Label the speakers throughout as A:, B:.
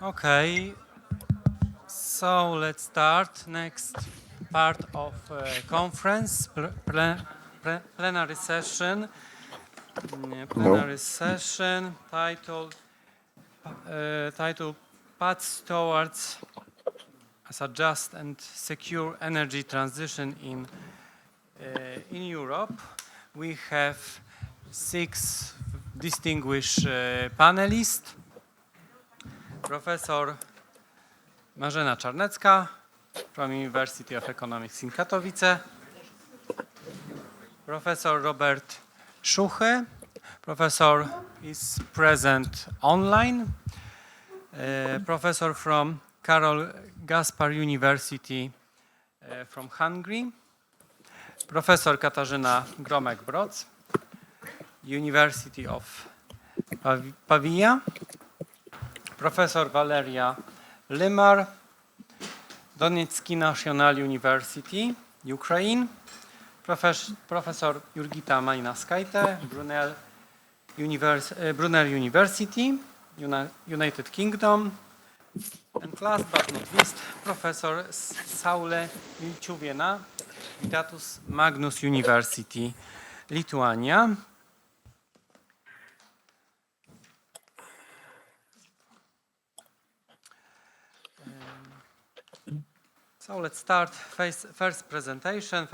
A: Okay, so let's start. Next part of conference, plenary session. Plenary session titled Paths Towards a Just and Secure Energy Transition in Europe. We have 6 distinguished panelists. Professor Marzena Czarnecka from University of Economics in Katowice. Professor Robert Szuchy. Professor is present online. Professor from Karol Gaspar University from Hungary. Professor Katarzyna Gromek-Broc, University of Pavia. Professor Valeriia Lymar, Donetski National University, Ukraine. Professor Jurgita Malinauskaite, Brunel University, United Kingdom. And last but not least, Professor Saulė Milčiuvienė, Datus Magnus University, Lithuania. So let's start. First presentation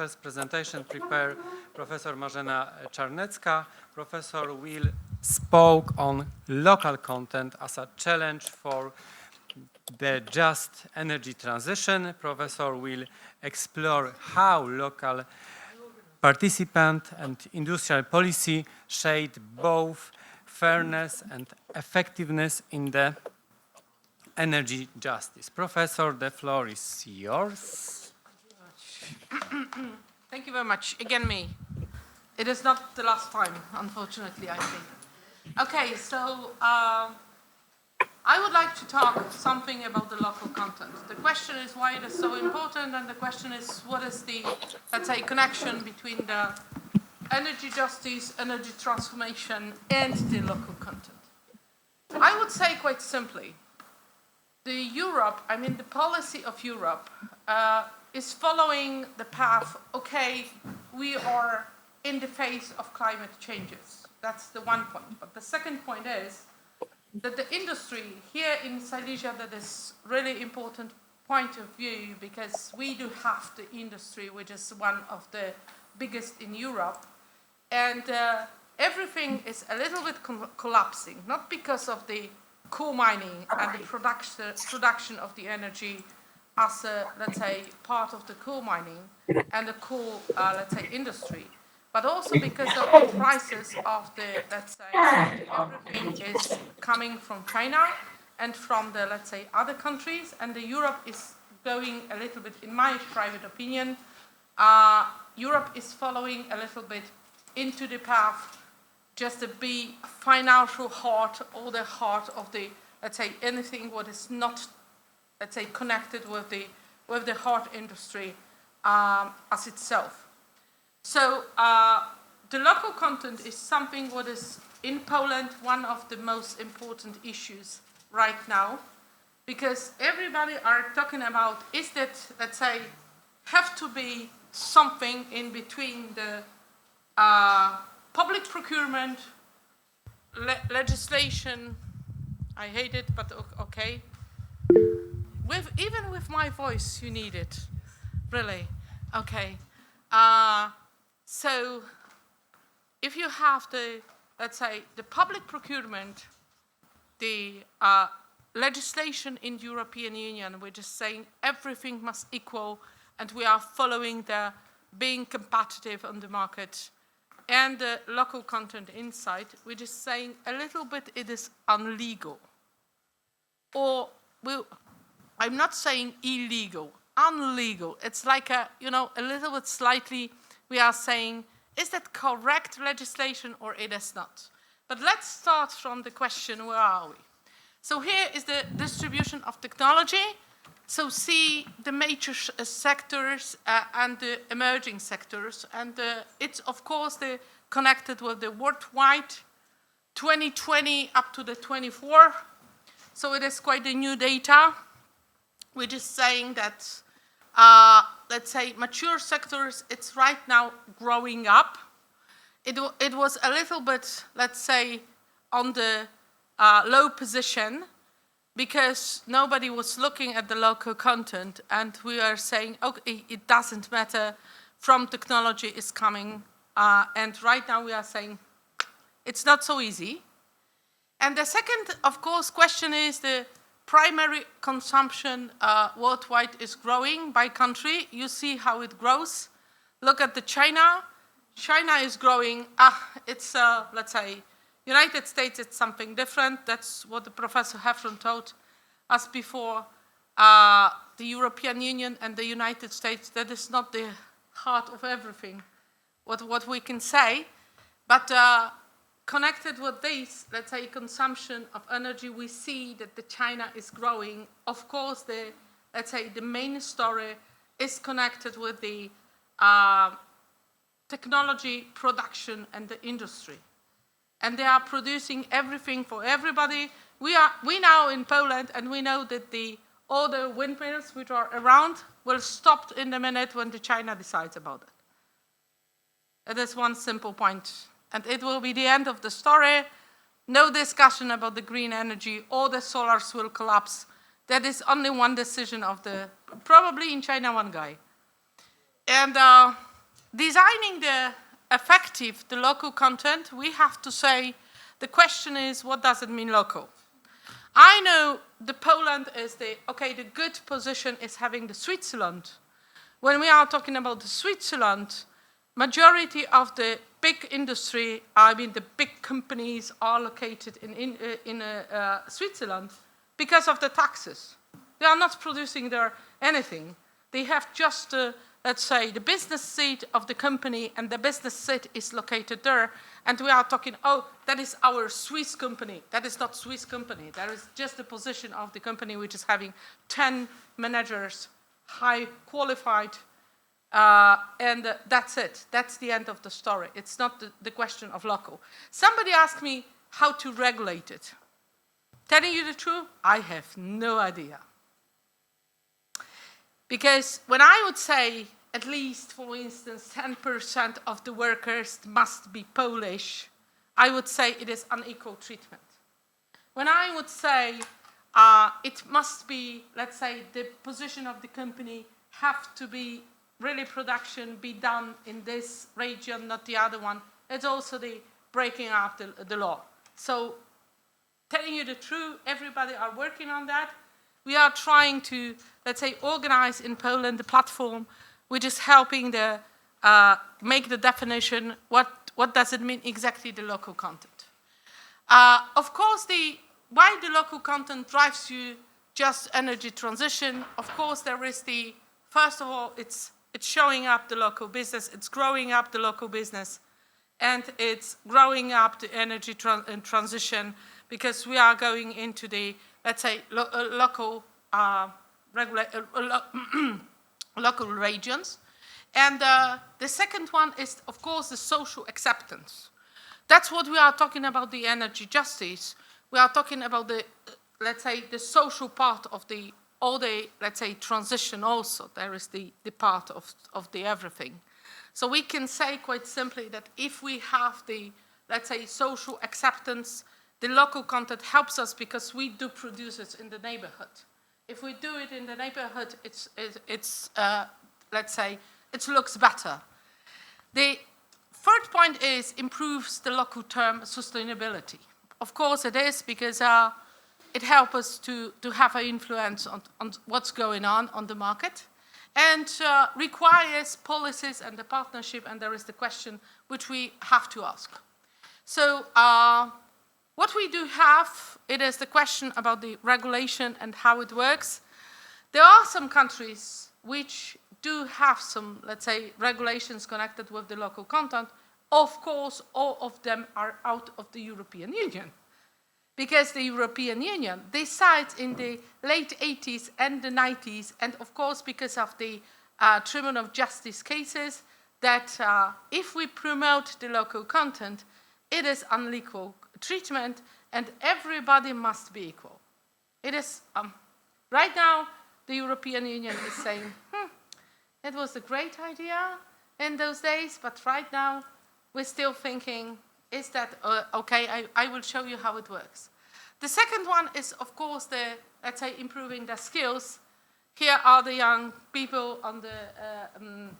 A: prepared Professor Marzena Czarnecka. Professor will spoke on local content as a challenge for the just energy transition. Professor will explore how local participant and industrial policy shade both fairness and effectiveness in the energy justice. Professor, the floor is yours.
B: Thank you very much. Again, me. It is not the last time, unfortunately, I think. Okay, so I would like to talk something about the local content. The question is why it is so important, and the question is what is the, let's say, connection between the energy justice, energy transformation, and the local content. I would say quite simply, the policy of Europe is following the path, okay, we are in the face of climate changes. That's the one point. But the second point is that the industry here in Silesia, that is really important point of view, because we do have the industry, which is one of the biggest in Europe. And everything is a little bit collapsing, not because of the coal mining and the production of the energy as a, let's say, part of the coal mining and the coal, let's say, industry, but also because of the prices of the, let's say, everything is coming from China and from the, let's say, other countries, and the Europe is going a little bit, in my private opinion, Europe is following a little bit into the path just to be financial heart or the heart of the, let's say, anything what is not, let's say, connected with the heart industry as itself. So the local content is something what is in Poland one of the most important issues right now, because everybody are talking about is that, let's say, have to be something in between the public procurement, legislation, I hate it, but okay. Even with my voice, you need it, really. Okay. So if you have the, let's say, the public procurement, the legislation in the European Union, which is saying everything must equal, and we are following the being competitive on the market, and the local content inside, which is saying a little bit it is unlegal. Or, I'm not saying illegal, unlegal. It's like a little bit slightly, we are saying, is that correct legislation or it is not? But let's start from the question, where are we? So here is the distribution of technology. So see the major sectors and the emerging sectors, and it's of course connected with the worldwide 2020 up to the 24, So it is quite a new data, which is saying that, let's say, mature sectors, it's right now growing up. It was a little bit, let's say, on the low position because nobody was looking at the local content, and we are saying, okay, it doesn't matter, from technology is coming, and right now we are saying it's not so easy. And the second, of course, question is the primary consumption worldwide is growing by country. You see how it grows. Look at the China. China is growing. It's, let's say, United States, it's something different. That's what the Professor Heffron told us before. The European Union and the United States, that is not the heart of everything, what we can say. But connected with this, let's say, consumption of energy, we see that the China is growing. Of course, let's say, the main story is connected with the technology production and the industry. And they are producing everything for everybody. We now in Poland, and we know that all the windmills which are around will stop in a minute when the China decides about it. That is one simple point. And it will be the end of the story. No discussion about the green energy. All the solars will collapse. That is only one decision of probably in China, one guy. And designing the local content, we have to say, the question is, what does it mean local? I know the Poland is the good position is having the Switzerland. When we are talking about the Switzerland, majority of the big industry, I mean the big companies are located in Switzerland because of the taxes. They are not producing there anything. They have just, let's say, the business seat of the company, and the business seat is located there. And we are talking, that is our Swiss company. That is not Swiss company. That is just the position of the company which is having 10 managers, high qualified, and that's it. That's the end of the story. It's not the question of local. Somebody asked me how to regulate it. Telling you the truth, I have no idea. Because when I would say at least, for instance, 10% of the workers must be Polish, I would say it is unequal treatment. When I would say it must be, let's say, the position of the company have to be really production be done in this region, not the other one, it's also the breaking up the law. So telling you the truth, everybody are working on that. We are trying to, let's say, organize in Poland the platform which is helping make the definition, what does it mean exactly, the local content. Of course, why the local content drives you just energy transition. Of course, there is first of all, it's showing up the local business, it's growing up the local business, and it's growing up the energy transition, because we are going into the, let's say, local local regions. And the second one is, of course, the social acceptance. That's what we are talking about, the energy justice. We are talking about let's say, the social part of all the, let's say, transition also. There is the part of the everything. So we can say quite simply that if we have the, let's say, social acceptance, the local content helps us because we do produce it in the neighborhood. If we do it in the neighborhood, it's let's say, it looks better. The third point is improves the local term sustainability. Of course it is, because it helps us to have an influence on what's going on the market, and requires policies and the partnership, and there is the question which we have to ask. So what we do have, it is the question about the regulation and how it works. There are some countries which do have some, let's say, regulations connected with the local content. Of course, all of them are out of the European Union, because the European Union decides in the late 80s and the 90s, and of course because of the Tribunal of Justice cases, that if we promote the local content, it is unequal treatment, and everybody must be equal. it is, right now, the European Union is saying, it was a great idea in those days, but right now, we're still thinking, is that okay? I will show you how it works. The second one is, of course, let's say, improving their skills. Here are the young people on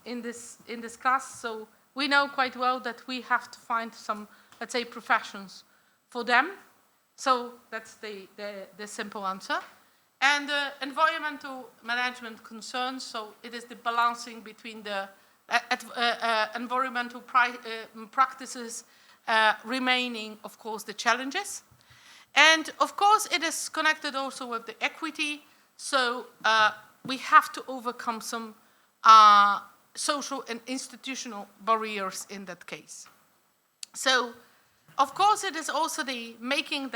B: in this class, so we know quite well that we have to find some, let's say, professions for them. So that's the simple answer. And environmental management concerns, so it is the balancing between the environmental practices remaining, of course, the challenges. And, of course, it is connected also with the equity, so we have to overcome some social and institutional barriers in that case. So, of course, it is also making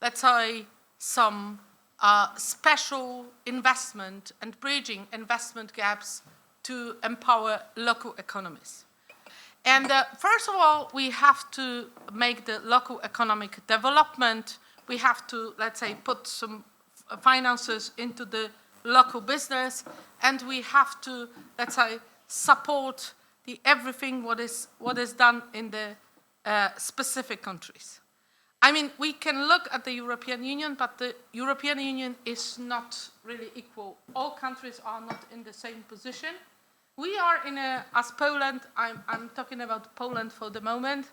B: let's say, some special investment and bridging investment gaps to empower local economies. And first of all, we have to make the local economic development. We have to, let's say, put some finances into the local business, and we have to, let's say, support everything what is done in the specific countries. I mean, we can look at the European Union, but the European Union is not really equal. All countries are not in the same position. We are as Poland, I'm talking about Poland for the moment,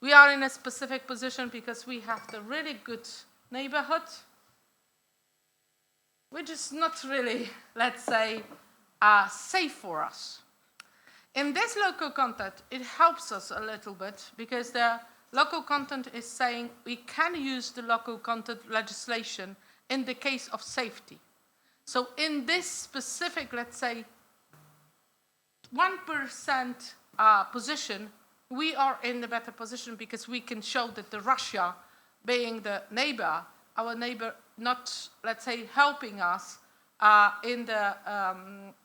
B: we are in a specific position because we have the really good neighborhood, which is not really, let's say, safe for us. In this local content, it helps us a little bit because the local content is saying we can use the local content legislation in the case of safety. So in this specific, let's say, 1% position, we are in a better position because we can show that the Russia, being the neighbor, our neighbor, not, let's say, helping us in the,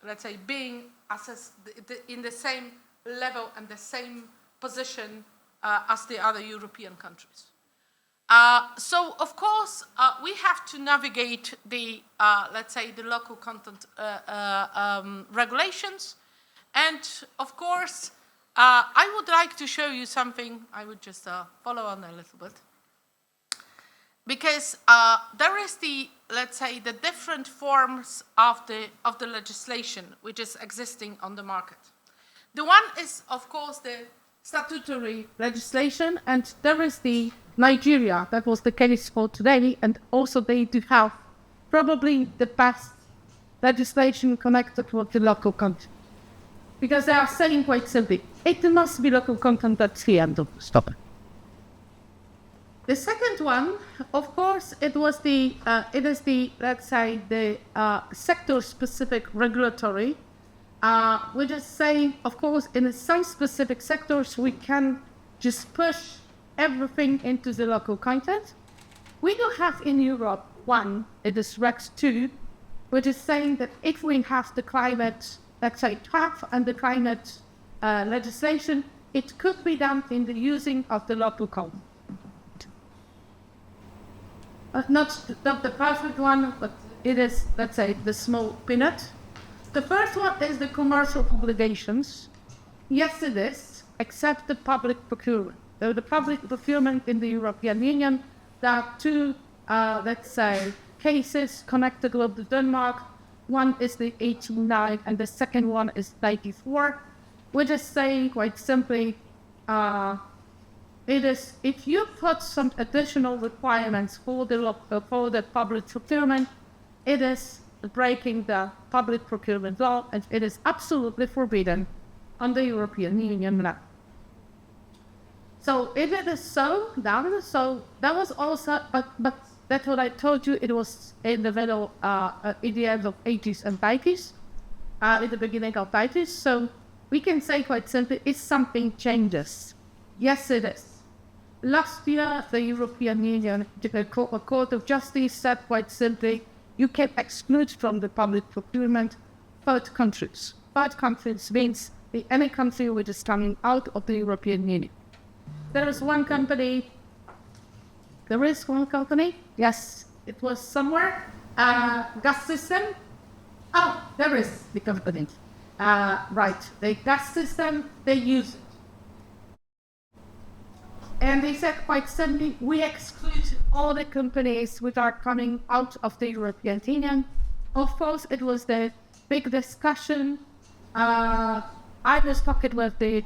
B: let's say, being in the same level and the same position as the other European countries. So, of course, we have to navigate let's say, the local content regulations. And, of course, I would like to show you something. I would just follow on a little bit. Because there is let's say, the different forms of the legislation which is existing on the market. The one is, of course, the statutory legislation, and there is the Nigeria. That was the case for today, and also they do have probably the best legislation connected with the local content. Because they are saying quite simply, it must be local content, that's the end of the stop. The second one, of course, it is the, let's say, the sector-specific regulatory, which is saying, of course, in some specific sectors, we can just push everything into the local content. We do have in Europe one, it is Rex 2, which is saying that if we have the climate, let's say, draft and the climate legislation, it could be done in the using of the local content. Not the perfect one, but it is, let's say, the small peanut. The first one is the commercial obligations. Yes, it is, except the public procurement. So the public procurement in the European Union, there are two, let's say, cases connected with Denmark. One is the 89 and the second one is 94, which is saying quite simply, it is, if you put some additional requirements for the public procurement, it is breaking the public procurement law, and it is absolutely forbidden under European Union law. So if it is so, that was also, but that's what I told you, it was in the middle, in the end of 80s and 90s, in the beginning of 90s, so we can say quite simply, if something changes, yes it is. Last year, the European Union, the Court of Justice said quite simply, you can exclude from the public procurement third countries. Third countries means any country which is coming out of the European Union. There is one company, yes, it was somewhere, gas system. Oh, there is the company. Right, the gas system, they use it. And they said quite simply, we exclude all the companies which are coming out of the European Union. Of course, it was the big discussion. I was talking with the,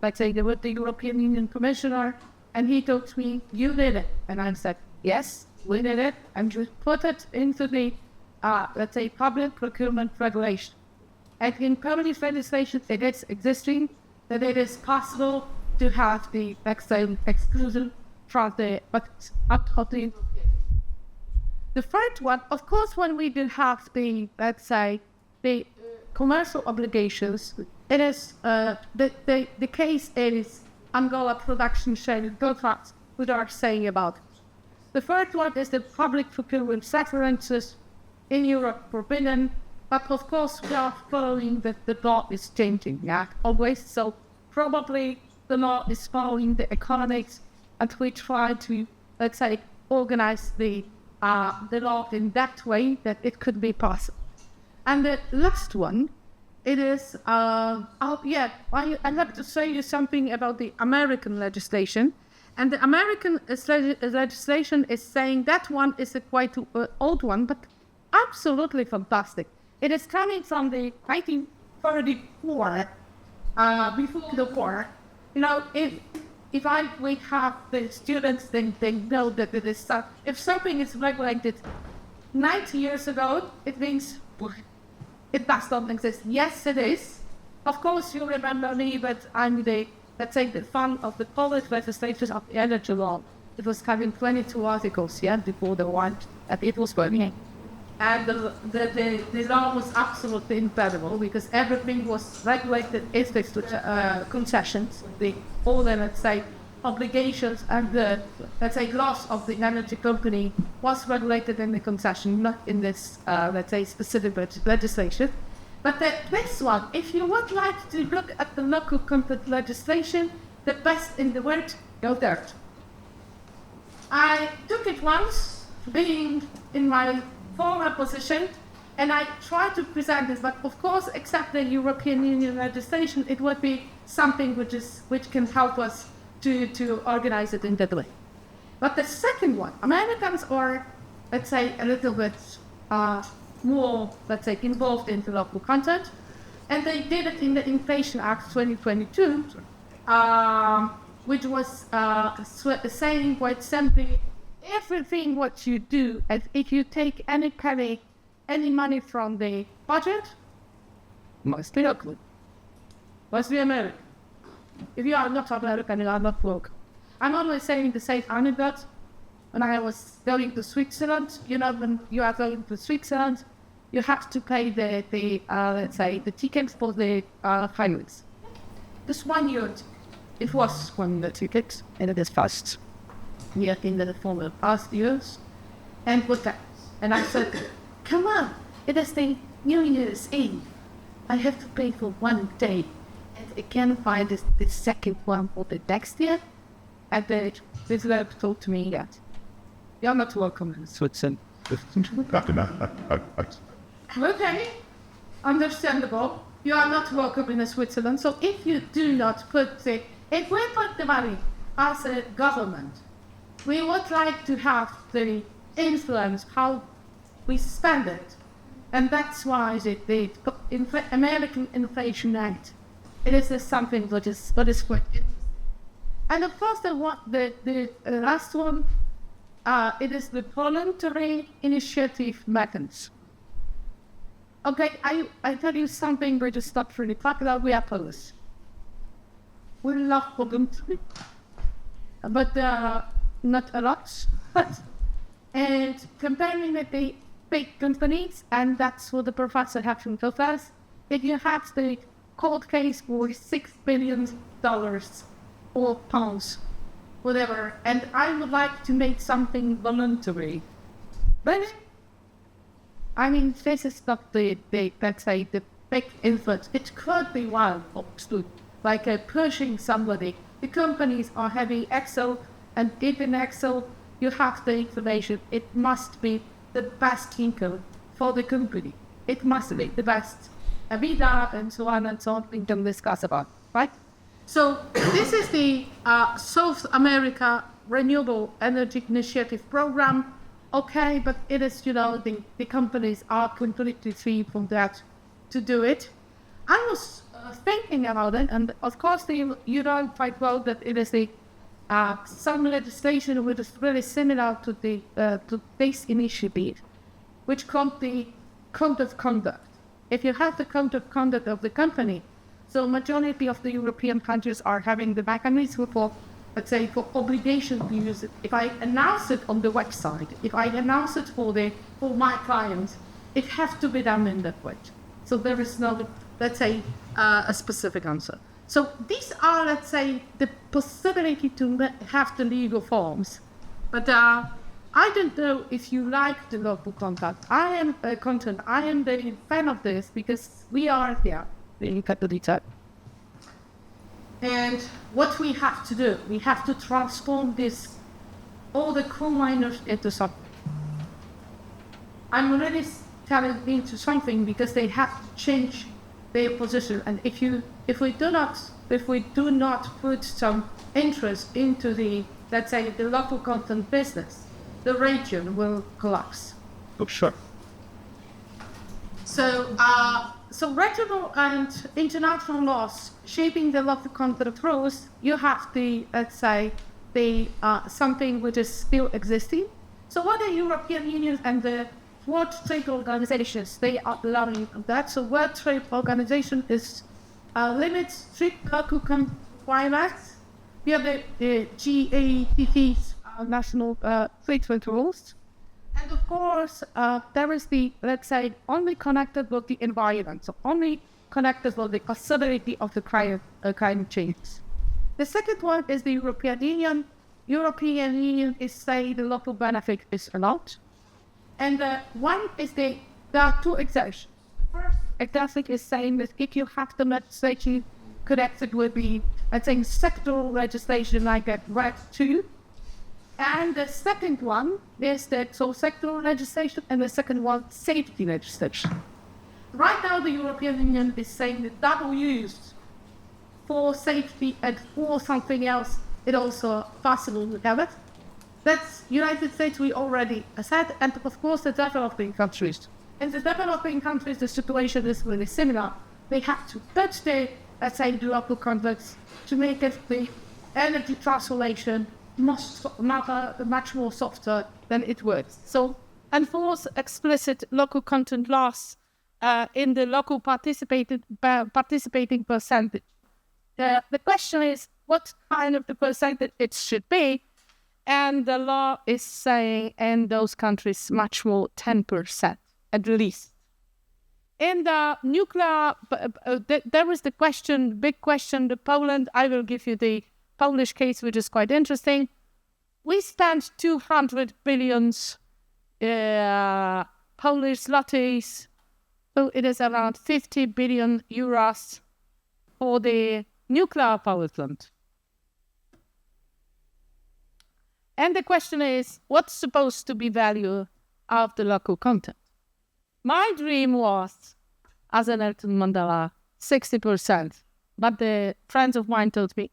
B: with the European Union Commissioner, and he told me, you did it. And I said, yes, we did it, and we put it into the, public procurement regulation. And in public legislation, it is existing that it is possible to have the exclusion from the out of the. The third one, of course, when we do have the the commercial obligations, it is the case is Angola production sharing contracts we are saying about. The third one is the public procurement preferences in Europe forbidden, but of course we are following that the law is changing, always. So probably the law is following the economics, and we try to, organize the law in that way that it could be possible. And the last one, it is, I have to say you something about the American legislation. And the American legislation is saying that one is a quite old one, but absolutely fantastic. It is coming from the 1934, before the war. You know, if we have the students, then they know that it is, if something is regulated 90 years ago, it means it does not exist. Yes, it is. Of course, you remember me, but I'm the fan of the Polish legislation of the energy law. It was having 22 articles, before the war, and it was working. And the law was absolutely incredible because everything was regulated with concessions, all the obligations and the loss of the energy company was regulated in the concession, not in this specific legislation. But this one, if you would like to look at the local content legislation, the best in the world, go there. I took it once, being in my former position, and I tried to present this, but of course, except the European Union legislation, it would be something which can help us to organize it in that way. But the second one, Americans are, a little bit more, involved in the local content, and they did it in the Inflation Act 2022, which was saying quite simply, everything what you do, and if you take any money from the budget, must be local, must be American. If you are not American, you are not local. I'm always saying the same anecdote. When I was going to Switzerland, when you are going to Switzerland, you have to pay the tickets for the highways. This 1 year, it was 1 year ticket, and it is fast. We are in the former past years, and what that? And I said, come on, it is the New Year's Eve. I have to pay for 1 day, and I can find the second one for the next year. And the visitor told me that you're not welcome in Switzerland. Okay, understandable. You are not welcome in Switzerland. So if you do not if we put the money as a government, we would like to have the influence how we spend it. And that's why the American Inflation Act, it is something that is quite interesting. And of course, the last one, it is the voluntary initiative mechanism. Okay, I tell you something we just stopped really talking about. We are Polish. We love voluntary, but not a lot. And comparing with the big companies, and that's what the professor had to tell us, if you have the court case for $6 billion or pounds, whatever, and I would like to make something voluntary. But I mean, this is not the big influence. It could be wild, like pushing somebody. The companies are having Excel, and even Excel,
C: you have the information. It must be the best income for the company. It must be the best EBITDA and so on and so on we can discuss about, right? So this is the South America Renewable Energy Initiative Program. Okay, but it is, the companies are completely free from that to do it. I was thinking about it, and of course, you know quite well that it is some legislation which is really similar to this initiative, which called the code of conduct. If you have the code of conduct of the company, so majority of the European countries are having the mechanism for, let's say, for obligation to use it. If I announce it on the website, if I announce it for my clients, it has to be done in that way. So there is no, let's say, a specific answer. So these are, let's say, the possibility to have the legal forms. But I don't know if you like the local content. I am the fan of this because we are here in Katowice. And what we have to do, we have to transform all the coal miners into something. I'm already telling into something because they have to change their position. And if we do not put some interest into the, let's say, the local content business, the region will collapse.
D: Oh, sure.
C: So regional and international laws shaping the local content rules, you have the, let's say, something which is still existing. So what the European Union and the World Trade Organizations, they are allowing that. So World Trade Organization is limits strict local content requirements. We have the GATT's national free trade rules. And of course, there is the, let's say, only connected with the environment, so only connected with the possibility of the climate change. The second one is the European Union. European Union is saying the local benefit is allowed. And one is there are two exceptions. First exception is saying that if you have the legislation connected with the, let's say, sectoral legislation like at RED 2, and the second one is that sectoral legislation, and the second one, safety legislation. Right now, the European Union is saying that double use for safety and for something else is also possible to have it. That's United States, we already said, and of course the developing countries. In the developing countries, the situation is really similar. They have to touch the, let's say, the local context to make it the energy transformation much more softer than it was. So enforce explicit local content laws in the local participating percentage. The question is what kind of the percentage it should be, and the law is saying in those countries much more 10% at least. In the nuclear, there is the question, big question, the Poland. I will give you the Polish case, which is quite interesting. We spent 200 billion Polish zlotys, so it is around 50 billion euros for the nuclear power plant. And the question is, what's supposed to be value of the local content? My dream was, as an Nelson Mandela, 60%, but the friends of mine told me,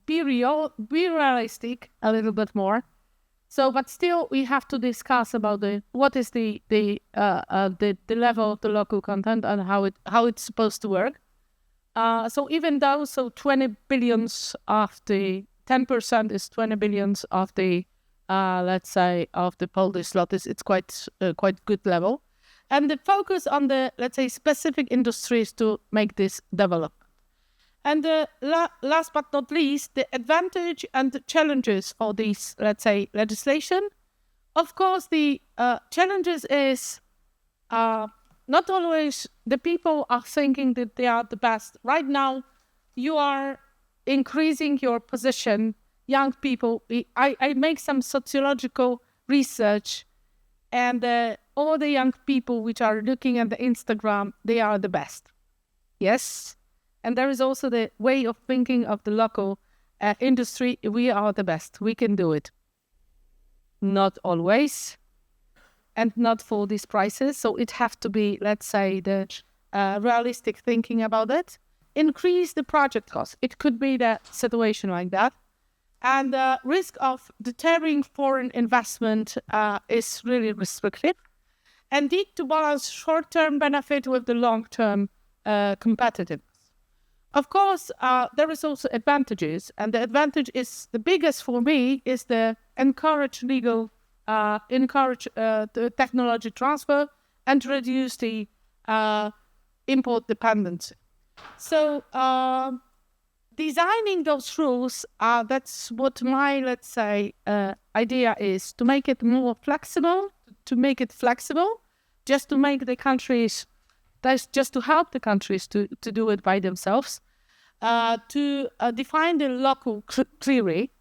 C: be realistic a little bit more. So, but still, we have to discuss about what is the level of the local content and how it's supposed to work. So even though 20 billions of the 10% is 20 billions of the let's say of the Polish zlotys, it's quite good level, and the focus on the, let's say, specific industries to make this develop. And last but not least, the advantage and the challenges of this, let's say, legislation. Of course, the challenges is not always the people are thinking that they are the best. Right now, you are increasing your position, young people. I make some sociological research, and all the young people which are looking at the Instagram, they are the best. Yes. And there is also the way of thinking of the local industry. We are the best. We can do it. not always, and not for these prices. So it have to be, let's say, the realistic thinking about it. Increase the project cost. It could be the situation like that. And the risk of deterring foreign investment is really restricted. And need to balance short-term benefit with the long-term competitiveness. Of course, there is also advantages, and the advantage is the biggest for me is the encourage the technology transfer and reduce the import dependency. So designing those rules, that's what my, let's say, idea is, to make it more flexible, just to make the countries, just to help the countries to do it by themselves, to define the local clearly,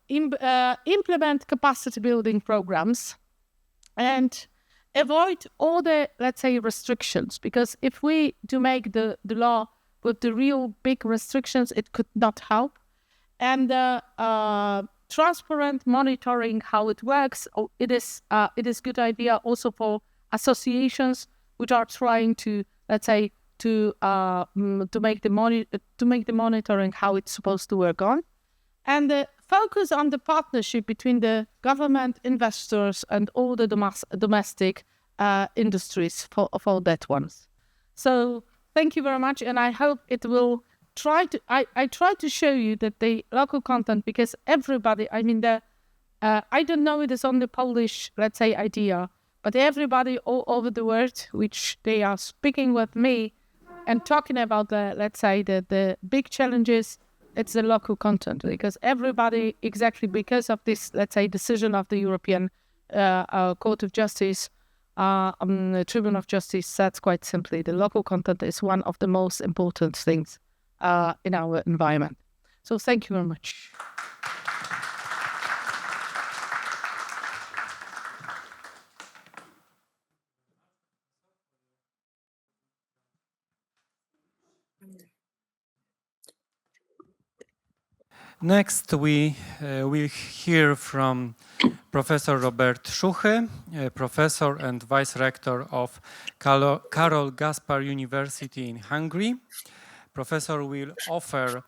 C: implement capacity building programs, and avoid all the, let's say, restrictions. Because if we do make the law with the real big restrictions, it could not help. And transparent monitoring how it works. It is good idea also for associations which are trying to, let's say, to make the monitoring how it's supposed to work on, and focus on the partnership between the government, investors, and all the domestic industries for that ones. So thank you very much, and I hope it will try to. I try to show you that the local content, because everybody, I mean, I don't know it is only Polish, let's say, idea, but everybody all over the world, which they are speaking with me and talking about the, let's say, the big challenges, it's the local content, because everybody, exactly because of this, let's say, decision of the European Court of Justice, Tribunal of Justice, says quite simply, the local content is one of the most important things in our environment. So thank you very much.
A: Next, we will hear from Professor Robert Szuchy, Professor and Vice Rector of Karol Gaspar University in Hungary. Professor will offer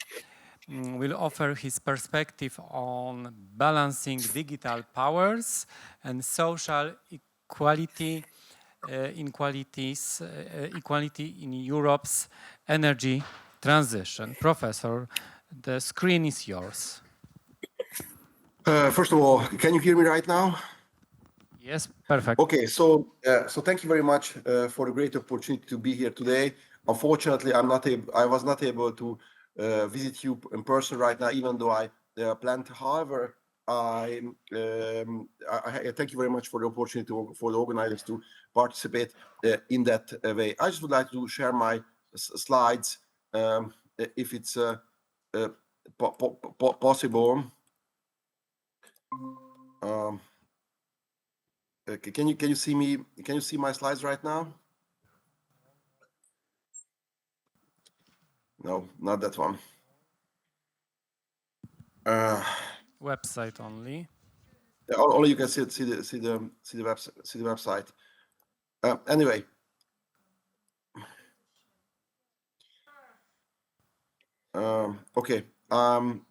A: his perspective on balancing digital powers and social equality in Europe's energy transition. Professor, the screen is yours.
D: First of all, can you hear me right now?
A: Yes, perfect.
D: Okay, so thank you very much for the great opportunity to be here today. Unfortunately, I was not able to visit you in person right now, even though I planned. However, I thank you very much for the opportunity for the organizers to participate in that way. I just would like to share my slides, if it's possible. Can you see me? Can you see my slides right now? No, not that one.
A: Website only.
D: Only you can see the website. Anyway. Okay. I'm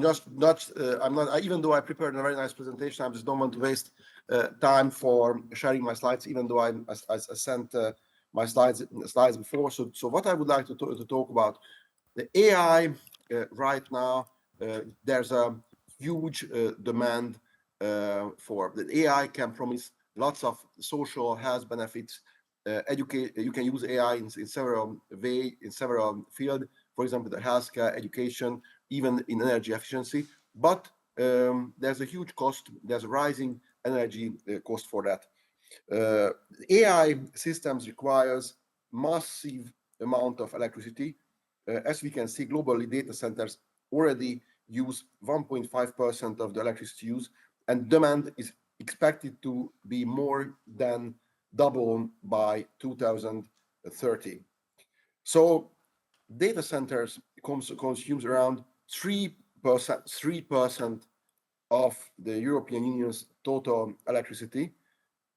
D: just not. I'm not. Even though I prepared a very nice presentation, I just don't want to waste time for sharing my slides. Even though I sent my slides before. So what I would like to talk about, the AI right now. There's a huge demand for the AI can promise lots of social health benefits. You can use AI in several ways, in several fields. For example, the healthcare, education, even in energy efficiency. But there's a huge cost. There's a rising energy cost for that. AI systems requires massive amount of electricity. As we can see, globally, data centers already use 1.5% of the electricity use, and demand is expected to be more than double by 2030. So data centers consumes around 3% of the European Union's total electricity.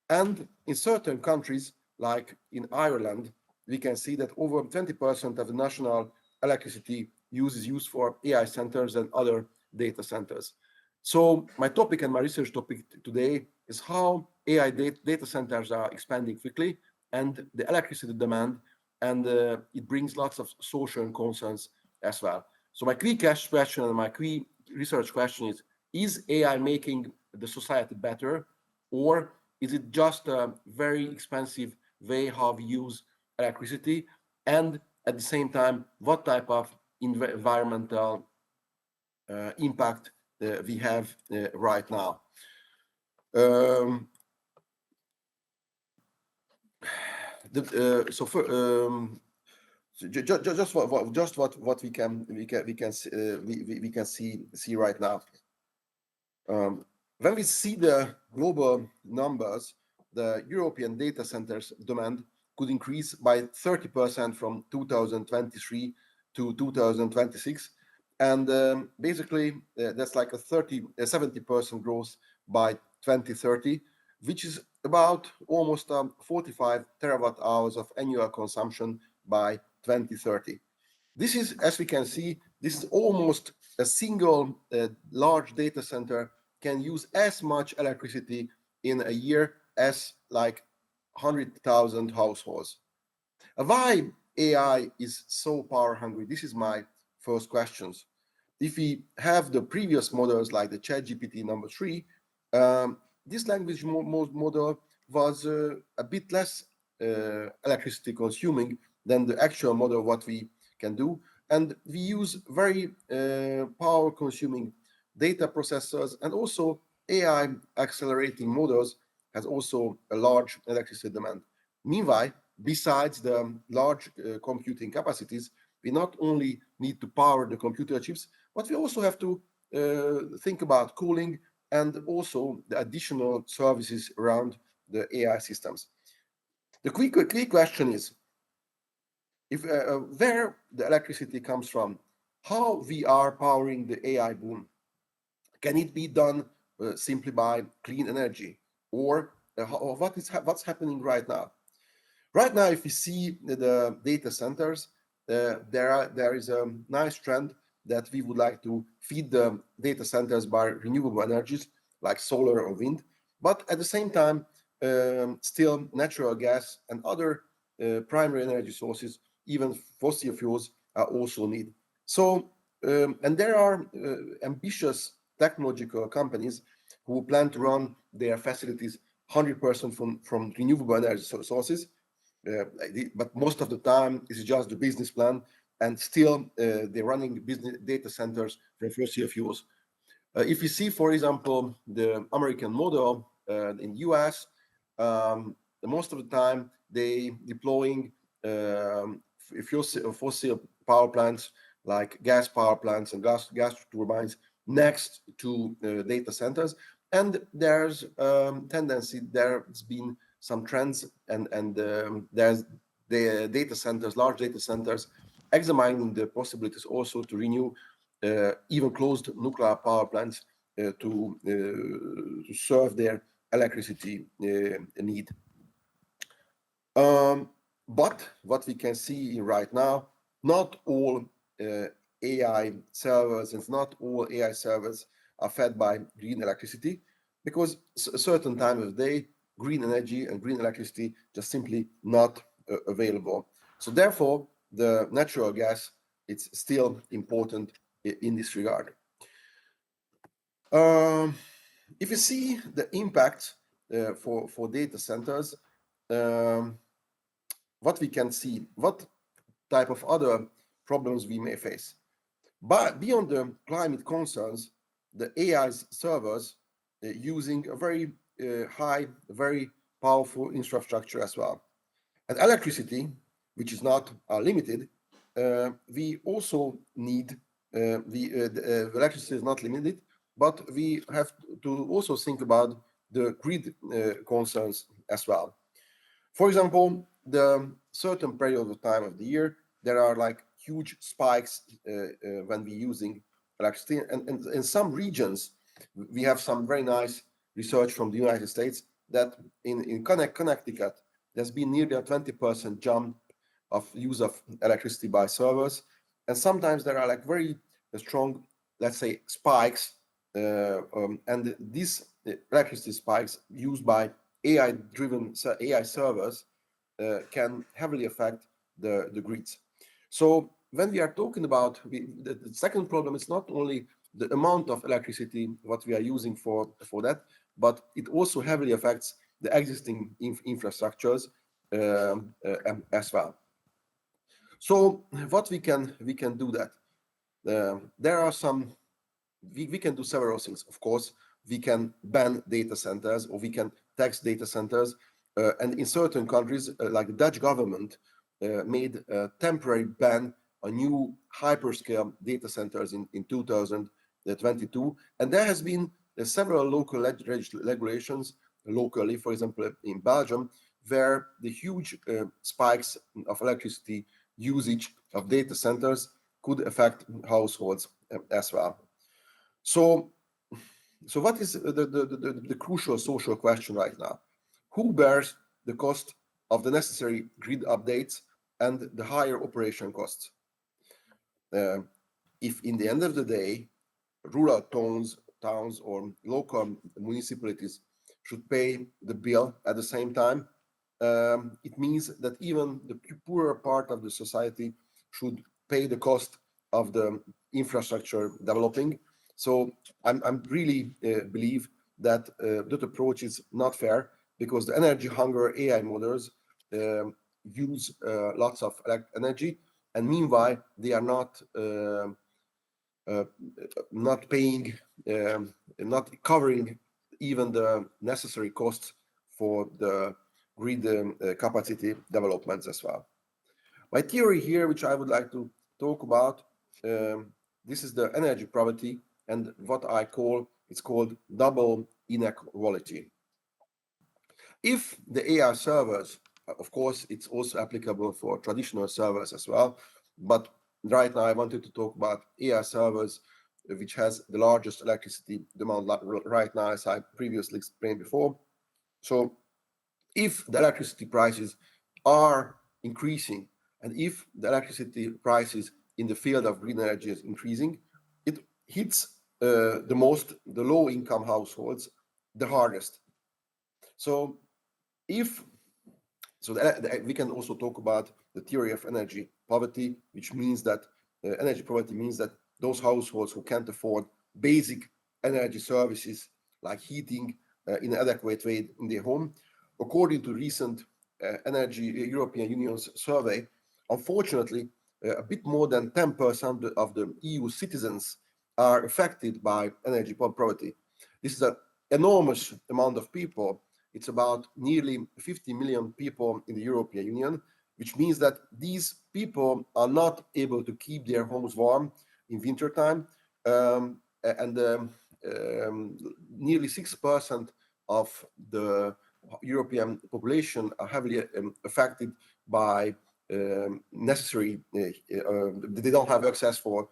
D: And in certain countries, like in Ireland, we can see that over 20% of the national electricity use is used for AI centers and other data centers. So my topic and my research topic today is how AI data centers are expanding quickly and the electricity demand, and it brings lots of social concerns as well. So my key question and my key research question is AI making the society better, or is it just a very expensive way how we use electricity? And at the same time, what type of environmental impact we have right now? So just what we can see right now. When we see the global numbers, the European data centers demand could increase by 30% from 2023 to 2026, and basically that's like a 70% growth by 2030, which is about almost 45 terawatt hours of annual consumption by 2030. This is, as we can see, this is almost a single large data center can use as much electricity in a year as like 100,000 households. Why AI is so power hungry? This is my first question. If we have the previous models like the ChatGPT number 3, this language model was a bit less electricity consuming than the actual model what we can do, and we use very power consuming data processors, and also AI accelerating models has also a large electricity demand. Meanwhile, besides the large computing capacities, we not only need to power the computer chips, but we also have to think about cooling and also the additional services around the AI systems. The key question is, if where the electricity comes from, how we are powering the AI boom. Can it be done simply by clean energy, or what's happening right now? Right now, if we see the data centers, there is a nice trend that we would like to feed the data centers by renewable energies like solar or wind, but at the same time, still natural gas and other primary energy sources, even fossil fuels, are also needed. So, and there are ambitious technological companies who plan to run their facilities 100% from renewable energy sources, but most of the time it's just the business plan, and still they're running business data centers from fossil fuels. If you see, for example, the American model in US, most of the time they deploying fossil power plants like gas power plants and gas turbines next to data centers, and there's tendency, there's been some trends, and there's the data centers, large data centers, examining the possibilities also to renew even closed nuclear power plants to serve their electricity need. But what we can see right now, not all AI servers and not all AI servers are fed by green electricity, because a certain time of day, green energy and green electricity just simply not available. So therefore, the natural gas, it's still important in this regard. If you see the impact for data centers, what we can see, what type of other problems we may face. But beyond the climate concerns, the AI servers using a very high, very powerful infrastructure as well. And electricity, which is not limited, we also need, the electricity is not limited, but we have to also think about the grid concerns as well. For example, the certain period of time of the year, there are like huge spikes when we're using electricity, and in some regions, We have some very nice research from the United States that in Connecticut, there's been nearly a 20% jump of use of electricity by servers. And sometimes there are like very strong, let's say, spikes. And these electricity spikes used by AI-driven AI servers can heavily affect the grids. So when we are talking about the second problem, it's not only the amount of electricity what we are using for that, but it also heavily affects the existing infrastructures as well. So what we can do that. There are some, we can do several things. Of course, we can ban data centers, or we can tax data centers. And in certain countries, like the Dutch government made a temporary ban on new hyperscale data centers in 2022. And there has been several local regulations locally, for example, in Belgium, where the huge spikes of electricity usage of data centers could affect households as well. So what is the crucial social question right now? Who bears the cost of the necessary grid updates and the higher operation costs? If in the end of the day, rural towns or local municipalities should pay the bill at the same time, it means that even the poorer part of the society should pay the cost of the infrastructure developing. So I'm really believe that that approach is not fair, because the energy hunger AI models use lots of energy, and meanwhile they are not paying, not covering even the necessary costs for the grid capacity developments as well. My theory here, which I would like to talk about, this is the energy poverty, and what I call, it's called double inequality. If the AI servers, of course, it's also applicable for traditional servers as well, but right now I wanted to talk about AI servers, which has the largest electricity demand right now, as I previously explained before. So if the electricity prices are increasing, and if the electricity prices in the field of green energy is increasing, it hits the low-income households the hardest. So we can also talk about the theory of energy poverty, which means that energy poverty means that those households who can't afford basic energy services like heating in an adequate way in their home. According to recent European Union's survey, unfortunately, a bit more than 10% of the EU citizens are affected by energy poverty. This is an enormous amount of people. It's about nearly 50 million people in the European Union, which means that these people are not able to keep their homes warm in wintertime, and nearly 6% of the European population are heavily affected by necessary, they don't have access for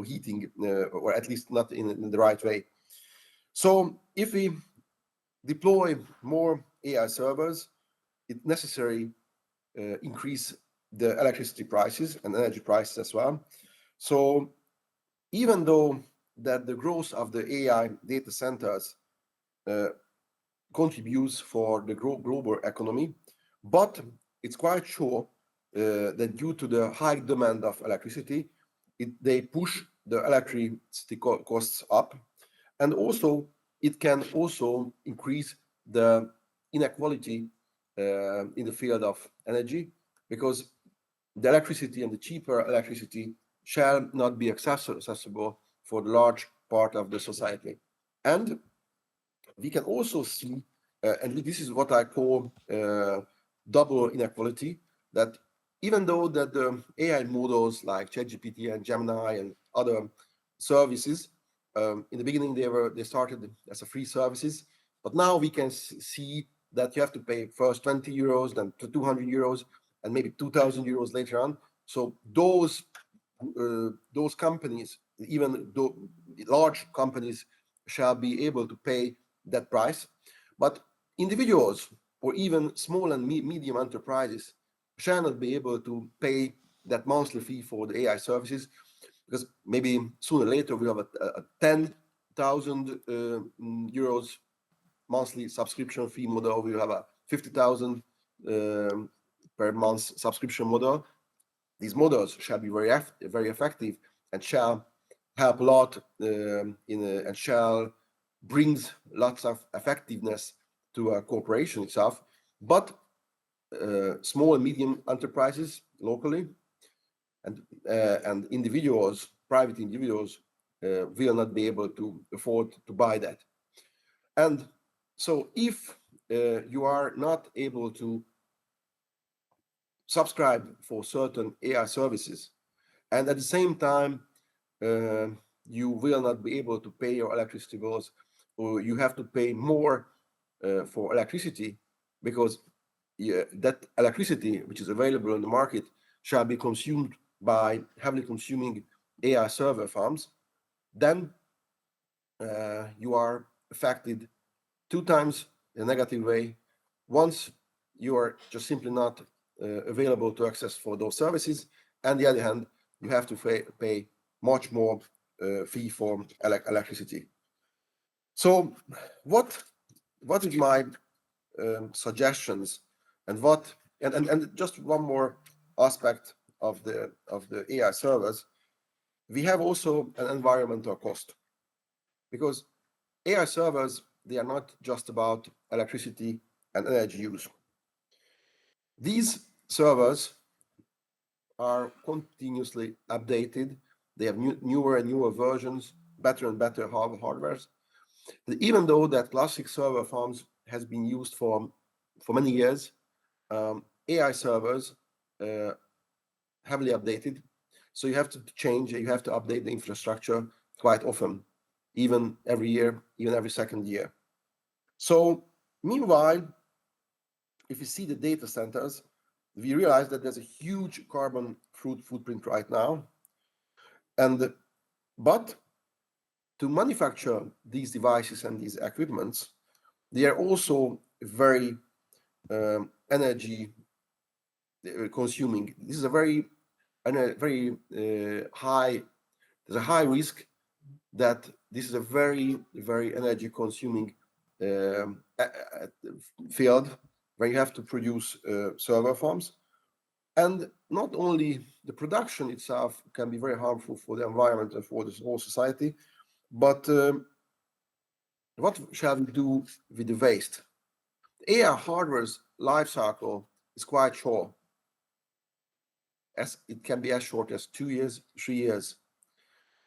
D: heating, or at least not in the right way. So if we deploy more AI servers, it's necessary increase the electricity prices and energy prices as well. So even though that the growth of the AI data centers contributes for the global economy, but it's quite sure that due to the high demand of electricity, they push the electricity costs up, and also it can also increase the inequality in the field of energy, because the electricity and the cheaper electricity shall not be accessible for the large part of the society. And we can also see, and this is what I call double inequality, that even though that the AI models like ChatGPT and Gemini and other services, in the beginning they started as a free services, but now we can see that you have to pay first 20 euros, then 200 euros, and maybe 2,000 euros later on. So those companies, even though large companies, shall be able to pay that price, but individuals or even small and medium enterprises shall not be able to pay that monthly fee for the AI services, because maybe sooner or later we have a 10,000 euros monthly subscription fee model, we will have a 50,000 per month subscription model. These models shall be very effective and shall help a lot and shall brings lots of effectiveness to a corporation itself. But small and medium enterprises locally and individuals, private individuals, will not be able to afford to buy that. And so if you are not able to subscribe for certain AI services, and at the same time you will not be able to pay your electricity bills, or you have to pay more for electricity, because that electricity which is available in the market shall be consumed by heavily consuming AI server farms, then you are affected two times in a negative way. Once you are just simply not available to access for those services, and the other hand, you have to pay much more fee for electricity. So what is my suggestions, and what and just one more aspect of the AI servers, we have also an environmental cost, because AI servers, they are not just about electricity and energy use. These servers are continuously updated. They have newer and newer versions, better and better hardwares. Even though that classic server farms has been used for many years, AI servers heavily updated. So you have to change, you have to update the infrastructure quite often, even every year, even every second year. So meanwhile, if you see the data centers, we realize that there's a huge carbon footprint right now. But to manufacture these devices and these equipments, they are also very energy consuming. This is a very high. There's a high risk that this is a very energy consuming field where you have to produce server farms. And not only the production itself can be very harmful for the environment and for the whole society, but what shall we do with the waste? AI hardware's life cycle is quite short. As it can be as short as 2 years, 3 years.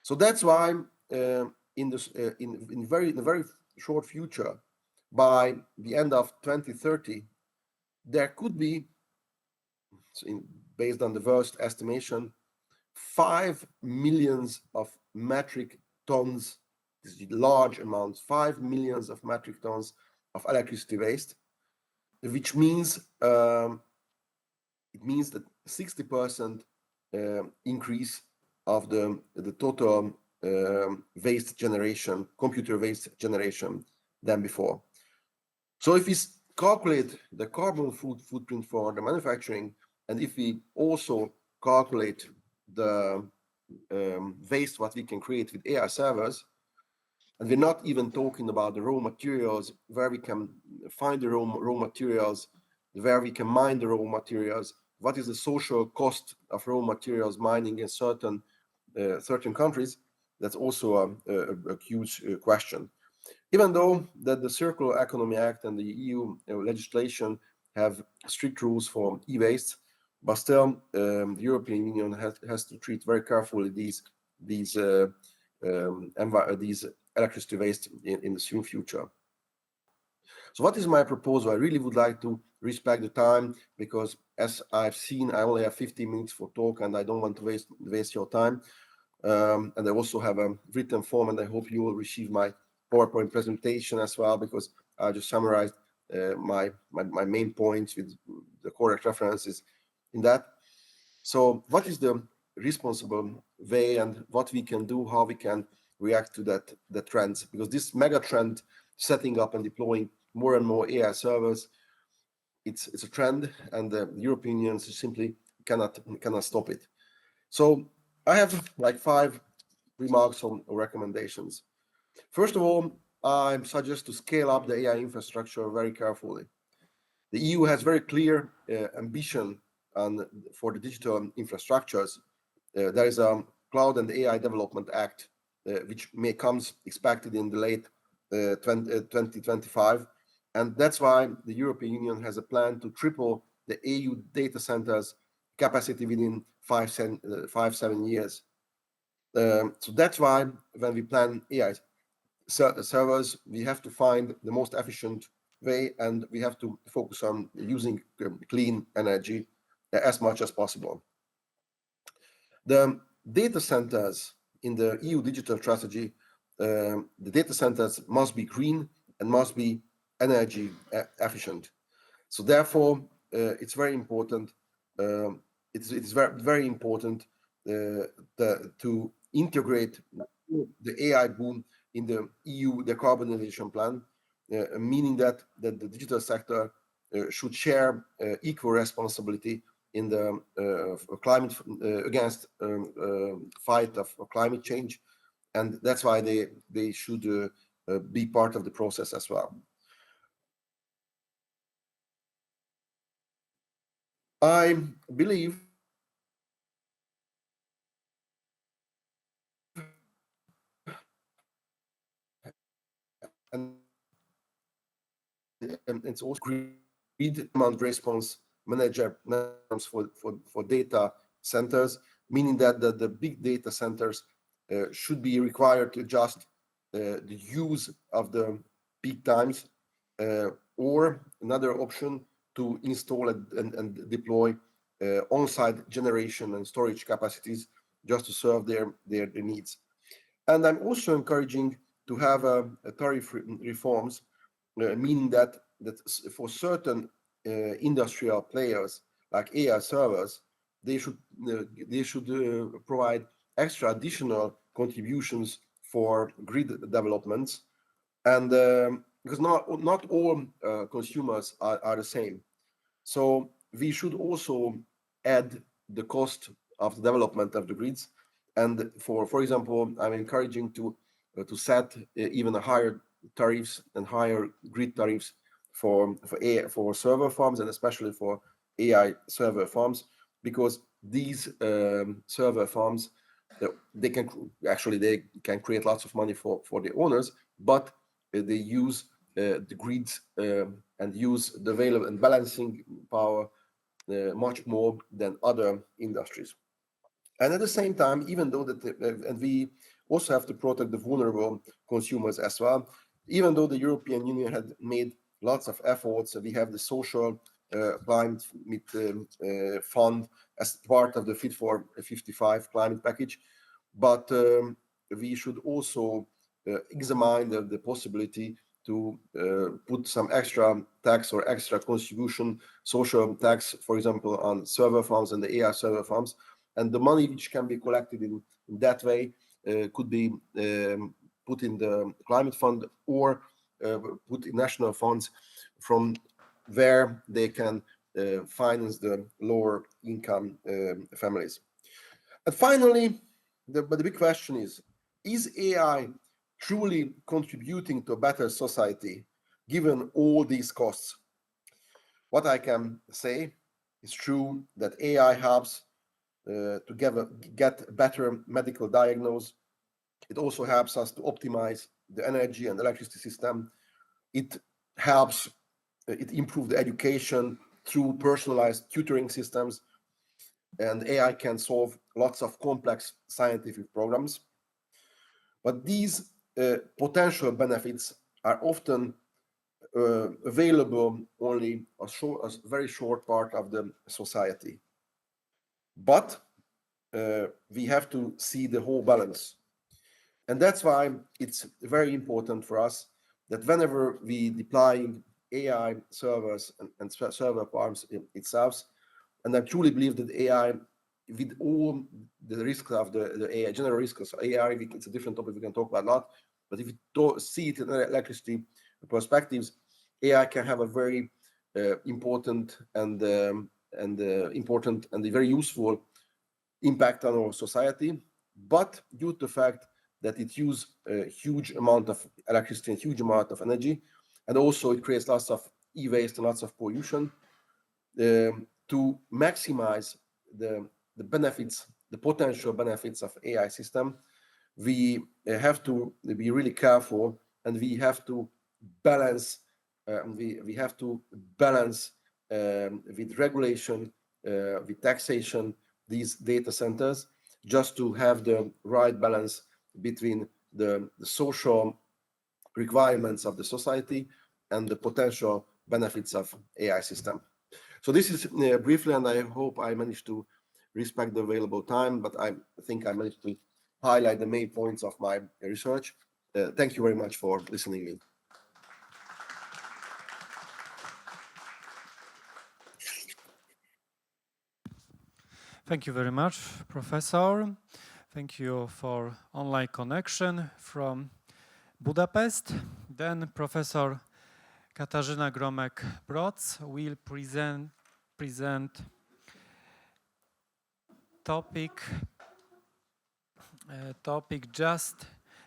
D: So that's why in the very short future, by the end of 2030, there could be, based on the worst estimation, 5 million metric tons, this is large amounts, 5 million metric tons of electricity waste, which means it means that 60% increase of the total waste generation, computer waste generation than before. So if we calculate the carbon footprint for the manufacturing, and if we also calculate the waste what we can create with AI servers, and we're not even talking about the raw materials, where we can find the raw materials, where we can mine the raw materials, what is the social cost of raw materials mining in certain countries, that's also a huge question. Even though that the Circular Economy Act and the EU legislation have strict rules for e-waste, but still the European Union has to treat very carefully these electricity waste in the soon future. So what is my proposal? I really would like to respect the time, because as I've seen, I only have 15 minutes for talk, and I don't want to waste your time. And I also have a written form, and I hope you will receive my PowerPoint presentation as well, because I just summarized my main points with the correct references in that. So what is the responsible way, and what we can do, how we can react to that trends, because this mega trend, setting up and deploying more and more AI servers, it's a trend, and the European Union simply cannot stop it. So I have like 5 remarks or recommendations. First of all, I suggest to scale up the AI infrastructure very carefully. The EU has very clear ambition for the digital infrastructures. There is a Cloud and AI Development Act, which may come expected in the late 2025. And that's why the European Union has a plan to triple the EU data centers capacity within 5-7 years. So that's why when we plan AI servers, we have to find the most efficient way, and we have to focus on using clean energy as much as possible. The data centers in the EU digital strategy, the data centers must be green and must be energy efficient. So therefore, it's very important. It's very important to integrate the AI boom in the EU decarbonization plan, meaning that the digital sector should share equal responsibility in the climate against fight of climate change, and that's why they should be part of the process as well. I believe and it's also agreed demand response manager for data centers, meaning that the big data centers should be required to adjust the use of the peak times, or another option to install and deploy on-site generation and storage capacities just to serve their needs. And I'm also encouraging to have a tariff reforms, meaning that for certain industrial players like AI servers, they should provide extra additional contributions for grid developments, and because not all consumers are the same. So we should also add the cost of the development of the grids. And for example, I'm encouraging to set even higher tariffs and higher grid tariffs for server farms, and especially for AI server farms, because these server farms, they can create lots of money for the owners, but they use the grids and use the available and balancing power much more than other industries. And at the same time, even though and we also have to protect the vulnerable consumers as well, even though the European Union had made lots of efforts, we have the social climate fund as part of the Fit for 55 climate package, but we should also examine the possibility to put some extra tax or extra contribution, social tax, for example, on server farms and the AI server farms. And the money which can be collected in that way could be put in the climate fund, or put in national funds from where they can finance the lower income families. And finally, the big question is AI truly contributing to a better society given all these costs? What I can say is true that AI helps to get better medical diagnosis. It also helps us to optimize the energy and electricity system. It helps, it improves the education through personalized tutoring systems, and AI can solve lots of complex scientific problems. But these potential benefits are often available only a very short part of the society. But we have to see the whole balance. And that's why it's very important for us that whenever we deploying AI servers and server farms itself, and I truly believe that AI with all the risks of the AI, general risks of AI, it's a different topic we can talk about a lot. But if you see it in electricity perspectives, AI can have a very important and very useful impact on our society. But due to the fact that it uses a huge amount of electricity and huge amount of energy, and also it creates lots of e-waste and lots of pollution, to maximize the benefits, the potential benefits of AI system, we have to be really careful, and we have to balance. We have to balance with regulation, with taxation, these data centers, just to have the right balance between the social requirements of the society and the potential benefits of AI system. So this is briefly, and I hope I managed to respect the available time, but I think I managed to highlight the main points of my research. Thank you very much for listening in.
A: Thank you very much, Professor. Thank you for online connection from Budapest. Then Professor Katarzyna Gromek-Broc will present topic Just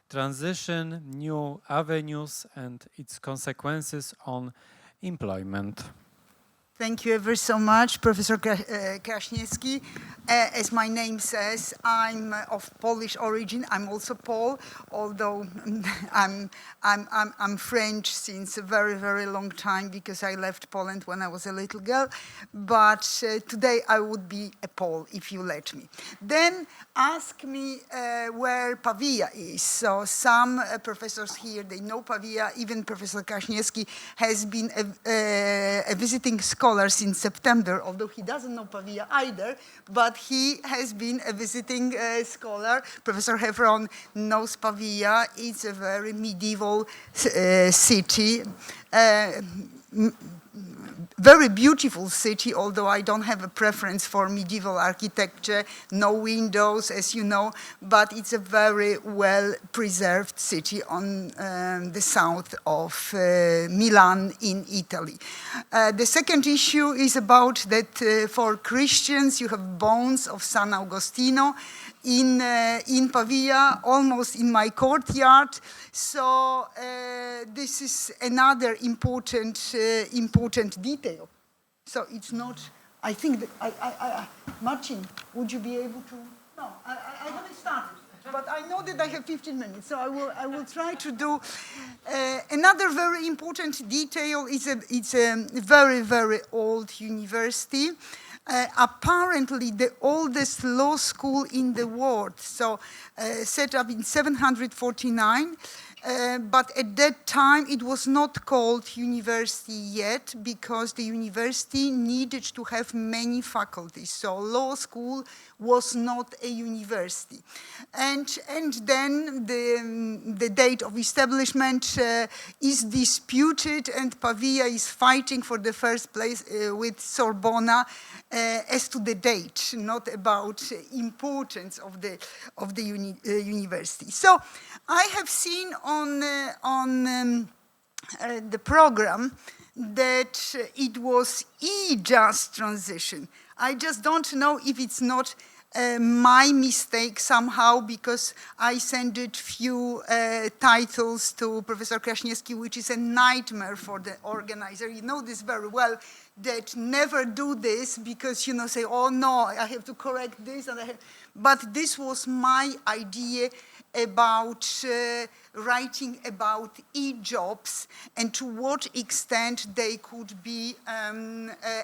A: Transition, New Avenues and its Consequences on Employment.
E: Thank you ever so much, Professor Kraśniewski. As my name says, I'm of Polish origin. I'm also Pole, although I'm French since a very, very long time because I left Poland when I was a little girl. But today I would be a Pole if you let me. Then ask me where Pavia is. So some professors here, they know Pavia. Even Professor Kraśniewski has been a visiting scholar since September, although he doesn't know Pavia either, but he has been a visiting scholar. Professor Hevron knows Pavia. It's a very medieval city, very beautiful city, although I don't have a preference for medieval architecture, no windows, as you know, but it's a very well-preserved city on the south of Milan in Italy. The second issue is about that for Christians, you have bones of San Agostino in Pavia, almost in my courtyard. So this is another important detail. So it's not, I think that Marcin, would you be able to? No, I haven't started, but I know that I have 15 minutes, so I will try to do. Another very important detail is it's a very, very old university. Apparently the oldest law school in the world, so set up in 749. But at that time, it was not called university yet because the university needed to have many faculties. So law school was not a university. And then the date of establishment is disputed, and Pavia is fighting for the first place with Sorbona as to the date, not about importance of the university. So I have seen on the program that it was just transition. I just don't know if it's not my mistake somehow, because I sent few titles to Professor Kraśniewski, which is a nightmare for the organizer. You know this very well, that never do this because, you know, say, oh no, I have to correct this. But this was my idea about writing about e-jobs and to what extent they could be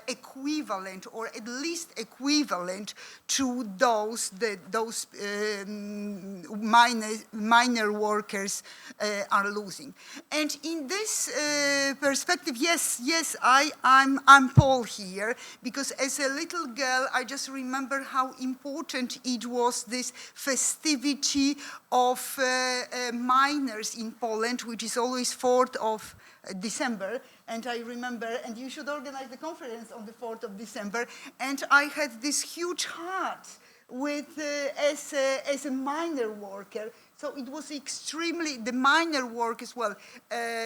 E: equivalent, or at least equivalent to those minor workers are losing. And in this perspective, yes, I'm Paul here, because as a little girl, I just remember how important it was, this festivity of miners in Poland, which is always 4th of December. And I remember, and you should organize the conference on the 4th of December, and I had this huge heart as a miner worker. So it was extremely, the miner work as well.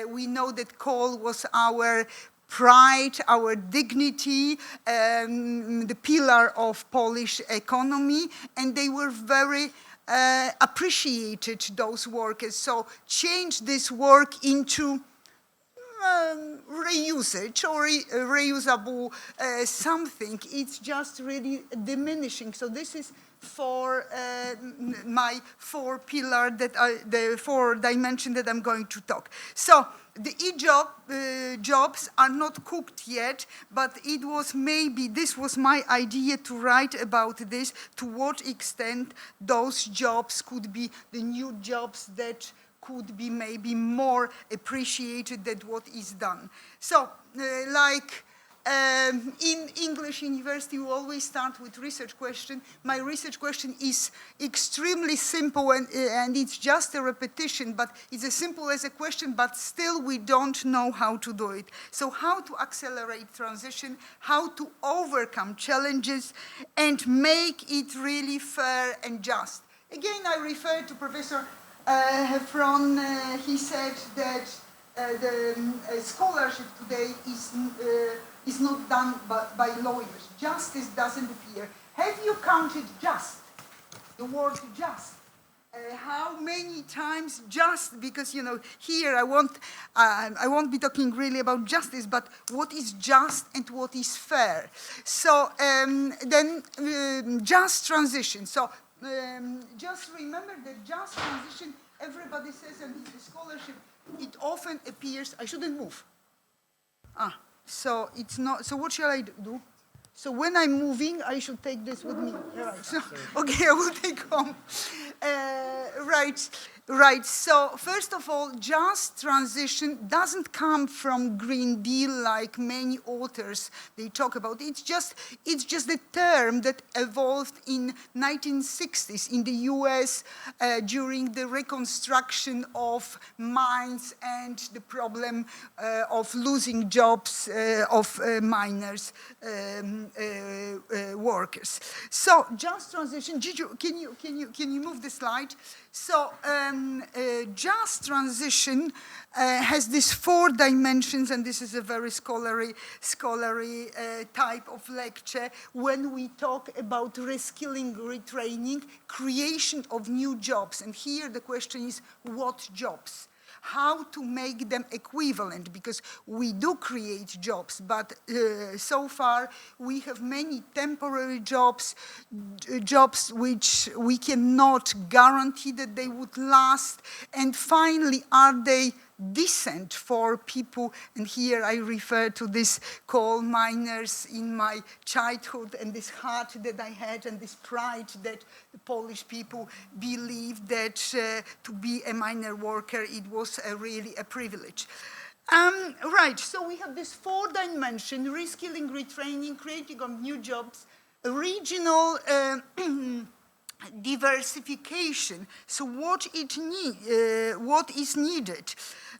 E: We know that coal was our pride, our dignity, the pillar of Polish economy, and they were very appreciated, those workers. So change this work into reusage or reusable something. It's just really diminishing. So this is for my four pillar the four dimension that I'm going to talk. So the jobs are not cooked yet, but it was maybe, this was my idea to write about this, to what extent those jobs could be the new jobs that could be maybe more appreciated than what is done. So in English university, we always start with research question. My research question is extremely simple and it's just a repetition, but it's as simple as a question, but still we don't know how to do it. So how to accelerate transition, how to overcome challenges and make it really fair and just. Again, I refer to Professor Heffron. He said that the scholarship today is not done by lawyers. Justice doesn't appear. Have you counted just? The word just. How many times just? Because, you know, here I won't be talking really about justice, but what is just and what is fair. So then just transition. So just remember that just transition, everybody says in the scholarship, it often appears, I shouldn't move. So it's not, so what shall I do? So when I'm moving, I should take this with me. Right. So, okay, I will take home. Right. So first of all, just transition doesn't come from Green Deal like many authors they talk about. It's just a term that evolved in 1960s in the US during the reconstruction of mines and the problem of losing jobs of miners, workers. So just transition. Gigi, can you move the slide? So just transition has these four dimensions, and this is a very scholarly type of lecture when we talk about reskilling, retraining, creation of new jobs. And here the question is, what jobs? How to make them equivalent, because we do create jobs, but so far we have many temporary jobs which we cannot guarantee that they would last. And finally, are they decent for people? And here I refer to these coal miners in my childhood and this heart that I had and this pride that the Polish people believed that to be a miner worker, it was really a privilege. Right, so we have this four dimension, reskilling, retraining, creating of new jobs, regional diversification, so what is needed,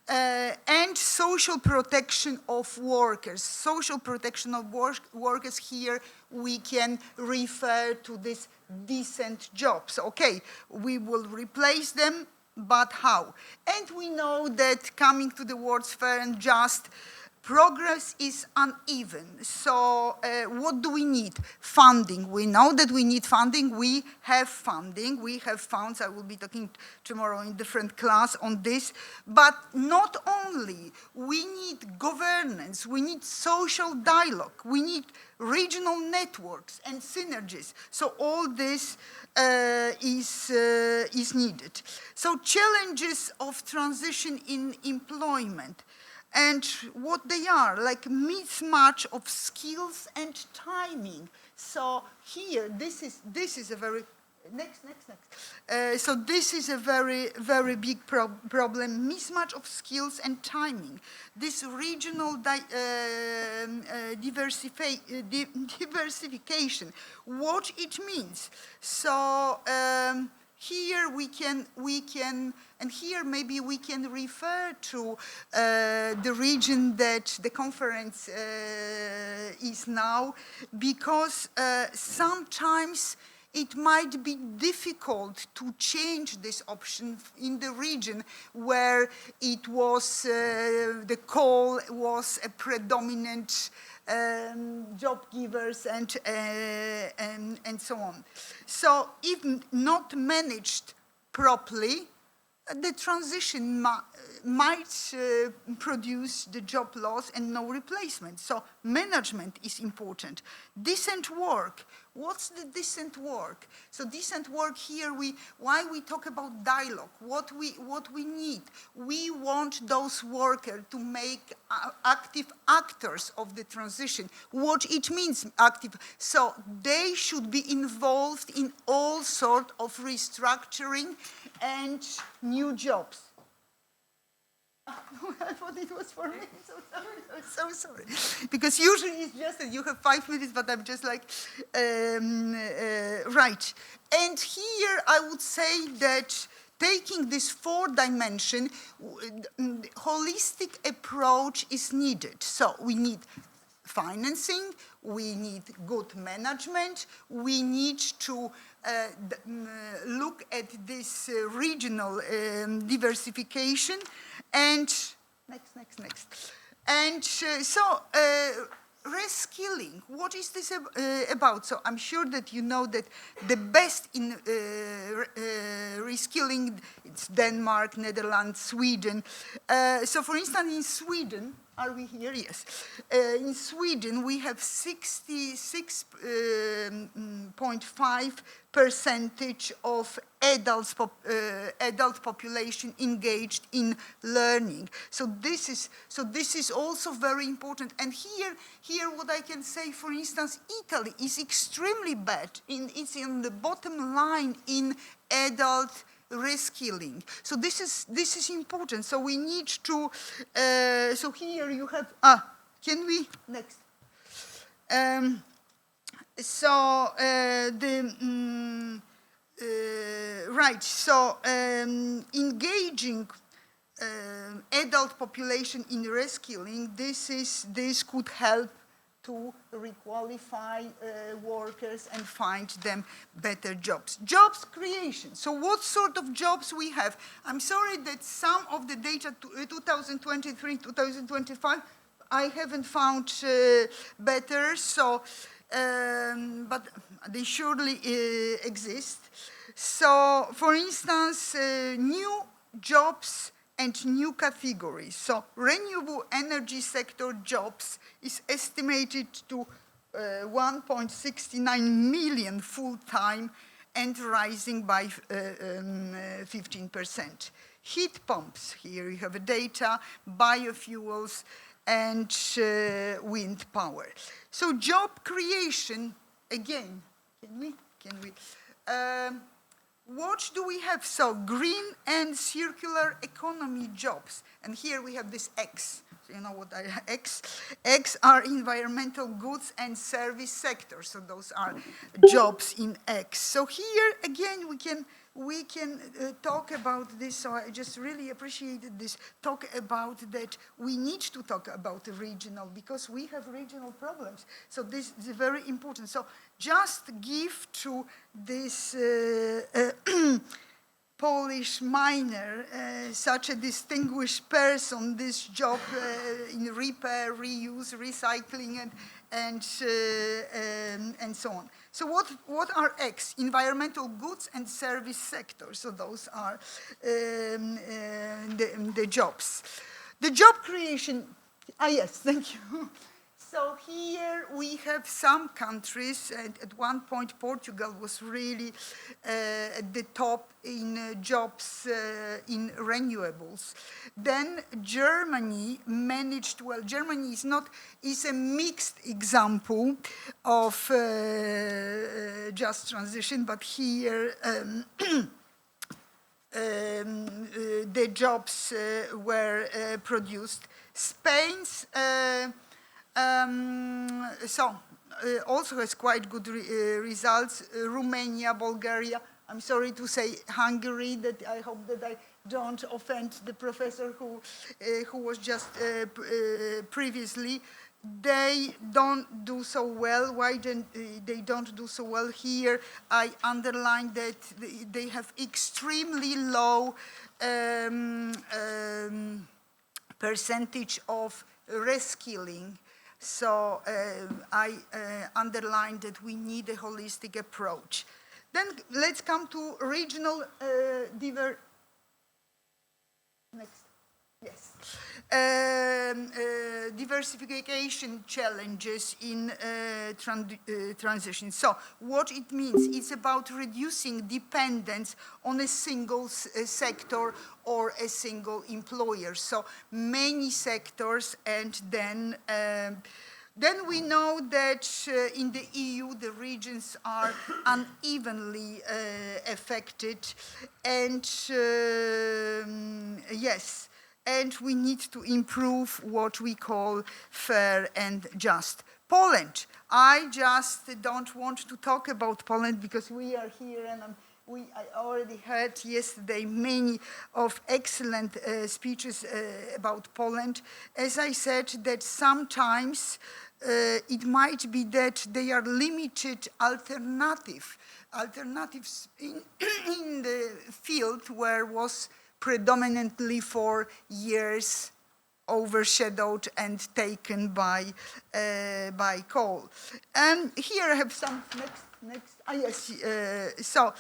E: and social protection of workers. Social protection of workers, here we can refer to these decent jobs. Okay, we will replace them, but how? And we know that coming to the words fair and just, progress is uneven. So what do we need? Funding. We know that we need funding. We have funding. We have funds. I will be talking tomorrow in different class on this. But not only. We need governance. We need social dialogue. We need regional networks and synergies. So all this is needed. So challenges of transition in employment. And what they are, like mismatch of skills and timing. So here, this is a very, next. So this is a very, very big problem, mismatch of skills and timing. This regional diversification, what it means. So here we can, and here maybe we can refer to the region that the conference is now, because sometimes it might be difficult to change this option in the region where it was, the coal was a predominant job givers and so on. So if not managed properly, the transition might produce the job loss and no replacement. So management is important. Decent work. What's the decent work? So decent work here, why we talk about dialogue, what we need. We want those workers to make active actors of the transition. What it means active. So they should be involved in all sorts of restructuring and new jobs. I thought it was for me. So sorry. Because usually it's just that you have 5 minutes, but I'm just like, right. And here I would say that taking this 4-dimension, holistic approach is needed. So we need financing, we need good management, we need to look at this regional diversification, and next. And so reskilling, what is this about? So I'm sure that you know that the best in reskilling, it's Denmark, Netherlands, Sweden. So for instance, in Sweden, are we here? Yes. In Sweden, we have 66.5% of adult population engaged in learning. So this is also very important. And here what I can say, for instance, Italy is extremely bad. It's in the bottom line in adult reskilling. So this is important. So we need to. So here you have. Can we next? Right. So engaging adult population in reskilling. This could help to requalify workers and find them better jobs. Jobs creation. So what sort of jobs we have? I'm sorry that some of the data 2023, 2025, I haven't found better, so, but they surely exist. So for instance, new jobs and new categories. So renewable energy sector jobs is estimated to 1.69 million full-time and rising by 15%. Heat pumps, here you have data, biofuels, and wind power. So job creation, again, can we? What do we have? So green and circular economy jobs. And here we have this X. So you know what X are environmental goods and service sector. So those are jobs in X. So here again we can talk about this. So I just really appreciated this talk about that. We need to talk about the regional because we have regional problems. So this is very important. So just give to this Polish miner, such a distinguished person, this job in repair, reuse, recycling, and so on. So what are X? Environmental goods and service sectors. So those are the jobs. The job creation, yes, thank you. So here we have some countries, at one point Portugal was really at the top in jobs in renewables. Then Germany managed, well, Germany is a mixed example of just transition, but here the jobs were produced. Spain's also has quite good results. Romania, Bulgaria. I'm sorry to say Hungary. That I hope that I don't offend the professor who was just previously. they don't do so well. Why they don't do so well here? I underline that they have extremely low percentage of reskilling. So I underlined that we need a holistic approach. Then let's come to regional diversification challenges in transition. So what it means, it's about reducing dependence on a single sector or a single employer. So many sectors, and then we know that in the EU, the regions are unevenly affected, and yes, and we need to improve what we call fair and just. Poland, I just don't want to talk about Poland because we are here, and I already heard yesterday many of excellent speeches about Poland. As I said, that sometimes it might be that they are limited alternatives in the field where was predominantly for years overshadowed and taken by coal. And here I have some next. So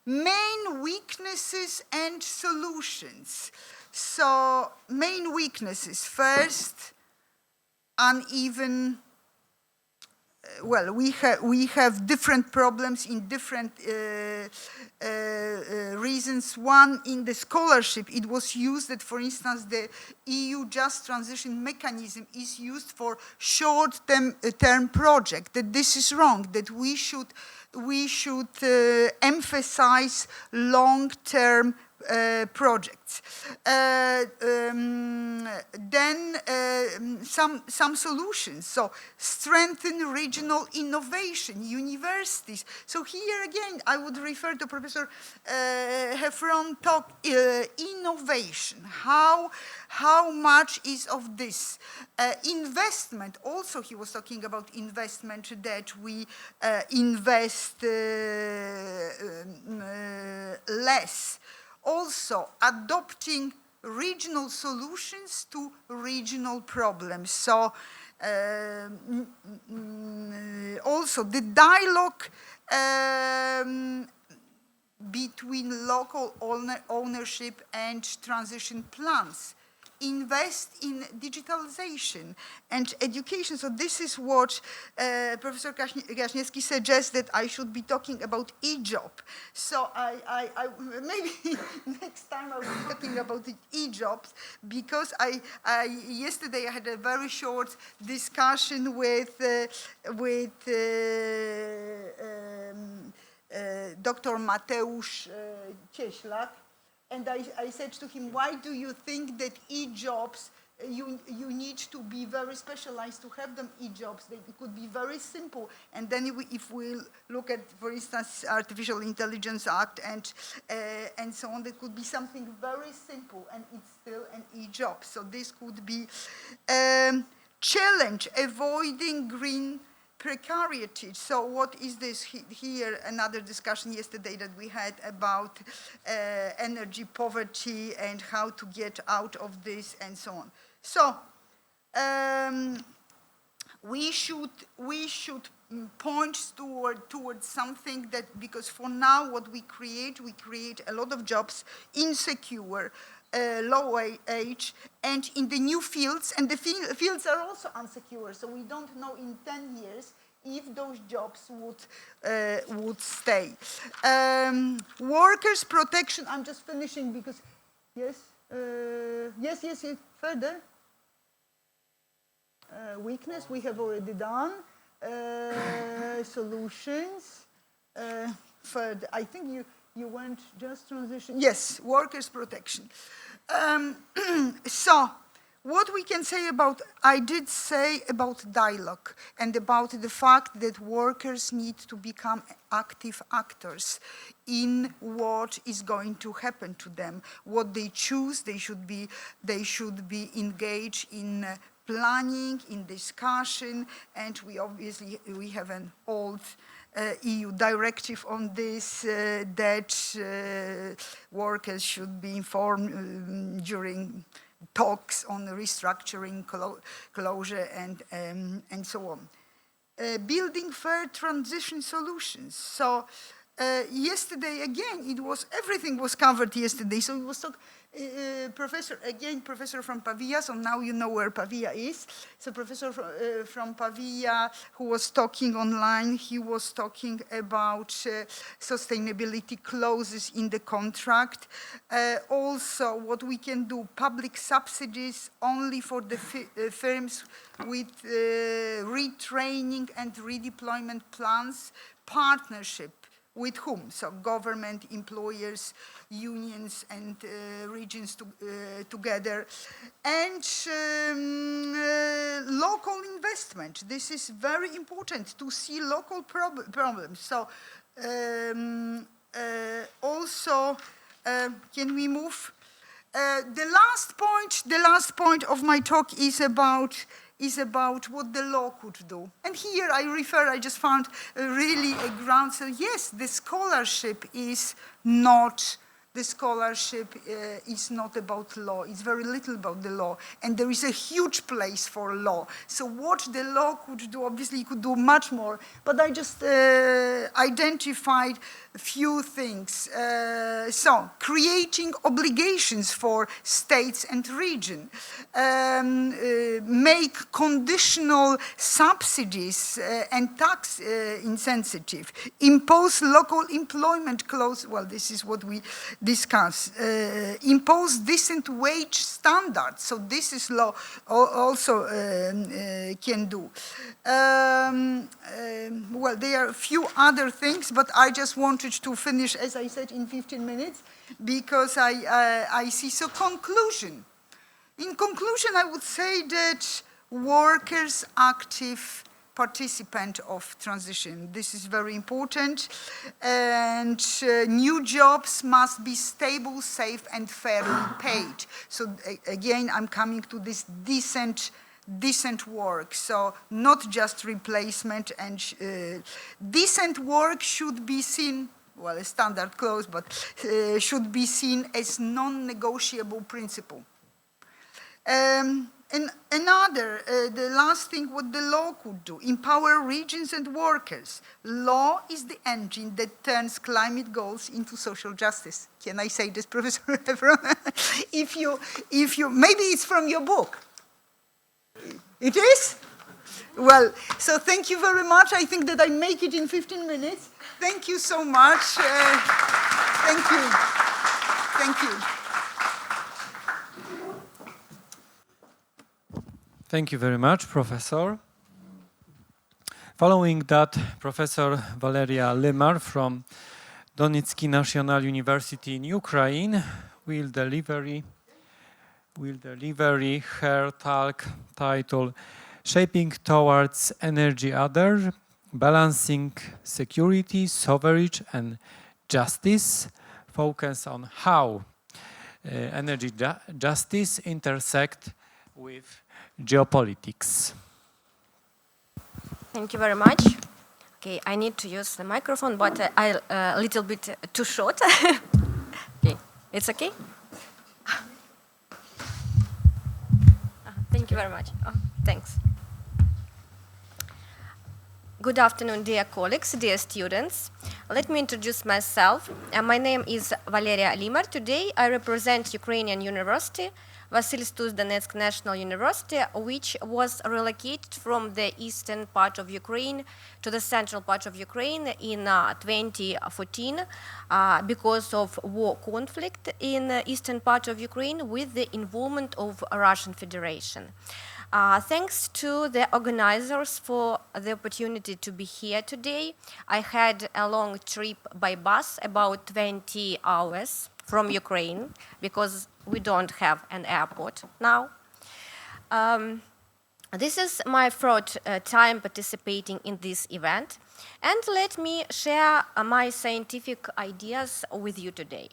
E: main weaknesses and solutions. So main weaknesses, first, uneven. Well, we have different problems in different reasons. One, in the scholarship, it was used that, for instance, the EU Just Transition mechanism is used for short-term project. That this is wrong. That we should emphasize long-term projects. Then some solutions. So strengthen regional innovation, universities. So here again, I would refer to Professor Heffron talk innovation. How much is of this? Investment, also he was talking about investment, that we invest less. Also, adopting regional solutions to regional problems. So, also the dialogue between local ownership and transition plans. Invest in digitalization and education. So this is what Professor Kraśniewski suggests, that I should be talking about e-job. So I maybe next time I will be talking about the e-jobs, because yesterday I had a very short discussion with Dr. Mateusz Cieślak. And I said to him, why do you think that e-jobs, you need to be very specialized to have them e-jobs? It could be very simple. And then if we look at, for instance, Artificial Intelligence Act and so on, that could be something very simple, and it's still an e-job. So this could be challenge, avoiding green precarity. So what is this here? Another discussion yesterday that we had about energy poverty and how to get out of this and so on. So we should point towards something that, because for now what we create a lot of jobs, insecure, low wage, and in the new fields, and the fields are also unsecure, so we don't know in 10 years if those jobs would stay. Workers' protection, I'm just finishing because, yes, further. Weakness, we have already done. Solutions, further, I think you went just transition. Yes, workers' protection. So, what we can say about, I did say about dialogue and about the fact that workers need to become active actors in what is going to happen to them. What they choose, they should be engaged in planning, in discussion, and we have an old EU directive on this, that workers should be informed during talks on restructuring, closure, and so on. Building fair transition solutions. So yesterday, again, everything was covered yesterday. So it was professor from Pavia, so now you know where Pavia is. So professor from Pavia, who was talking online, he was talking about sustainability clauses in the contract. Also, what we can do, public subsidies only for the firms with retraining and redeployment plans, partnership. With whom? So government, employers, unions, and regions together. And local investment. This is very important to see local problems. So also, can we move? The last point of my talk is about what the law could do. And here I just found really a ground. So yes, the scholarship is not about law. It's very little about the law. And there is a huge place for law. So what the law could do, obviously it could do much more, but I just identified a few things. So creating obligations for states and regions, make conditional subsidies and tax insensitive, impose local employment clause, well, this is what we discuss, impose decent wage standards, so this is law also can do. Well, there are a few other things, but I just wanted to finish, as I said, in 15 minutes, because I see. So conclusion. In conclusion, I would say that workers active participant of transition. This is very important. And new jobs must be stable, safe, and fairly paid. So again, I'm coming to this decent work. So not just replacement, and decent work should be seen, well, a standard clause, but should be seen as non-negotiable principle. And another, the last thing, what the law could do, empower regions and workers. Law is the engine that turns climate goals into social justice. Can I say this, Professor? if you, maybe it's from your book. It is? Well, so thank you very much. I think that I make it in 15 minutes. Thank you so much. Thank you. Thank you.
A: Thank you very much, Professor. Following that, Professor Valeriia Lymar from Donetsk National University in Ukraine will deliver her talk titled Shaping Towards Energy Other, Balancing Security, Sovereignty and Justice, focus on how energy justice intersect with geopolitics.
F: Thank you very much. Okay, I need to use the microphone, but a little bit too short. Okay, it's okay? Thank you very much. Oh, thanks. Good afternoon, dear colleagues, dear students. Let me introduce myself. My name is Valeriia Lymar. Today I represent Ukrainian University, Vasily Stus Donetsk National University, which was relocated from the eastern part of Ukraine to the central part of Ukraine in 2014 because of war conflict in the eastern part of Ukraine with the involvement of Russian Federation. Thanks to the organizers for the opportunity to be here today. I had a long trip by bus, about 20 hours from Ukraine, because we don't have an airport now. This is my third time participating in this event, and let me share my scientific ideas with you today.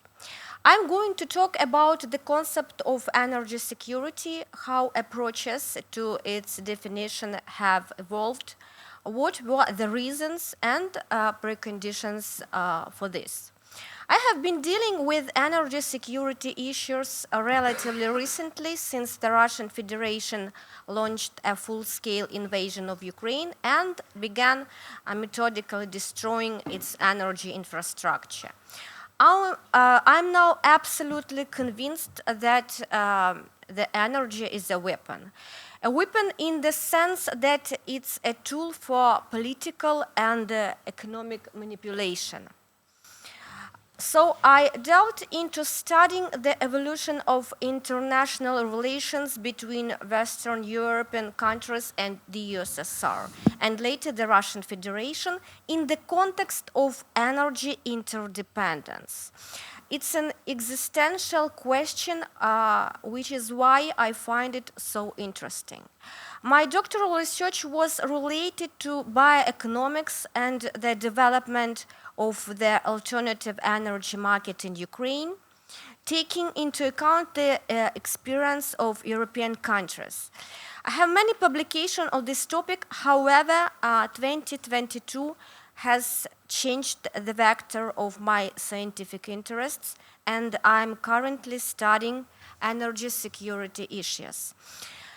F: I'm going to talk about the concept of energy security, how approaches to its definition have evolved, what were the reasons and preconditions for this. I have been dealing with energy security issues relatively recently, since the Russian Federation launched a full-scale invasion of Ukraine and began methodically destroying its energy infrastructure. I'm now absolutely convinced that the energy is a weapon in the sense that it's a tool for political and economic manipulation. So I delved into studying the evolution of international relations between Western European countries and the USSR, and later the Russian Federation, in the context of energy interdependence. It's an existential question, which is why I find it so interesting. My doctoral research was related to bioeconomics and the development of the alternative energy market in Ukraine, taking into account the experience of European countries. I have many publications on this topic. However, 2022 has changed the vector of my scientific interests, and I'm currently studying energy security issues.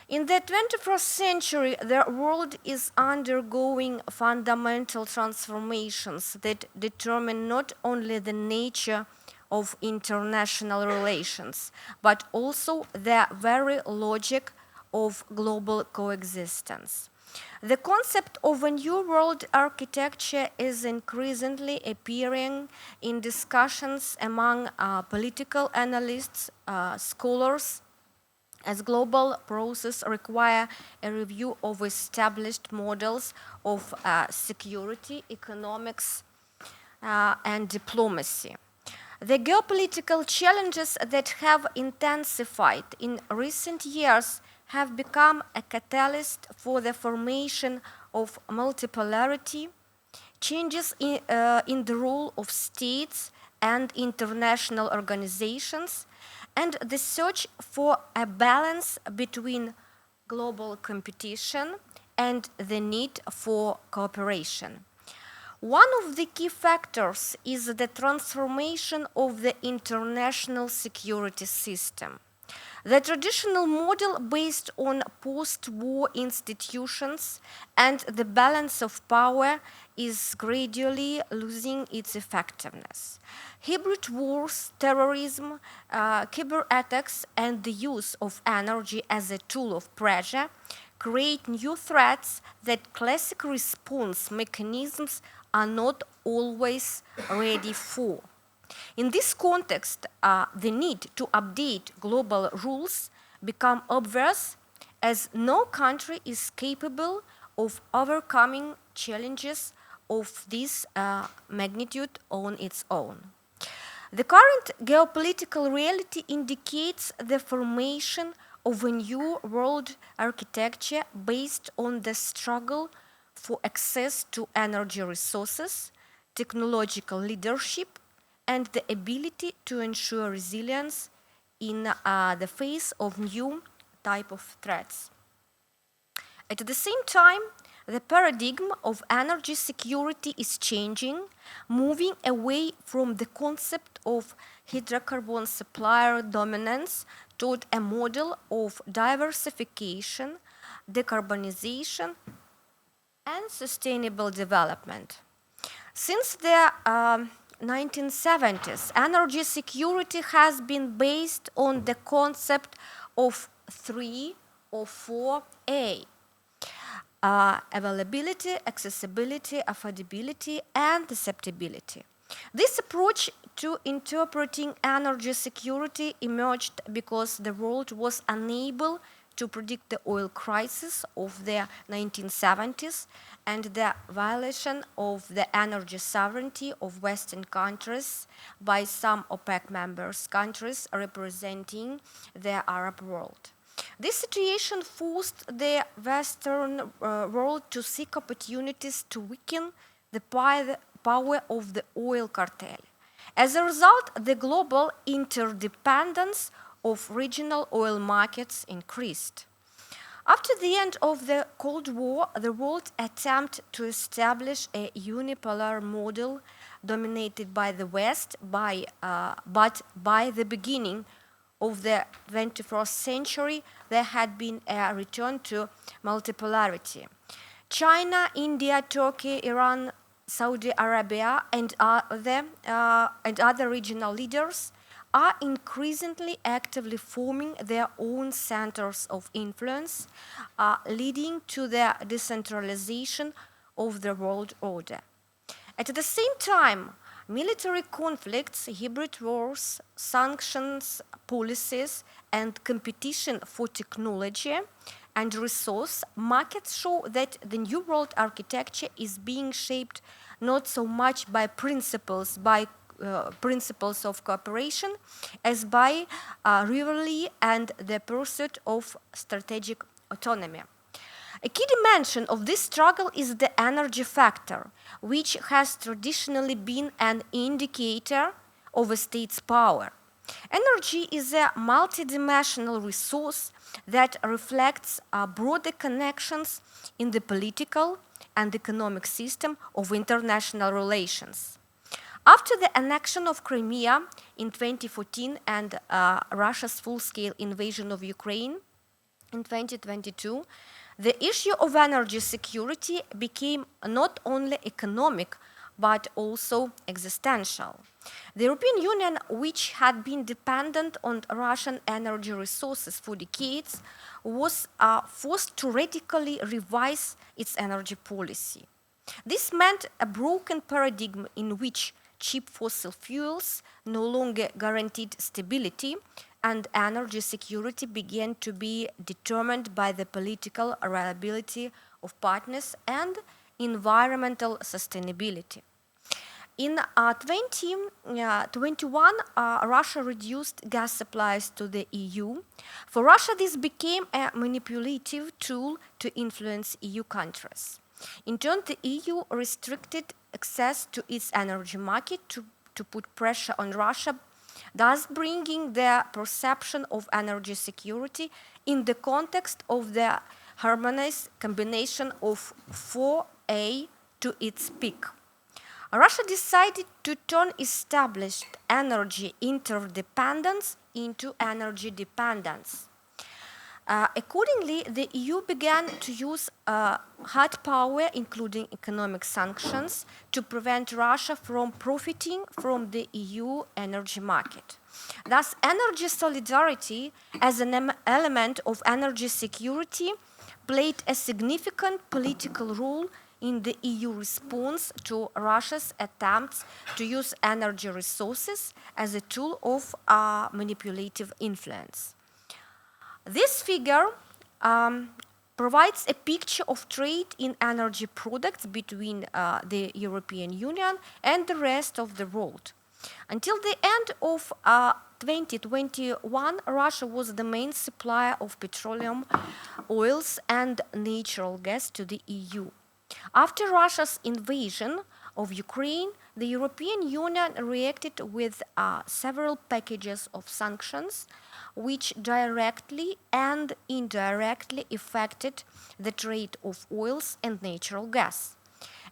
F: In the 21st century, the world is undergoing fundamental transformations that determine not only the nature of international relations, but also the very logic of global coexistence. The concept of a new world architecture is increasingly appearing in discussions among political analysts, scholars, as global processes require a review of established models of security, economics, and diplomacy. The geopolitical challenges that have intensified in recent years have become a catalyst for the formation of multipolarity, changes in the role of states and international organizations, and the search for a balance between global competition and the need for cooperation. One of the key factors is the transformation of the international security system. The traditional model based on post-war institutions and the balance of power is gradually losing its effectiveness. Hybrid wars, terrorism, cyber attacks, and the use of energy as a tool of pressure create new threats that classic response mechanisms are not always ready for. In this context, the need to update global rules become obvious, as no country is capable of overcoming challenges of this magnitude on its own. The current geopolitical reality indicates the formation of a new world architecture based on the struggle for access to energy resources, technological leadership, and the ability to ensure resilience in the face of new type of threats. At the same time, the paradigm of energy security is changing, moving away from the concept of hydrocarbon supplier dominance toward a model of diversification, decarbonization, and sustainable development. Since the 1970s, energy security has been based on the concept of 3 or 4A. Availability, accessibility, affordability, and acceptability. This approach to interpreting energy security emerged because the world was unable to predict the oil crisis of the 1970s and the violation of the energy sovereignty of Western countries by some OPEC members countries representing the Arab world. This situation forced the Western world to seek opportunities to weaken the power of the oil cartel, As a result, the global interdependence of regional oil markets increased. After the end of the Cold War, the world attempted to establish a unipolar model dominated by the West, but by the beginning of the 21st century, there had been a return to multipolarity. China, India, Turkey, Iran, Saudi Arabia, and other regional leaders are increasingly actively forming their own centers of influence, leading to the decentralization of the world order. At the same time, military conflicts, hybrid wars, sanctions policies, and competition for technology and resource markets show that the new world architecture is being shaped not so much by principles of cooperation as by rivalry and the pursuit of strategic autonomy. A key dimension of this struggle is the energy factor, which has traditionally been an indicator of a state's power. Energy is a multidimensional resource that reflects broader connections in the political and economic system of international relations. After the annexion of Crimea in 2014 and Russia's full-scale invasion of Ukraine in 2022, the issue of energy security became not only economic, but also existential. The European Union, which had been dependent on Russian energy resources for decades, was forced to radically revise its energy policy. This meant a broken paradigm in which cheap fossil fuels no longer guaranteed stability, and energy security began to be determined by the political reliability of partners and environmental sustainability. In 2021, Russia reduced gas supplies to the EU. For Russia, this became a manipulative tool to influence EU countries. In turn, the EU restricted access to its energy market to put pressure on Russia, thus bringing the perception of energy security in the context of the harmonized combination of 4A to its peak. Russia decided to turn established energy interdependence into energy dependence. Accordingly, the EU began to use hard power, including economic sanctions, to prevent Russia from profiting from the EU energy market. Thus, energy solidarity as an element of energy security played a significant political role in the EU response to Russia's attempts to use energy resources as a tool of manipulative influence. This figure provides a picture of trade in energy products between the European Union and the rest of the world. Until the end of 2021, Russia was the main supplier of petroleum, oils, and natural gas to the EU. After Russia's invasion of Ukraine, the European Union reacted with several packages of sanctions, which directly and indirectly affected the trade of oils and natural gas.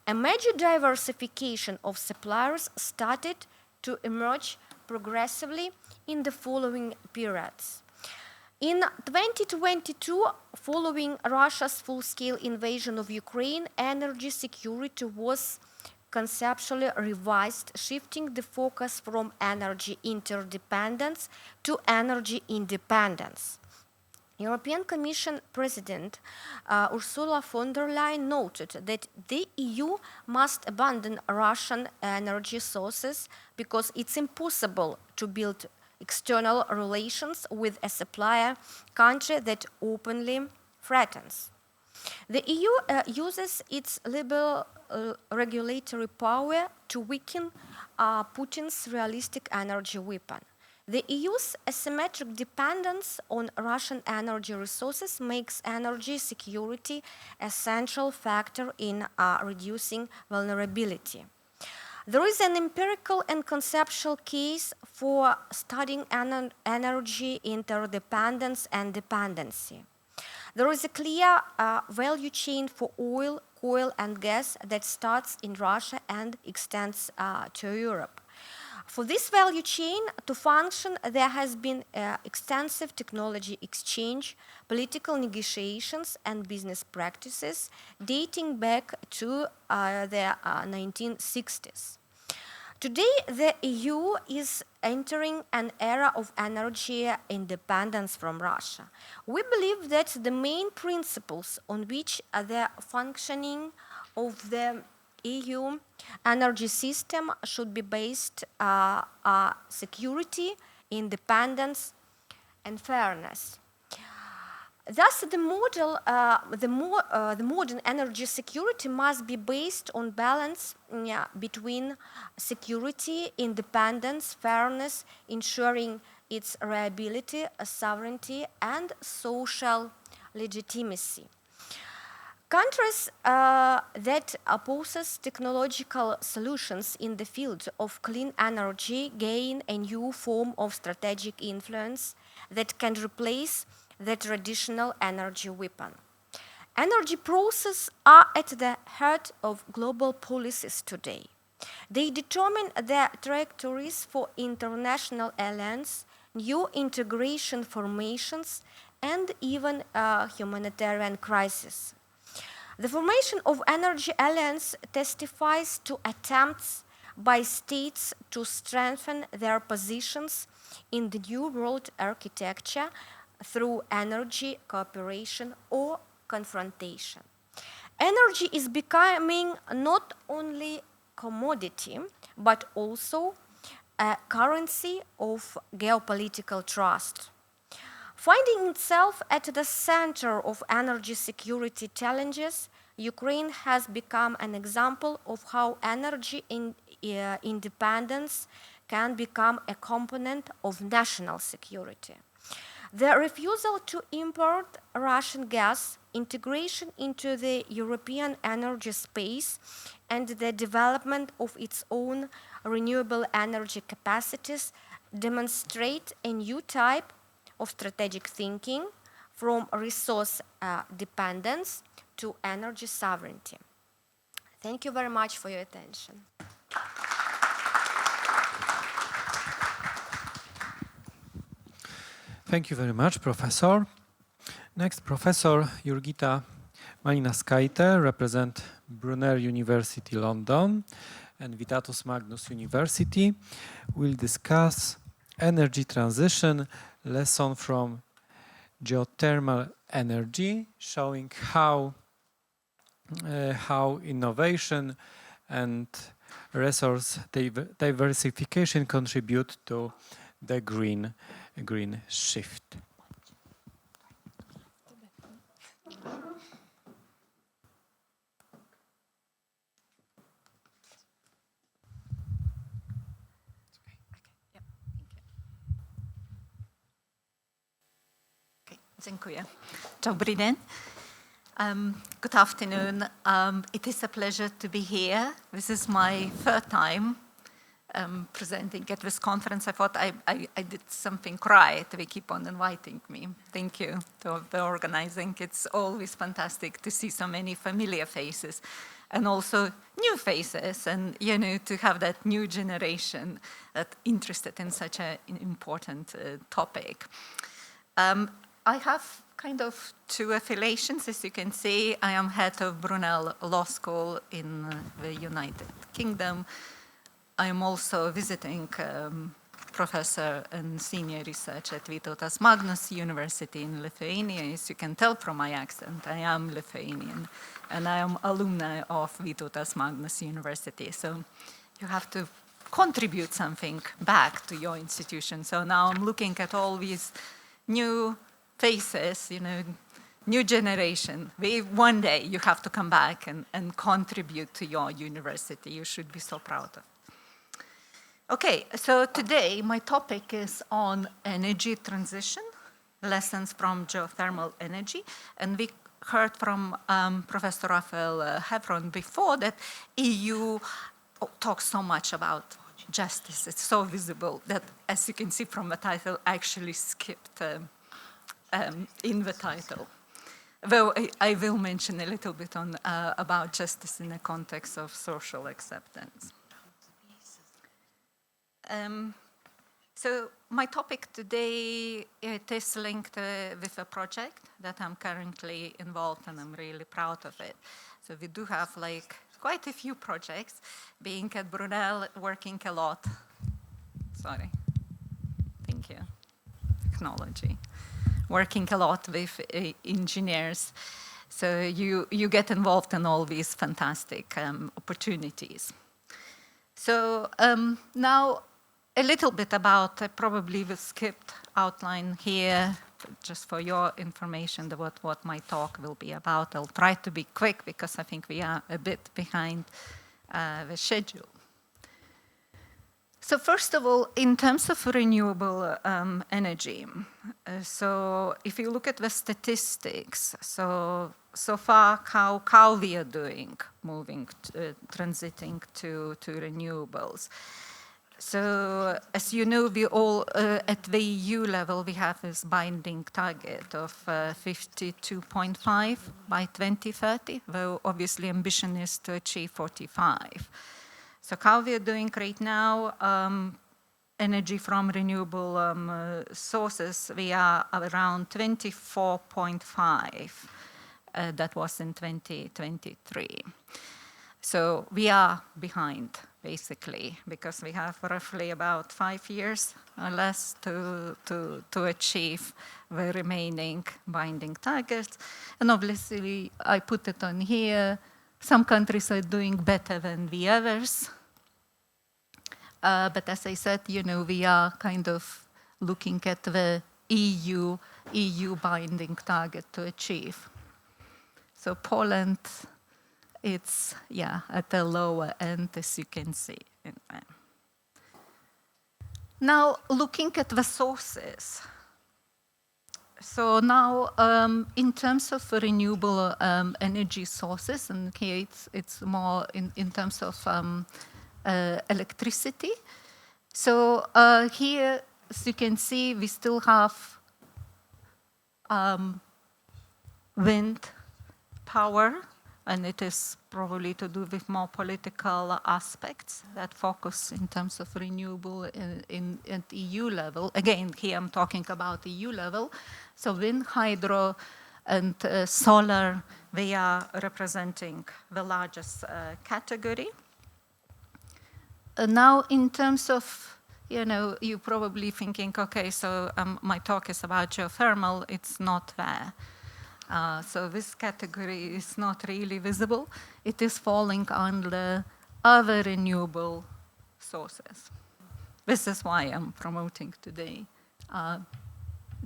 F: A major diversification of suppliers started to emerge progressively in the following periods. In 2022, following Russia's full-scale invasion of Ukraine, energy security was conceptually revised, shifting the focus from energy interdependence to energy independence. European Commission President Ursula von der Leyen noted that the EU must abandon Russian energy sources because it's impossible to build external relations with a supplier country that openly threatens. The EU uses its liberal regulatory power to weaken Putin's realistic energy weapon. The EU's asymmetric dependence on Russian energy resources makes energy security a central factor in reducing vulnerability. There is an empirical and conceptual case for studying energy interdependence and dependency. There is a clear value chain for oil, coal, and gas that starts in Russia and extends to Europe. For this value chain to function, there has been extensive technology exchange, political negotiations, and business practices dating back to the 1960s. Today, the EU is entering an era of energy independence from Russia. We believe that the main principles on which the functioning of the EU energy system should be based are security, independence, and fairness. Thus, the modern energy security must be based on balance between security, independence, fairness, ensuring its reliability, sovereignty, and social legitimacy. Countries that possess technological solutions in the field of clean energy gain a new form of strategic influence that can replace the traditional energy weapon. Energy processes are at the heart of global policies today. They determine the trajectories for international alliance, new integration formations, and even humanitarian crises. The formation of energy alliance testifies to attempts by states to strengthen their positions in the new world architecture through energy cooperation or confrontation. Energy is becoming not only commodity, but also a currency of geopolitical trust. Finding itself at the center of energy security challenges, Ukraine has become an example of how energy independence can become a component of national security. The refusal to import Russian gas, integration into the European energy space, and the development of its own renewable energy capacities demonstrate a new type of strategic thinking from resource dependence to energy sovereignty. Thank you very much for your attention.
A: Thank you very much, Professor. Next, Professor Jurgita Malinauskaite represent Brunel University, London, and Vitatus Magnus University will discuss energy transition lesson from geothermal energy, showing how innovation and resource diversification contribute to the green shift.
G: Dziękuję. Dobry dzień. Good afternoon. It is a pleasure to be here. This is my third time presenting at this conference. I thought I did something right. They keep on inviting me. Thank you to the organizing. It's always fantastic to see so many familiar faces and also new faces, and to have that new generation that interested in such an important topic. I have kind of two affiliations. As you can see, I am head of Brunel Law School in the United Kingdom. I am also a visiting professor and senior researcher at Vytautas Magnus University in Lithuania. As you can tell from my accent, I am Lithuanian, and I am alumni of Vytautas Magnus University. So you have to contribute something back to your institution. So now I'm looking at all these new faces, new generation. One day you have to come back and contribute to your university. You should be so proud of. Okay, so today my topic is on energy transition, lessons from geothermal energy. And we heard from Professor Raphael Hevron before that EU talk so much about justice. It's so visible that, as you can see from the title, I actually skipped in the title. Though I will mention a little bit on about justice in the context of social acceptance. So my topic today, it is linked with a project that I'm currently involved in, and I'm really proud of it. So we do have like quite a few projects, being at Brunel, working a lot. Sorry, thank you, technology. Working a lot with engineers. So you get involved in all these fantastic opportunities. So now, a little bit about, probably the skipped outline here, just for your information, what my talk will be about. I'll try to be quick because I think we are a bit behind the schedule. So first of all, in terms of renewable energy, so if you look at the statistics, so far how we are doing, transiting to renewables. So, as you know, we all, at the EU level, we have this binding target of 52.5 by 2030, though obviously ambition is to achieve 45. So how we are doing right now, energy from renewable sources, we are around 24.5. That was in 2023. So we are behind, basically, because we have roughly about 5 years or less to achieve the remaining binding targets. And obviously, I put it on here. Some countries are doing better than the others. But as I said, you know, we are kind of looking at the EU binding target to achieve. So Poland, it's, at the lower end, as you can see. Now, looking at the sources. So now, in terms of renewable energy sources, and here it's more in terms of electricity. So here, as you can see, we still have wind power, and it is probably to do with more political aspects that focus in terms of renewable at EU level. Again, here I'm talking about EU level. So wind, hydro, and solar, they are representing the largest category. Now, in terms of, you know, you're probably thinking, okay, so my talk is about geothermal. It's not there. So this category is not really visible. It is falling under other renewable sources. This is why I'm promoting today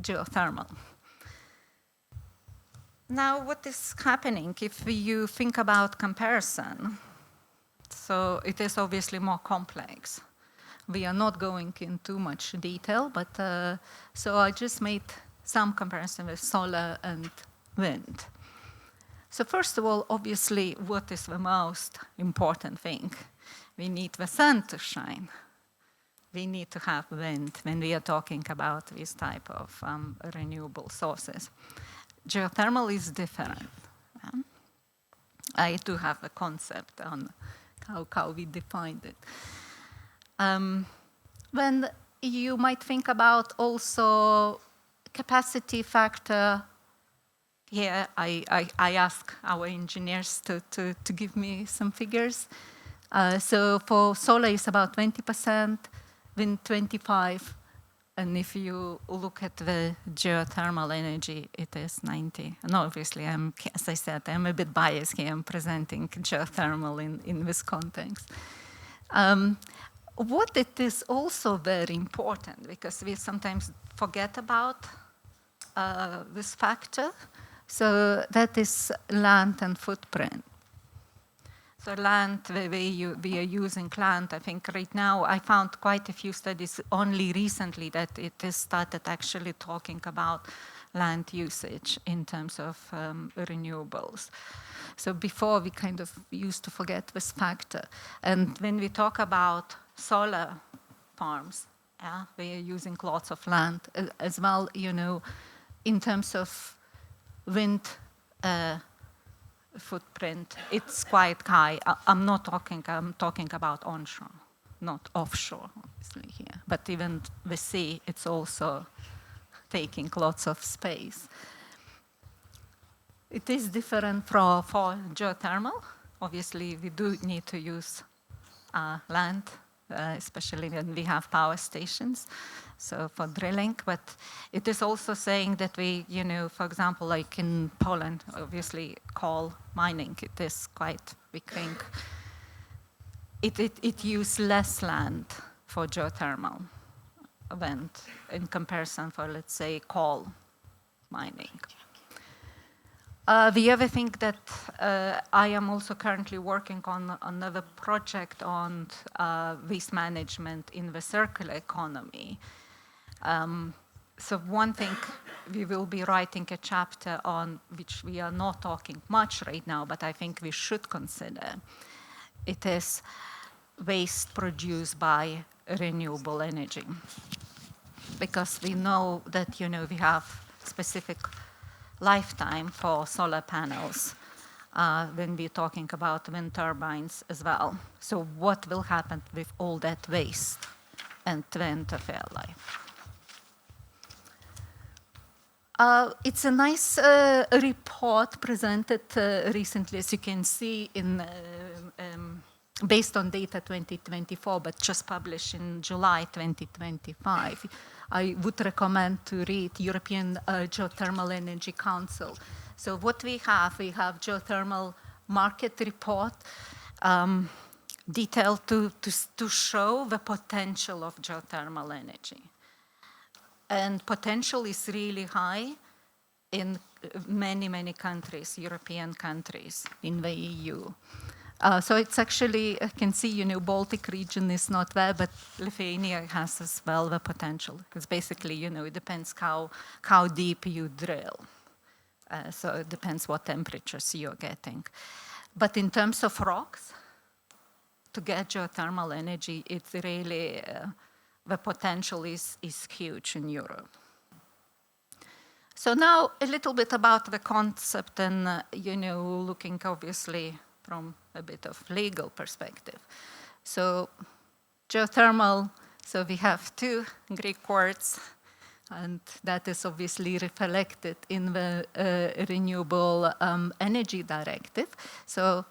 G: geothermal. Now, what is happening if you think about comparison? So it is obviously more complex. We are not going in too much detail, but so I just made some comparison with solar and wind. So first of all, obviously, what is the most important thing? We need the sun to shine. We need to have wind when we are talking about this type of renewable sources. Geothermal is different. I do have a concept on how we defined it. When you might think about also capacity factor, here I ask our engineers to give me some figures. So for solar, it's about 20%, wind 25%, and if you look at the geothermal energy, it is 90%. And obviously, as I said, I'm a bit biased here. I'm presenting geothermal in this context. What it is also very important, because we sometimes forget about this factor, so that is land and footprint. So land, the way we are using land, I think right now, I found quite a few studies only recently that it has started actually talking about land usage in terms of renewables. So before we kind of used to forget this factor. And when we talk about solar farms, yeah, we are using lots of land as well, you know, in terms of wind footprint, it's quite high. I'm talking about onshore, not offshore, obviously here. But even the sea, it's also taking lots of space. It is different for geothermal. Obviously, we do need to use land, especially when we have power stations, so for drilling. But it is also saying that we, you know, for example, like in Poland, obviously coal mining, it is quite, we think, it uses less land for geothermal than in comparison for, let's say, coal mining. The other thing that I am also currently working on another project on waste management in the circular economy. So one thing we will be writing a chapter on, which we are not talking much right now, but I think we should consider. It is waste produced by renewable energy. Because we know that, you know, we have specific lifetime for solar panels when we're talking about wind turbines as well. So what will happen with all that waste and the end of their life? It's a nice report presented recently, as you can see, in, based on data 2024, but just published in July 2025. I would recommend to read European Geothermal Energy Council. So what we have geothermal market report detailed to show the potential of geothermal energy. And potential is really high in many, many countries, European countries in the EU. So it's actually, I can see, you know, Baltic region is not there, but Lithuania has as well the potential. Because basically, you know, it depends how deep you drill. So it depends what temperatures you're getting. But in terms of rocks, to get geothermal energy, it's really, the potential is huge in Europe. So now a little bit about the concept and, you know, looking obviously from a bit of legal perspective. So geothermal, so we have two Greek words, and that is obviously reflected in the Renewable Energy Directive. So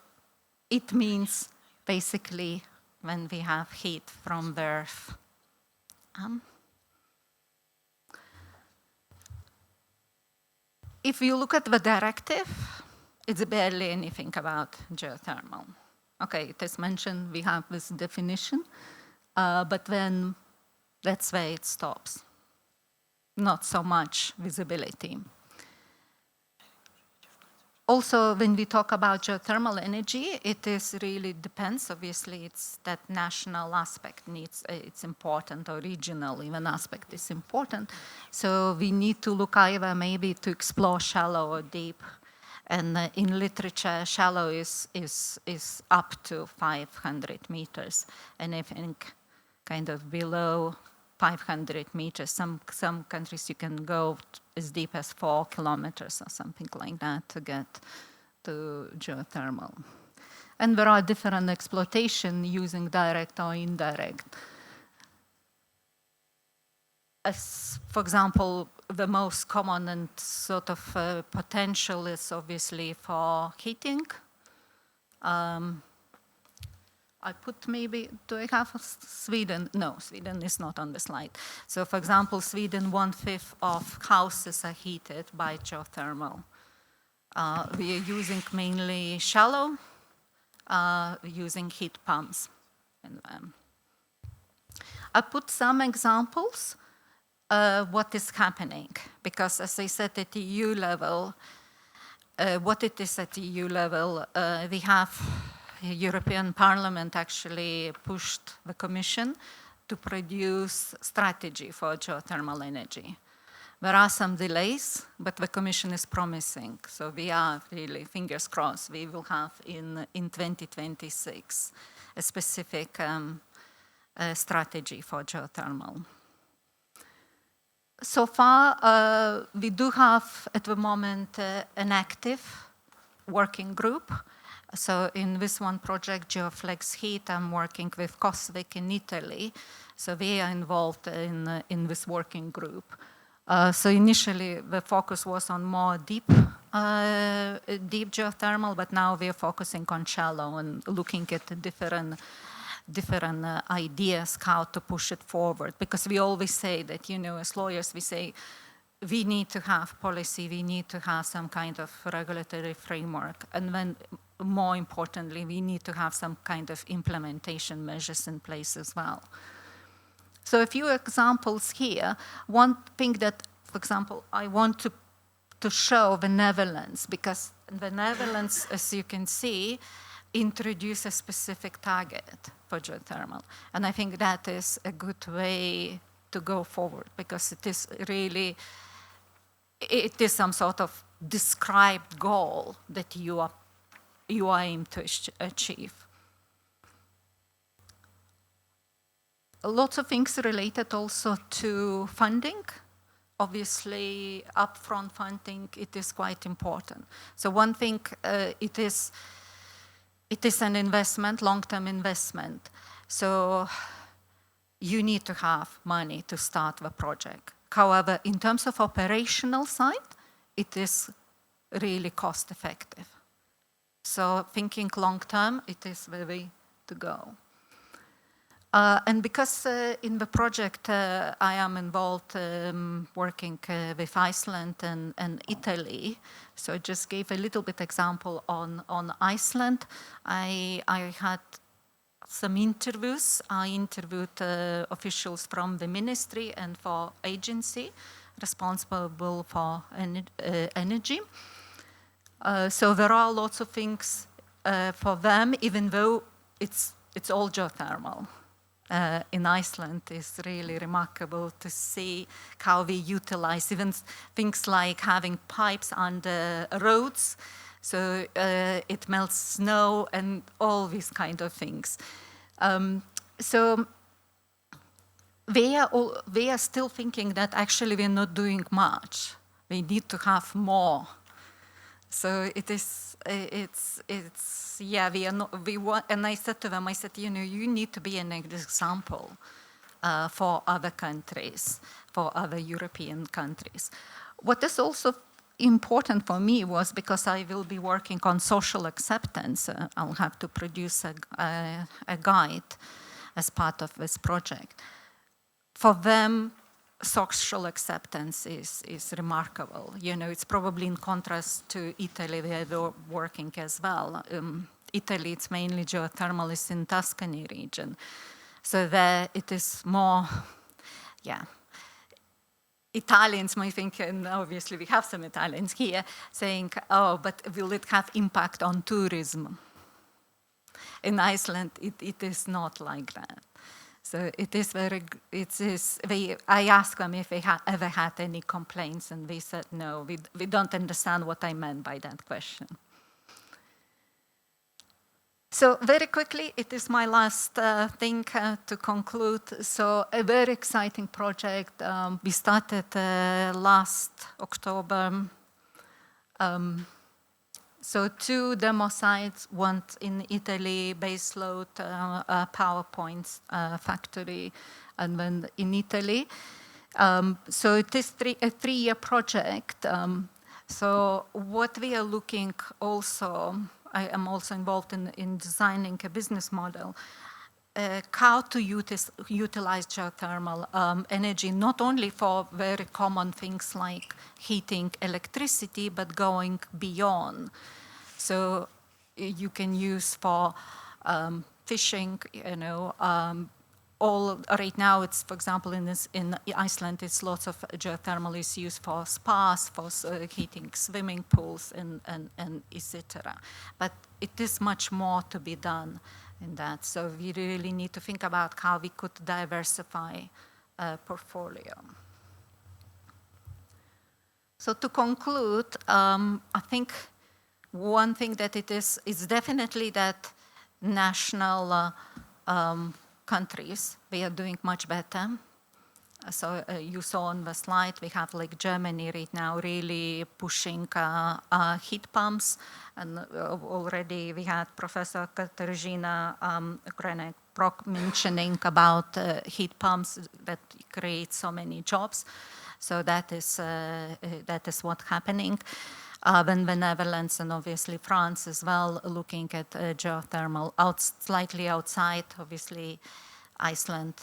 G: it means basically when we have heat from the earth. If you look at the directive, it's barely anything about geothermal. Okay, it is mentioned, we have this definition, but then that's where it stops. Not so much visibility. Also, when we talk about geothermal energy, it is really depends, obviously, it's that national aspect needs, it's important, or regional even aspect is important. So we need to look either maybe to explore shallow or deep. And in literature, shallow is up to 500 meters. And I think kind of below 500 meters, some countries you can go as deep as 4 kilometers or something like that to get to geothermal. And there are different exploitation using direct or indirect. As, for example, the most common and sort of potential is obviously for heating. I put maybe, do I have Sweden? No, Sweden is not on the slide. So for example, Sweden, 1/5 of houses are heated by geothermal. We are using mainly shallow, using heat pumps. I put some examples what is happening, because as I said at the EU level, what it is at the EU level, we have European Parliament actually pushed the Commission to produce strategy for geothermal energy. There are some delays, but the Commission is promising. So we are really, fingers crossed, we will have in 2026 a specific strategy for geothermal. So far, we do have at the moment an active working group. So in this one project, Geoflex Heat, I'm working with COSVIC in Italy. So we are involved in this working group. So initially, the focus was on more deep geothermal, but now we are focusing on shallow and looking at different ideas how to push it forward. Because we always say that, as lawyers, we say we need to have policy, we need to have some kind of regulatory framework, and then more importantly, we need to have some kind of implementation measures in place as well. So a few examples here. One thing that, for example, I want to show the Netherlands, because the Netherlands, as you can see, introduce a specific target for geothermal. And I think that is a good way to go forward, because it is really, it is some sort of described goal that you aim to achieve. Lots of things related also to funding. Obviously, upfront funding, it is quite important. So one thing, it is an investment, long-term investment. So you need to have money to start the project. However, in terms of operational side, it is really cost effective. So thinking long-term, it is the way to go. And because in the project I am involved working with Iceland and Italy, so I just gave a little bit example on Iceland. I had some interviews. I interviewed officials from the ministry and for agency responsible for energy. So there are lots of things for them, even though it's all geothermal. In Iceland, it's really remarkable to see how we utilize even things like having pipes under roads, so it melts snow and all these kind of things. So they are still thinking that actually we're not doing much. We need to have more. So yeah, and I said to them, you need to be an example for other countries, for other European countries. What is also important for me was, because I will be working on social acceptance, I'll have to produce a guide as part of this project. For them, social acceptance is remarkable. It's probably in contrast to Italy, where they're working as well. Italy, it's mainly geothermal, is in Tuscany region. So there it is more, yeah. Italians might think, and obviously we have some Italians here, saying, oh, but will it have impact on tourism? In Iceland, it is not like that. So I asked them if they ever had any complaints, and they said, no, we don't understand what I meant by that question. So very quickly, it is my last thing to conclude. So a very exciting project. We started last October. So 2 demo sites, one in Italy, baseload PowerPoint factory, and then in Italy. So it is a 3-year project. So what we are looking also, I am also involved in designing a business model, how to utilize geothermal energy, not only for very common things like heating, electricity, but going beyond. So you can use for fishing, right now it's, for example, in Iceland, it's lots of geothermal is used for spas, for heating swimming pools, and etc. But it is much more to be done in that. So we really need to think about how we could diversify portfolio. So to conclude, I think one thing that it is definitely that national countries, we are doing much better. So you saw on the slide, we have like Germany right now really pushing heat pumps. And already we had Professor Katarzyna Gromek-Broc mentioning about heat pumps that create so many jobs. So that is what's happening. Then the Netherlands and obviously France as well, looking at geothermal slightly outside, obviously Iceland.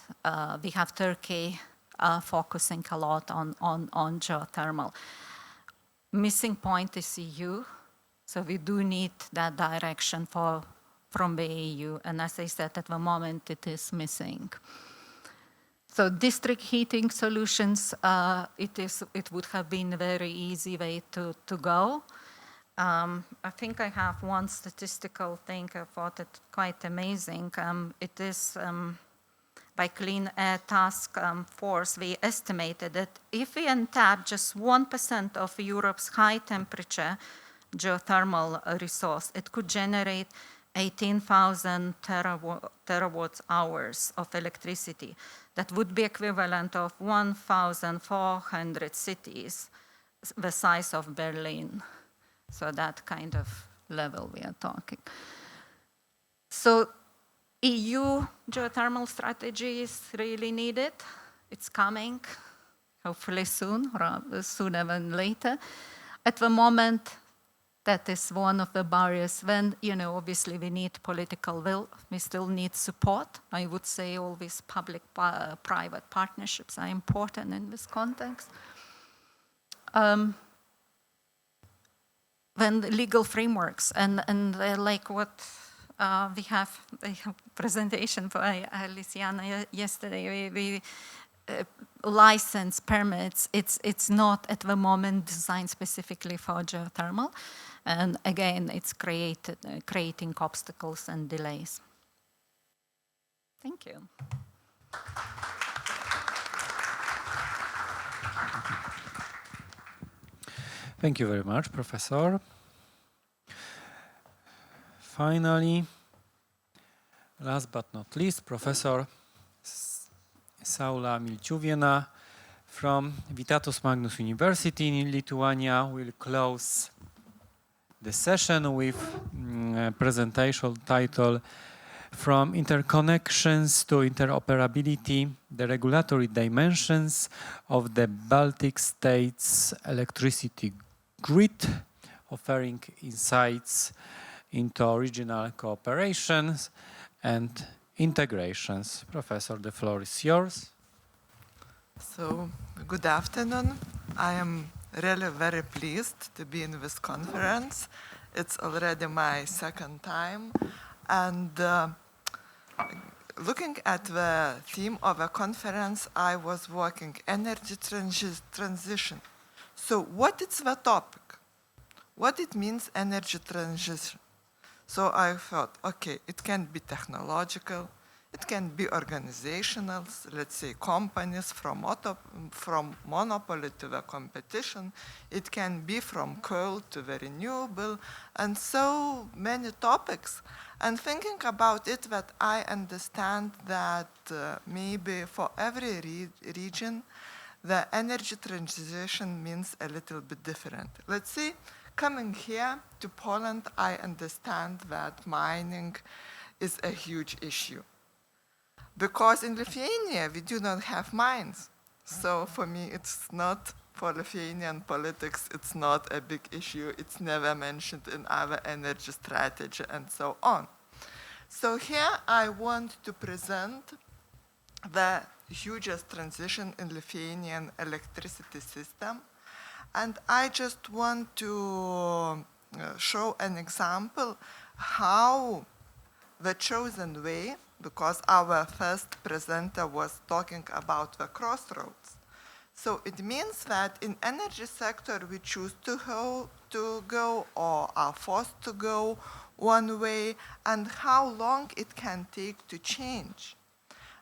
G: We have Turkey focusing a lot on geothermal. Missing point is EU, so we do need that direction from the EU, and as I said, at the moment it is missing. So district heating solutions, it would have been a very easy way to go. I think I have one statistical thing I thought it quite amazing. It is by Clean Air Task Force, we estimated that if we untap just 1% of Europe's high temperature geothermal resource, it could generate 18,000 terawatt hours of electricity. That would be equivalent of 1,400 cities, the size of Berlin. So that kind of level we are talking. So EU geothermal strategy is really needed. It's coming, hopefully soon, rather sooner than later. At the moment, that is one of the barriers. When, obviously we need political will, we still need support. I would say always public-private partnerships are important in this context. When legal frameworks and like what we have a presentation by Luciana yesterday, we license permits, it's not at the moment designed specifically for geothermal. And again, it's creating obstacles and delays. Thank you.
A: Thank you very much, Professor. Finally, last but not least, Professor Saulė Milčiuvienė from Vytautas Magnus University in Lithuania will close the session with a presentation titled From Interconnections to Interoperability, the Regulatory Dimensions of the Baltic States Electricity Grid, offering insights into regional cooperations and integrations. Professor, the floor is yours.
H: So, good afternoon. I am really very pleased to be in this conference. It's already my second time. And looking at the theme of a conference, I was working energy transition. So what is the topic? What it means energy transition? So I thought, okay, it can be technological, it can be organizational, let's say companies from monopoly to the competition, it can be from coal to the renewable, and so many topics. And thinking about it, that I understand that maybe for every region, the energy transition means a little bit different. Let's say, coming here to Poland, I understand that mining is a huge issue. Because in Lithuania, we do not have mines. So for me, it's not, for Lithuanian politics, it's not a big issue. It's never mentioned in our energy strategy and so on. So here I want to present the hugest transition in Lithuanian electricity system. And I just want to show an example how the chosen way, because our first presenter was talking about the crossroads. So it means that in energy sector we choose to go or are forced to go one way, and how long it can take to change.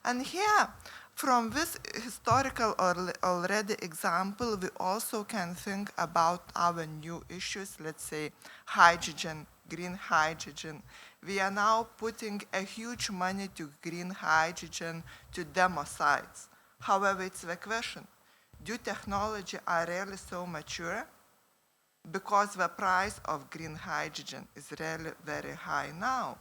H: And here, From this historical already example, we also can think about our new issues, let's say hydrogen, green hydrogen. We are now putting a huge money to green hydrogen to demo sites. However, it's the question, do technology are really so mature? Because the price of green hydrogen is really very high now.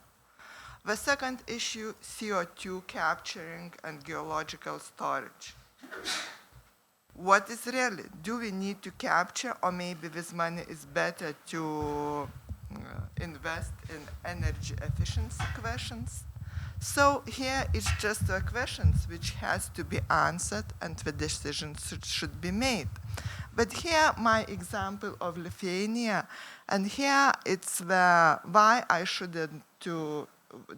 H: The second issue, CO2 capturing and geological storage. What is really? Do we need to capture, or maybe this money is better to invest in energy efficiency questions? So here it's just the questions which has to be answered and the decisions should be made. But here my example of Lithuania, and here it's the why I shouldn't to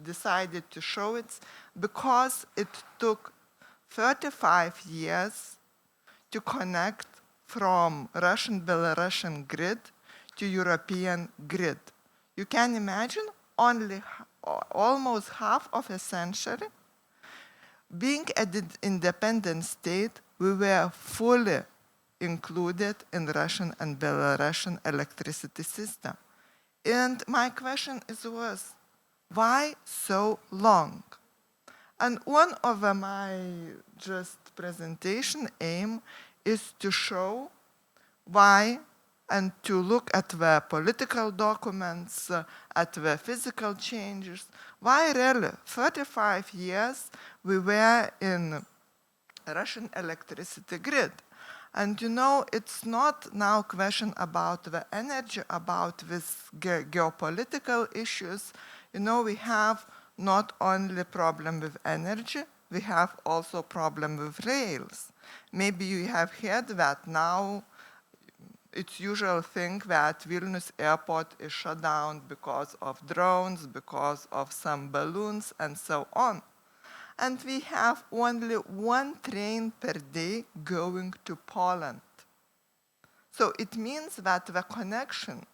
H: decided to show it, because it took 35 years to connect from Russian-Belarusian grid to European grid. You can imagine only almost half of a century. Being an independent state, we were fully included in Russian and Belarusian electricity system. And my question was, why so long? And one of my just presentation aim is to show why and to look at the political documents, at the physical changes, why really 35 years we were in Russian electricity grid. And you know, it's not now a question about the energy, about this geopolitical issues. You know, we have not only problem with energy, we have also problem with rails. Maybe you have heard that now it's usual thing that Vilnius airport is shut down because of drones, because of some balloons, and so on. And we have only one train per day going to Poland. So it means that the connection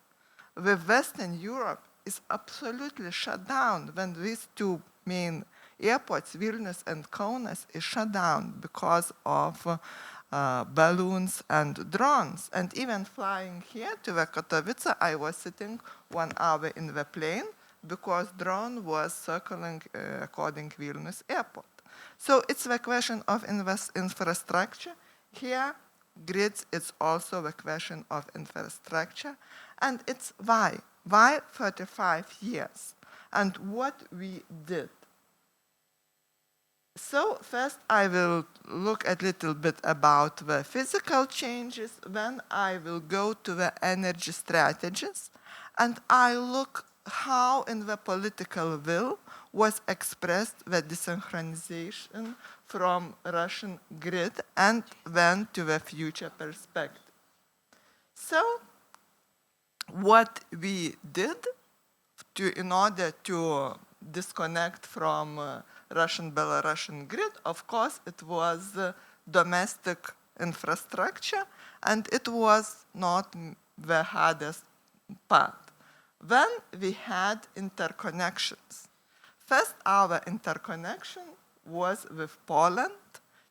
H: with Western Europe is absolutely shut down when these two main airports, Vilnius and Kaunas, is shut down because of balloons and drones. And even flying here to the Katowice, I was sitting 1 hour in the plane because drone was circling according Vilnius airport. So it's the question of infrastructure. Here, grids, it's also a question of infrastructure. And it's why? Why 35 years? And what we did? So first I will look a little bit about the physical changes, then I will go to the energy strategies, and I look how in the political will was expressed the desynchronization from Russian grid and then to the future perspective. So what we did in order to disconnect from Russian-Belarusian grid, of course, it was domestic infrastructure, and it was not the hardest part. Then we had interconnections. First, our interconnection was with Poland,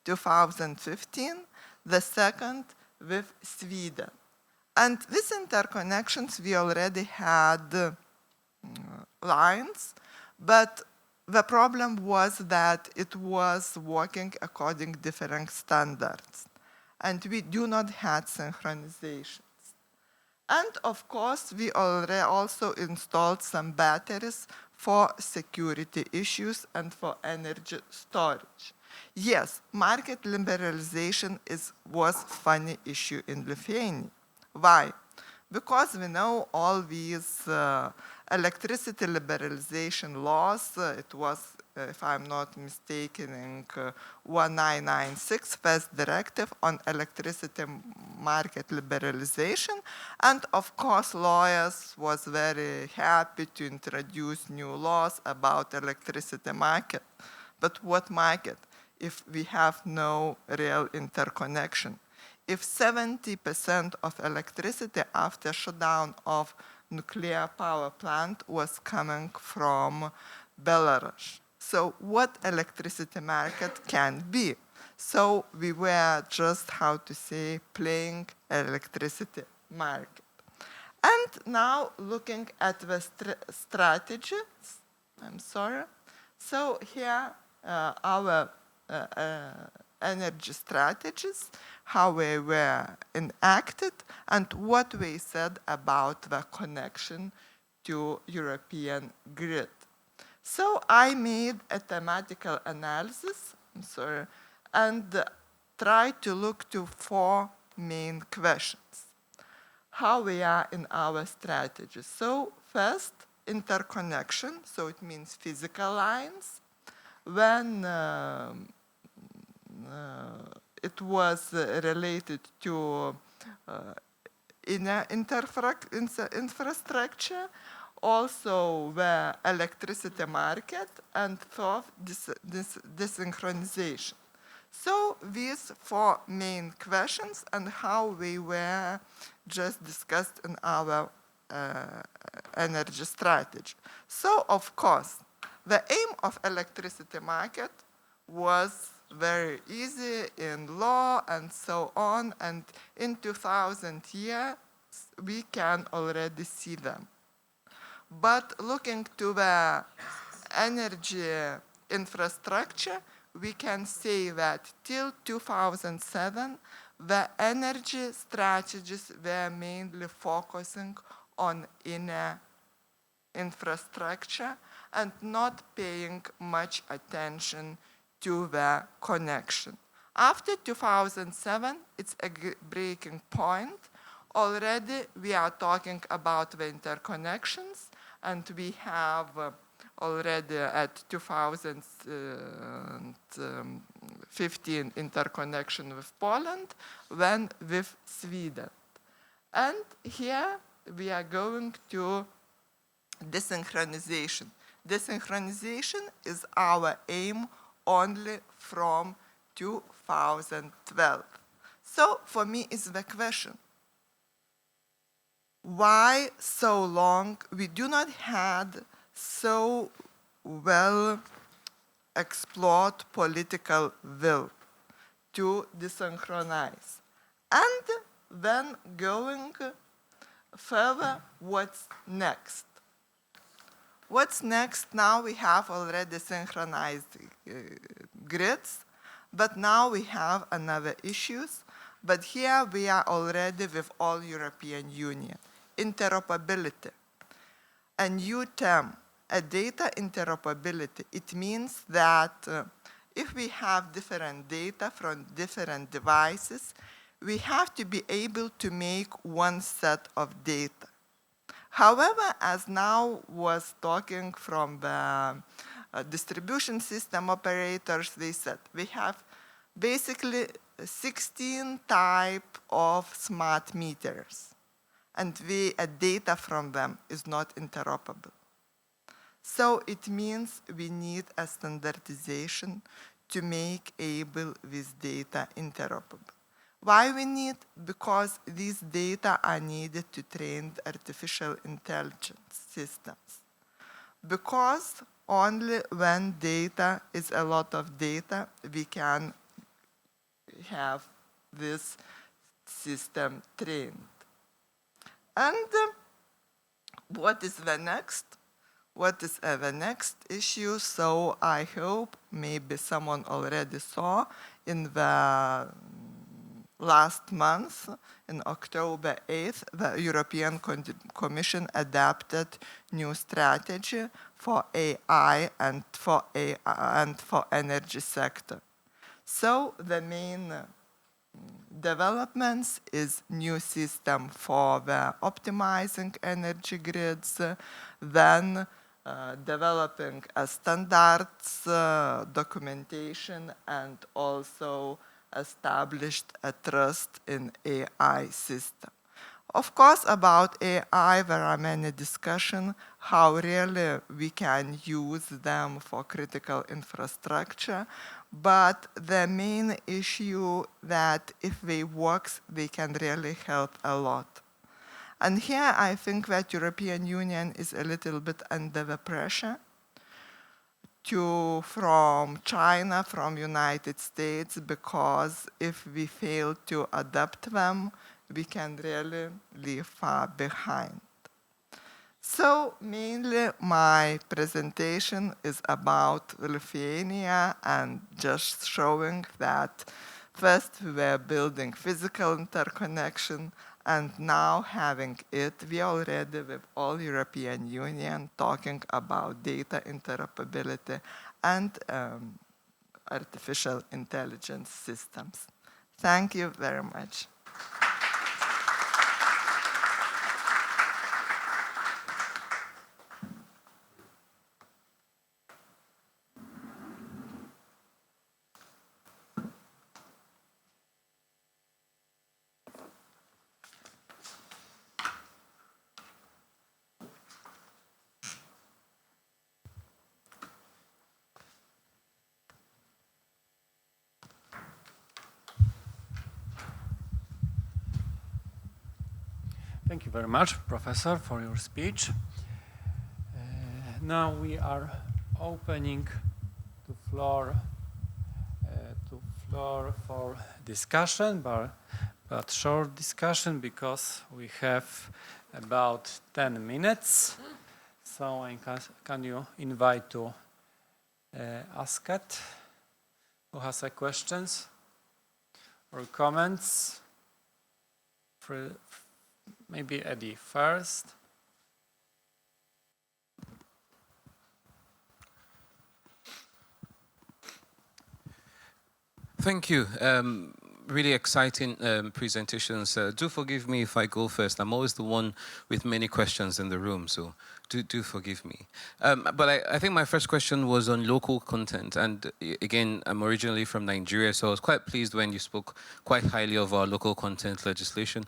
H: 2015, the second with Sweden. And these interconnections, we already had lines, but the problem was that it was working according to different standards, and we do not have synchronizations. And of course, we already also installed some batteries for security issues and for energy storage. Yes, market liberalization was a funny issue in Lithuania. Why? Because we know all these electricity liberalization laws, it was, if I'm not mistaken, in 1996, first directive on electricity market liberalization. And of course, lawyers was very happy to introduce new laws about electricity market. But what market if we have no real interconnection? If 70% of electricity after shutdown of nuclear power plant was coming from Belarus. So what electricity market can be? So we were just, how to say, playing electricity market. And now looking at the strategies, I'm sorry. So here our energy strategies, how they were enacted, and what we said about the connection to European grid. So I made a thematical analysis, I'm sorry, and tried to look to 4 main questions. How we are in our strategy. So first, interconnection, so it means physical lines. When it was related to inner infrastructure, also the electricity market, and fourth, desynchronization. So these 4 main questions and how we were just discussed in our energy strategy. So of course, the aim of electricity market was very easy in law and so on, and in 2000 years we can already see them. But looking to the energy infrastructure, we can say that till 2007, the energy strategies were mainly focusing on inner infrastructure and not paying much attention to the connection. After 2007, it's a breaking point. Already we are talking about the interconnections, and we have already at 2015 interconnection with Poland, then with Sweden. And here we are going to desynchronization. Desynchronization is our aim only from 2012. So for me it's the question, why so long we do not have so well explored political will to desynchronize? And then going further, what's next? What's next? Now we have already synchronized grids, but now we have another issues. But here we are already with all European Union. Interoperability. A new term, a data interoperability. It means that if we have different data from different devices, we have to be able to make one set of data. However, as now was talking from the distribution system operators, they said we have basically 16 type of smart meters, and data from them is not interoperable. So it means we need a standardization to make able this data interoperable. Why we need? Because these data are needed to train artificial intelligence systems. Because only when data is a lot of data, we can have this system trained. And what is the next? What is the next issue? So I hope maybe someone already saw in the last month, in October 8th, the European Commission adopted new strategy for AI and for energy sector. So the main developments is new system for the optimizing energy grids, then developing a standards documentation, and also established a trust in AI system. Of course, about AI, there are many discussions how really we can use them for critical infrastructure, but the main issue that if they work, they can really help a lot. And here I think that European Union is a little bit under the pressure from China, from United States, because if we fail to adapt them, we can really leave far behind. So mainly my presentation is about Lithuania and just showing that first we were building physical interconnection, and now having it, we already with all European Union talking about data interoperability and artificial intelligence systems. Thank you very much.
A: Thank you very much, Professor, for your speech. Now we are opening the floor for discussion, but short discussion because we have about 10 minutes. So can you invite to ask it? Who has questions or comments? Maybe Eddie first.
I: Thank you. Really exciting presentations. Do forgive me if I go first. I'm always the one with many questions in the room, so do forgive me. But I think my first question was on local content. And again, I'm originally from Nigeria, so I was quite pleased when you spoke quite highly of our local content legislation.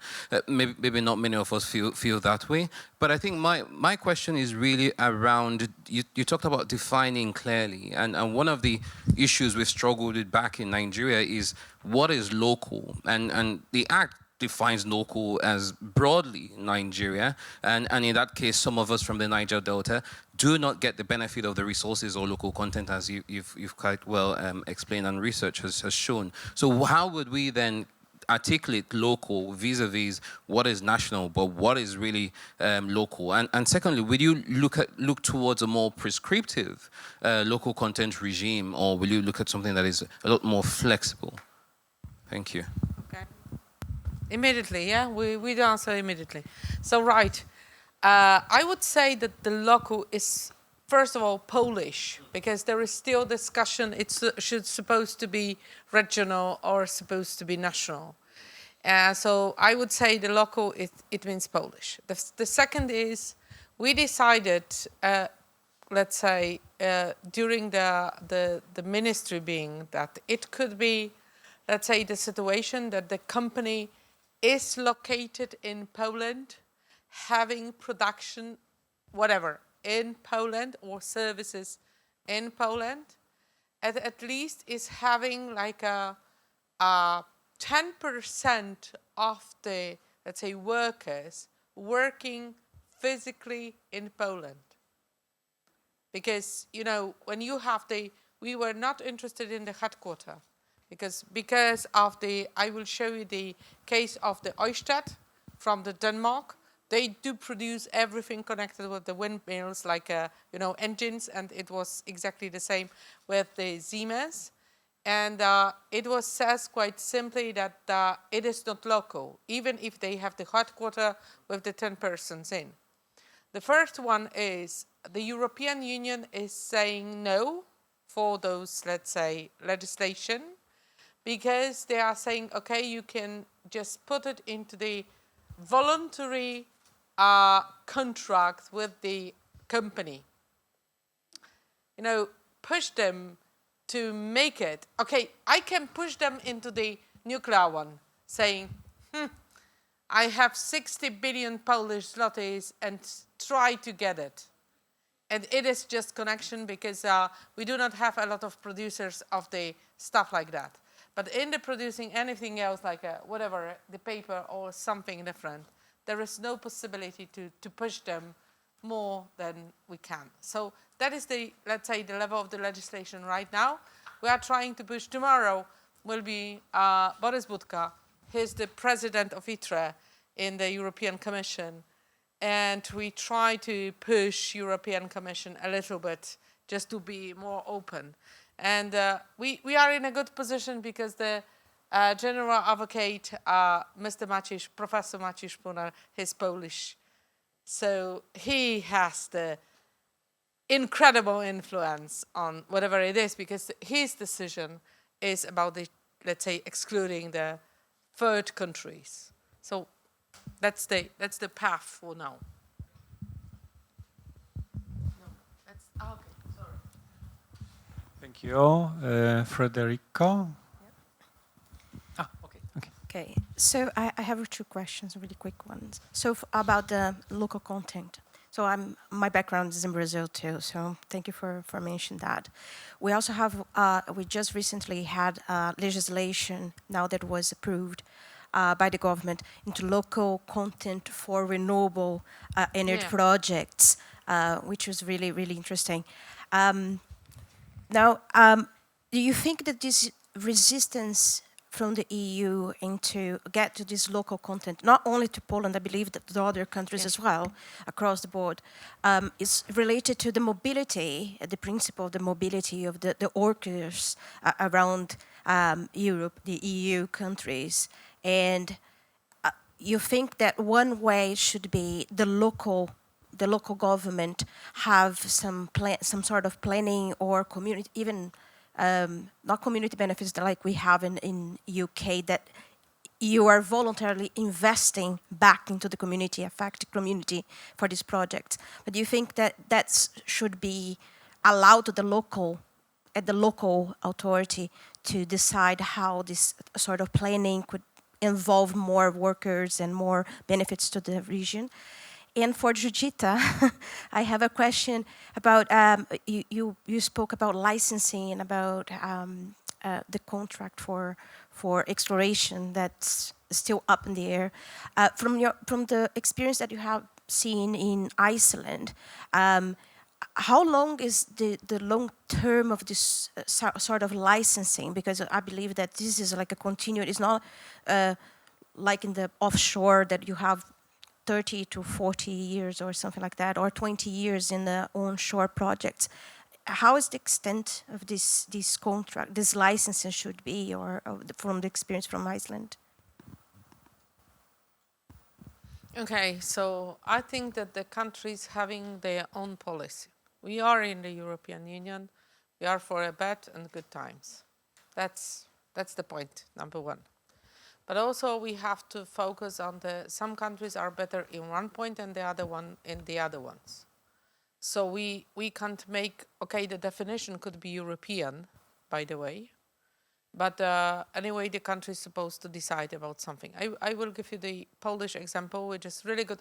I: Maybe not many of us feel that way. But I think my question is really around, you talked about defining clearly. And one of the issues we've struggled with back in Nigeria is what is local? And the Act defines local as broadly Nigeria, and in that case, some of us from the Niger Delta do not get the benefit of the resources or local content, as you've quite well explained and research has shown. So how would we then articulate local vis-a-vis what is national, but what is really local? And secondly, will you look towards a more prescriptive local content regime, or will you look at something that is a lot more flexible? Thank you.
B: Okay. Immediately, yeah? We'd answer immediately. So, right. I would say that the local is, first of all, Polish, because there is still discussion. It's supposed to be regional or supposed to be national. So I would say the local, it means Polish. The second is, we decided, let's say, during the ministry being that it could be, let's say, the situation that the company is located in Poland, having production, whatever, in Poland or services in Poland, at least is having like a 10% of the, let's say, workers working physically in Poland. Because, you know, when you have we were not interested in the headquarter. Because of I will show you the case of the Ørsted from the Denmark. They do produce everything connected with the windmills, like, engines, and it was exactly the same with the Siemens. And it was says quite simply that it is not local, even if they have the headquarter with the 10 persons in. The first one is the European Union is saying no for those, let's say, legislation, because they are saying, okay, you can just put it into the voluntary contract with the company. You know, push them to make it. Okay, I can push them into the nuclear one, saying, I have 60 billion Polish zlotys and try to get it. And it is just connection because we do not have a lot of producers of the stuff like that. But in the producing anything else, like whatever, the paper or something different, there is no possibility to push them more than we can. So that is the, let's say, the level of the legislation right now. We are trying to push. Tomorrow will be Boris Budka. He's the president of ITRE in the European Commission. And we try to push European Commission a little bit just to be more open. And we are in a good position because the General Advocate, Mr. Maciej, Professor Maciej Szpunar, he's Polish. So he has the incredible influence on whatever it is, because his decision is about the, let's say, excluding the third countries. So that's the path for now. Okay, sorry.
A: Thank you. Federico?
J: Okay, so I have two questions, really quick ones. So about the local content. So my background is in Brazil too, so thank you for mentioning that. We also have, we just recently had legislation now that was approved by the government into local content for renewable energy projects, which was really, really interesting. Now, do you think that this resistance from the EU into get to this local content, not only to Poland, I believe that the other countries as well, across the board, is related to the mobility, the principle of the mobility of the workers around Europe, the EU countries. And you think that one way should be the local government have some sort of planning or community, even not community benefits like we have in UK, that you are voluntarily investing back into the community, affected community for this project. But do you think that that should be allowed to the local authority to decide how this sort of planning could involve more workers and more benefits to the region? And for Jurgita, I have a question about, you spoke about licensing and about the contract for exploration that's still up in the air. From the experience that you have seen in Iceland, how long is the long term of this sort of licensing? Because I believe that this is like a continued, it's not like in the offshore that you have 30 to 40 years or something like that, or 20 years in the onshore projects. How is the extent of this contract, this licensing should be, or from the experience from Iceland?
B: Okay, so I think that the countries having their own policy. We are in the European Union. We are for a bad and good times. That's the point, number one. But also we have to focus on some countries are better in one point and the other one in the other ones. So we can't make, okay, the definition could be European, by the way, but anyway, the country is supposed to decide about something. I will give you the Polish example, which is really good.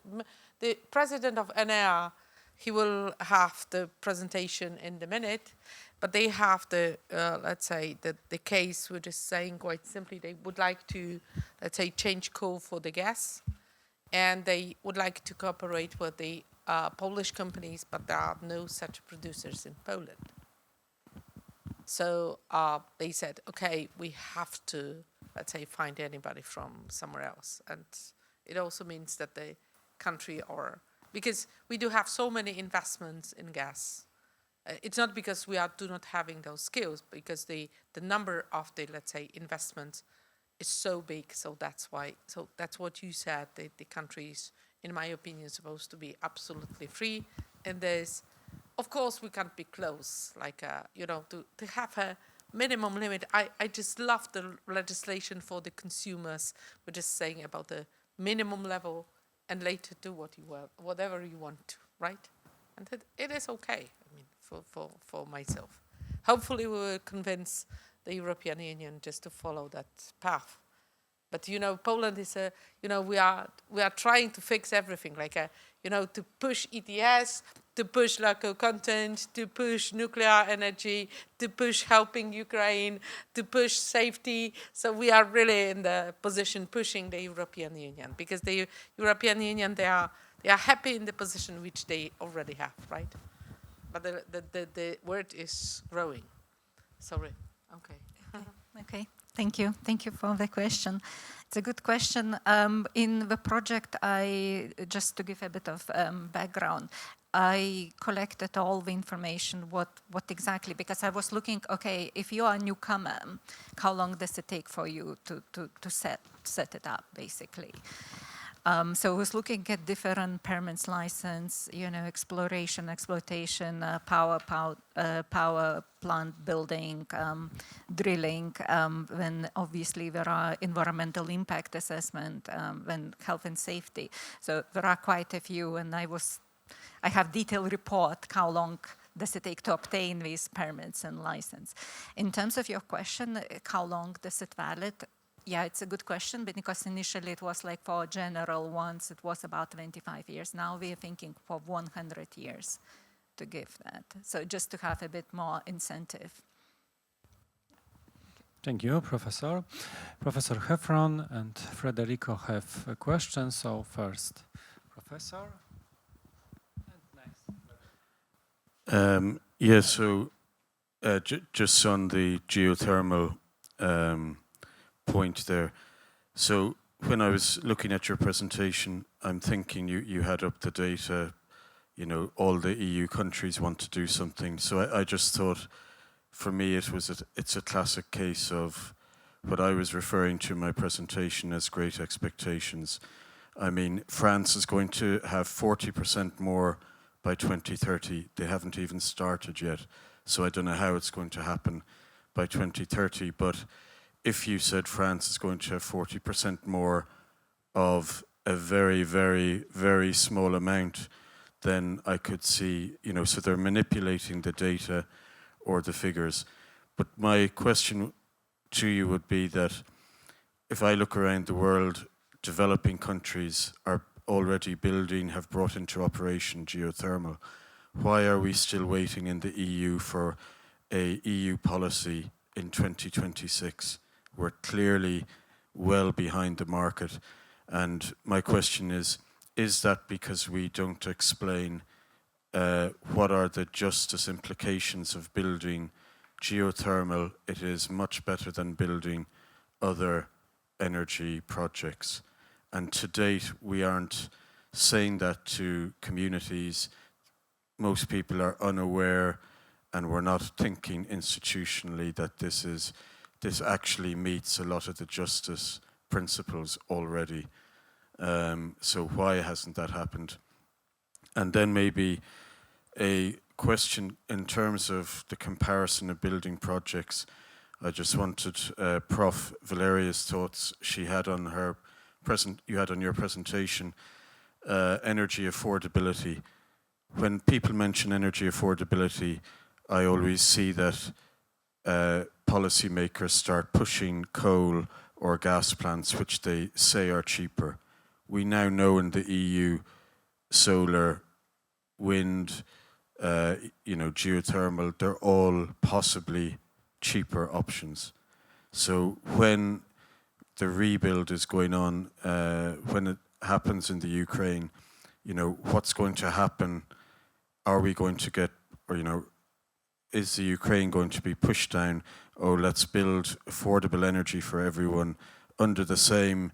B: The president of NEA, he will have the presentation in the minute, but they have the, let's say, the case which is saying quite simply they would like to, let's say, change coal for the gas, and they would like to cooperate with the Polish companies, but there are no such producers in Poland. So they said, okay, we have to, let's say, find anybody from somewhere else. And it also means that the country because we do have so many investments in gas. It's not because we do not having those skills, because the number of the, let's say, investments is so big. So that's why, so that's what you said, the country is, in my opinion, supposed to be absolutely free. And there's, of course, we can't be close, like, to have a minimum limit. I just love the legislation for the consumers, which is saying about the minimum level and later do whatever you want to, right? And it is okay, I mean, for myself. Hopefully we will convince the European Union just to follow that path. But, Poland is we are trying to fix everything, like, to push ETS, to push local content, to push nuclear energy, to push helping Ukraine, to push safety. So we are really in the position pushing the European Union, because the European Union, they they are happy in the position which they already have, right? But the word is growing. Sorry. Okay.
G: Okay, thank you. Thank you for the question. It's a good question. In the project, just to give a bit of background, I collected all the information, what exactly, because I was looking, okay, if you are a newcomer, how long does it take for you to set it up, basically? So I was looking at different permits, license, exploration, exploitation, power plant building, drilling, then obviously there are environmental impact assessment, then health and safety. So there are quite a few, and I have detailed report how long does it take to obtain these permits and license. In terms of your question, how long does it valid? Yeah, it's a good question, because initially it was like for general ones, it was about 25 years. Now we are thinking for 100 years to give that. So just to have a bit more incentive.
A: Thank you, Professor. Professor Heffron and Federico have questions. So first, Professor.
K: Yes, so just on the geothermal point there. So when I was looking at your presentation, I'm thinking you had up the data, all the EU countries want to do something. So I just thought, for me, it's a classic case of what I was referring to in my presentation as great expectations. I mean, France is going to have 40% more by 2030. They haven't even started yet. So I don't know how it's going to happen by 2030. But if you said France is going to have 40% more of a very, very, very small amount, then I could see, so they're manipulating the data or the figures. But my question to you would be that if I look around the world, developing countries are already building, have brought into operation geothermal. Why are we still waiting in the EU for a EU policy in 2026? We're clearly well behind the market. And my question is that because we don't explain what are the justice implications of building geothermal? It is much better than building other energy projects. And to date, we aren't saying that to communities. Most people are unaware, and we're not thinking institutionally that this actually meets a lot of the justice principles already. So why hasn't that happened? And then maybe a question in terms of the comparison of building projects. I just wanted Prof. Valeria's thoughts she had on her you had on your presentation, energy affordability. When people mention energy affordability, I always see that policymakers start pushing coal or gas plants, which they say are cheaper. We now know in the EU, solar, wind, geothermal, they're all possibly cheaper options. So when the rebuild is going on, when it happens in the Ukraine, what's going to happen? Are we going to get, is the Ukraine going to be pushed down? Oh, let's build affordable energy for everyone under the same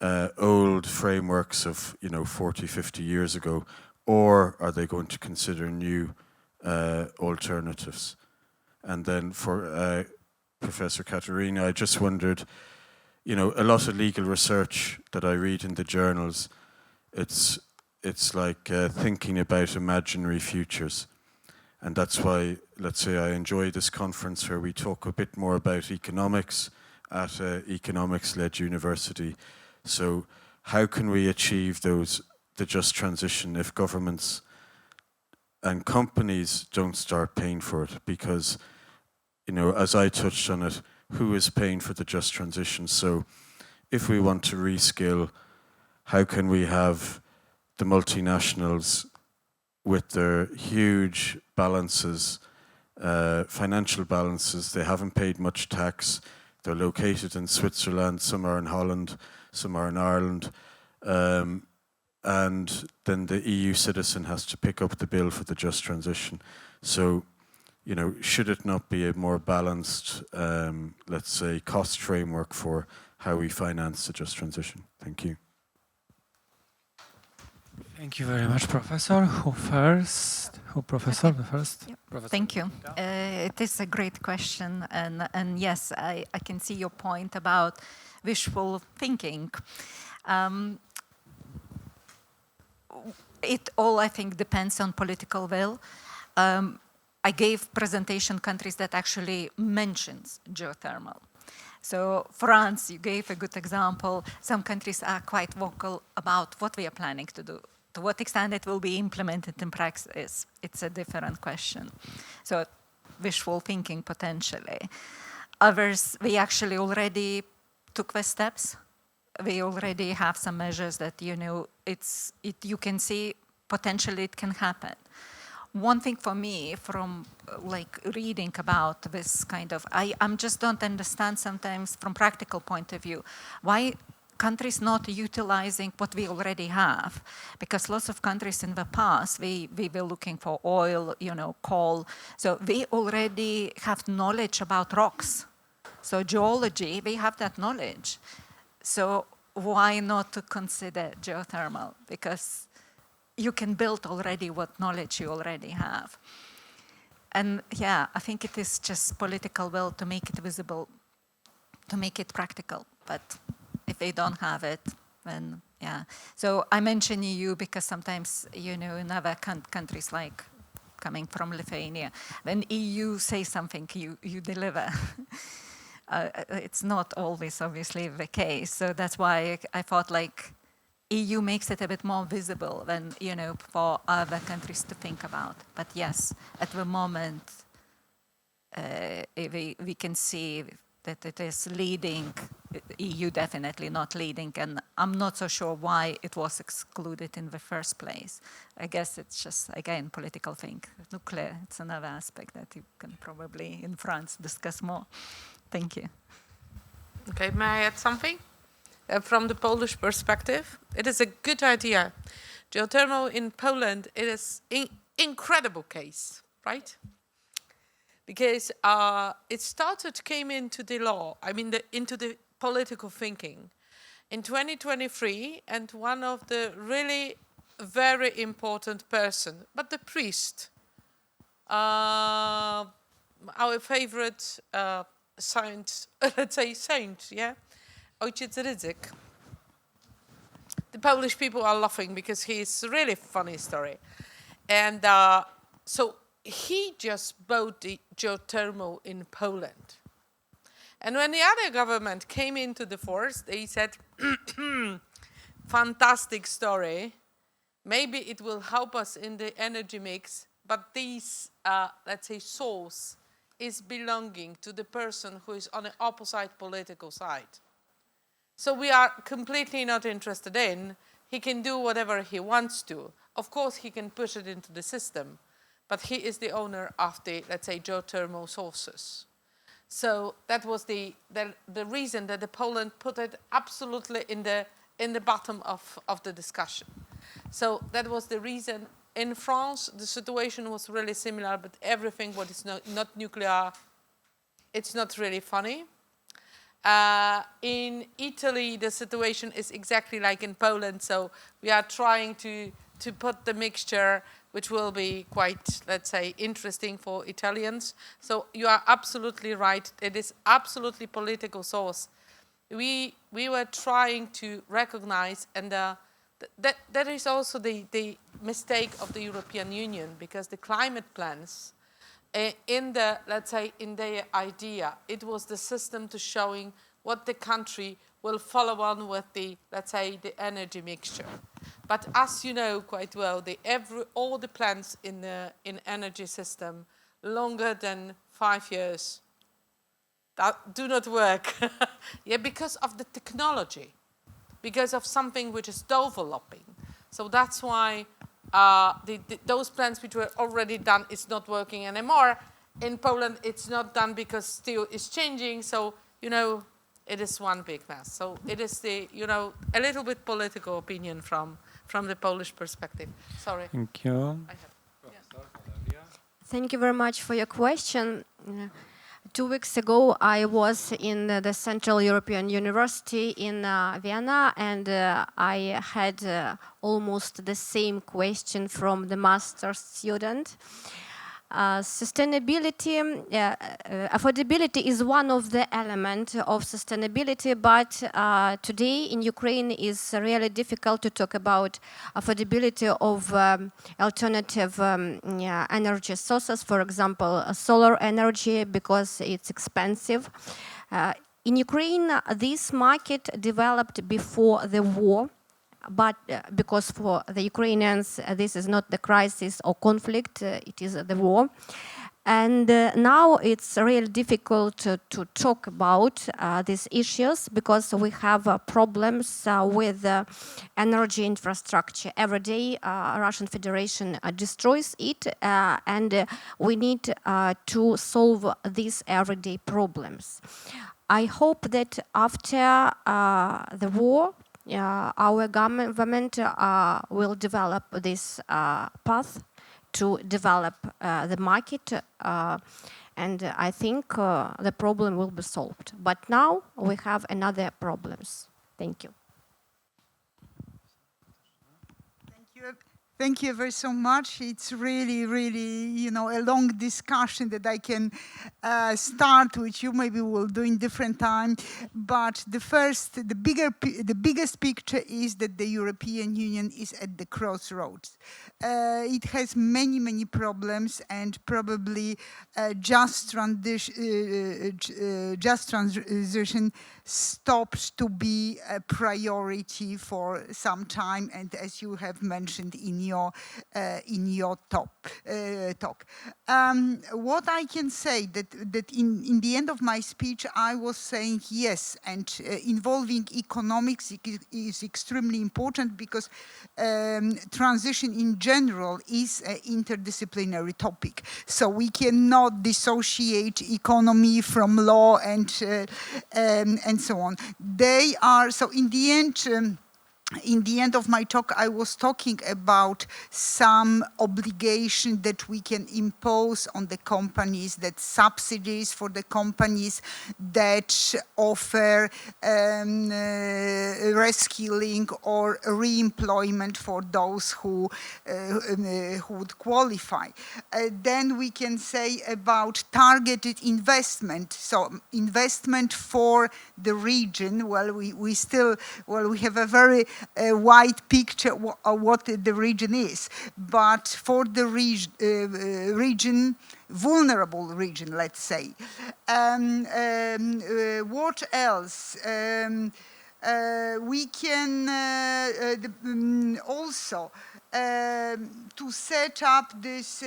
K: old frameworks of 40, 50 years ago, or are they going to consider new alternatives? And then for Professor Katarzyna, I just wondered, a lot of legal research that I read in the journals, it's like thinking about imaginary futures. And that's why, let's say, I enjoy this conference where we talk a bit more about economics at an economics-led university. So how can we achieve the just transition if governments and companies don't start paying for it? Because, as I touched on it, who is paying for the just transition? So if we want to reskill, how can we have the multinationals with their huge balances, financial balances? They haven't paid much tax. They're located in Switzerland, some are in Holland, some are in Ireland. and then the EU citizen has to pick up the bill for the just transition. So, you know, should it not be a more balanced, let's say, cost framework for how we finance the just transition? Thank you.
A: Thank you very much, Professor. Who first? Who, Professor?
G: Okay.
A: The first?
G: Yep.
A: Professor.
G: Thank you. It is a great question, and yes, I can see your point about wishful thinking. It all, I think, depends on political will. I gave presentation countries that actually mentions geothermal. So France, you gave a good example. Some countries are quite vocal about what we are planning to do. To what extent it will be implemented in practice, it's a different question. So wishful thinking potentially. Others, we actually already took the steps. We already have some measures that, you know, you can see potentially it can happen. One thing for me from like reading about this kind of, I just don't understand sometimes from practical point of view, why countries not utilizing what we already have, because lots of countries in the past, we were looking for oil, you know, coal. So we already have knowledge about rocks. So geology, we have that knowledge. So why not to consider geothermal? Because you can build already what knowledge you already have. And yeah, I think it is just political will to make it visible, to make it practical. But if they don't have it, then yeah. So I mention EU because sometimes, you know, in other countries like coming from Lithuania, when EU says something, you deliver. It's not always obviously the case. So that's why I thought like EU makes it a bit more visible than, you know, for other countries to think about. But yes, at the moment, we can see that it is leading, EU definitely not leading, and I'm not so sure why it was excluded in the first place. I guess it's just, again, political thing. Nuclear, it's another aspect that you can probably, in France, discuss more. Thank you.
B: Okay, may I add something? From the Polish perspective, it is a good idea. Geothermal in Poland, it is an incredible case, right? Because came into the law, into the political thinking in 2023, and one of the really very important person, but the priest, our favorite saint, let's say saint, yeah? Ojciec Rydzyk. The Polish people are laughing because he's a really funny story. And so he just bought the geothermal in Poland. And when the other government came into the force, they said, fantastic story. Maybe it will help us in the energy mix, but this, let's say, source is belonging to the person who is on the opposite political side. So we are completely not interested in. He can do whatever he wants to. Of course, he can push it into the system, but he is the owner of the, let's say, geothermal sources. So that was the reason that the Poland put it absolutely in the bottom of the discussion. So that was the reason. In France, the situation was really similar, but everything what is not nuclear, it's not really funny. In Italy, the situation is exactly like in Poland, so we are trying to put the mixture, which will be quite, let's say, interesting for Italians. So you are absolutely right. It is absolutely political source. We were trying to recognize, and that is also the mistake of the European Union, because the climate plans, in the, let's say, in their idea, it was the system to showing what the country will follow on with the, let's say, the energy mixture. But as you know quite well, all the plans in energy system longer than 5 years that do not work. Yeah, because of the technology, because of something which is developing. So that's why those plans which were already done is not working anymore. In Poland, it's not done because steel is changing. So, you know, it is one big mess. So it is the, a little bit political opinion from the Polish perspective. Sorry.
A: Thank you.
F: Thank you very much for your question. 2 weeks ago, I was in the Central European University in Vienna, and I had almost the same question from the master's student. Sustainability, affordability is one of the elements of sustainability, but today in Ukraine is really difficult to talk about affordability of alternative energy sources, for example, solar energy, because it's expensive. In Ukraine, this market developed before the war, but because for the Ukrainians, this is not the crisis or conflict, it is the war. And now it's really difficult to talk about these issues because we have problems with energy infrastructure. Every day, Russian Federation destroys it, and we need to solve these everyday problems. I hope that after the war, our government will develop this path to develop the market, and I think the problem will be solved. But now we have another problems. Thank you.
E: Thank you very so much. It's really, really, a long discussion that I can start, which you maybe will do in different time. But the biggest picture is that the European Union is at the crossroads. It has many, many problems, and probably just transition stopped to be a priority for some time, and as you have mentioned in your talk. What I can say that in the end of my speech I was saying yes, and involving economics is extremely important because transition in general is an interdisciplinary topic. So we cannot dissociate economy from law and so on. They are, so in the end of my talk, I was talking about some obligation that we can impose on the companies, that subsidies for the companies that offer reskilling or re-employment for those who would qualify. Then we can say about targeted investment. So investment for the region. Well, we have a very wide picture of what the region is, but for the region, vulnerable region, let's say. What else? We can also to set up this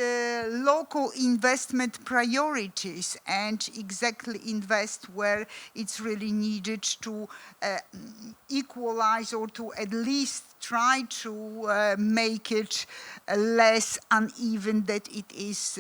E: local investment priorities and exactly invest where it's really needed to equalize or to at least try to make it less uneven than it is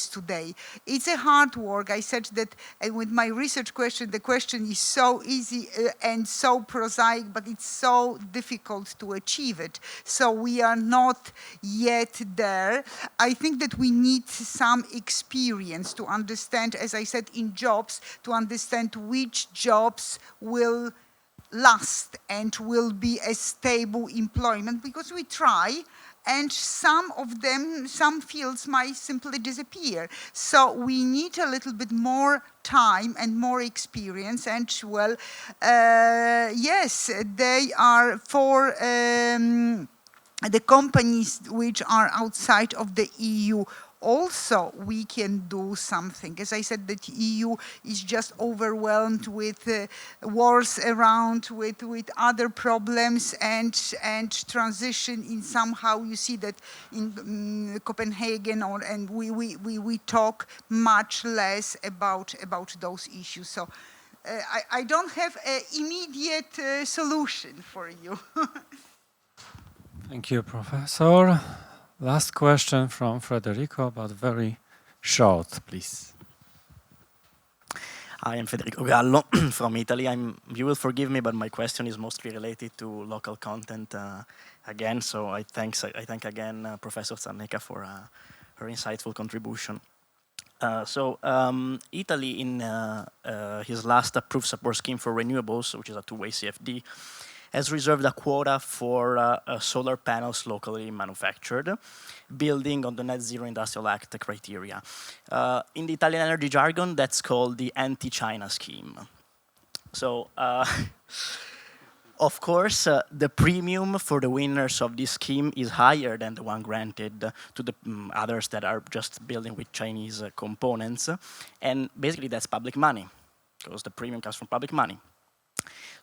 E: today. It's a hard work. I said that with my research question, the question is so easy and so prosaic, but it's so difficult to achieve it. So we are not yet there. I think that we need some experience to understand, as I said, in jobs, to understand which jobs will last and will be a stable employment, because we try, and some of them, some fields might simply disappear. So we need a little bit more time and more experience, and well, yes, they are for the companies which are outside of the EU. Also, we can do something. As I said, the EU is just overwhelmed with wars around, with other problems, and transition in somehow. You see that in Copenhagen, and we talk much less about those issues. So I don't have an immediate solution for you.
A: Thank you, Professor. Last question from Federico, but very short, please.
L: Hi, I'm Federico Gallo from Italy. You will forgive me, but my question is mostly related to local content again. So I thank again Professor Czarnecka for her insightful contribution. Italy, in his last approved support scheme for renewables, which is a two-way CFD, has reserved a quota for solar panels locally manufactured, building on the Net Zero Industrial Act criteria. In the Italian energy jargon, that's called the anti-China scheme. So, of course, the premium for the winners of this scheme is higher than the one granted to the others that are just building with Chinese components. And basically, that's public money, because the premium comes from public money.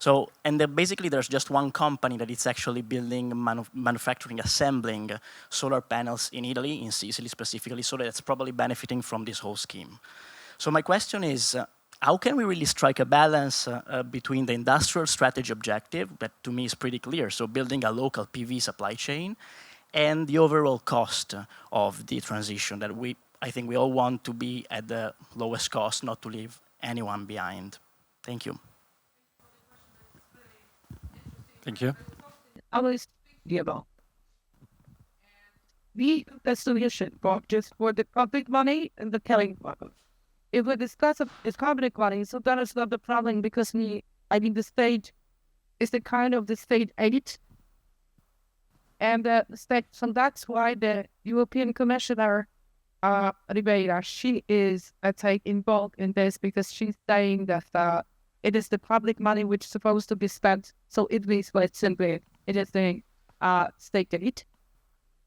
L: So, basically there's just one company that is actually building, manufacturing, assembling solar panels in Italy, in Sicily specifically, so that's probably benefiting from this whole scheme. So my question is, how can we really strike a balance between the industrial strategy objective, that to me is pretty clear, so building a local PV supply chain, and the overall cost of the transition that I think we all want to be at the lowest cost, not to leave anyone behind. Thank you.
A: Thank you.
C: Always about the solution for the public money and the telling problem. If we discuss it's public money, so that is not the problem, because the state is the kind of the state aid, and the state. So that's why the European Commissioner Ribeira, she is, let's say, involved in this, because she's saying that it is the public money which is supposed to be spent. So it means, well, simply, it is the state aid.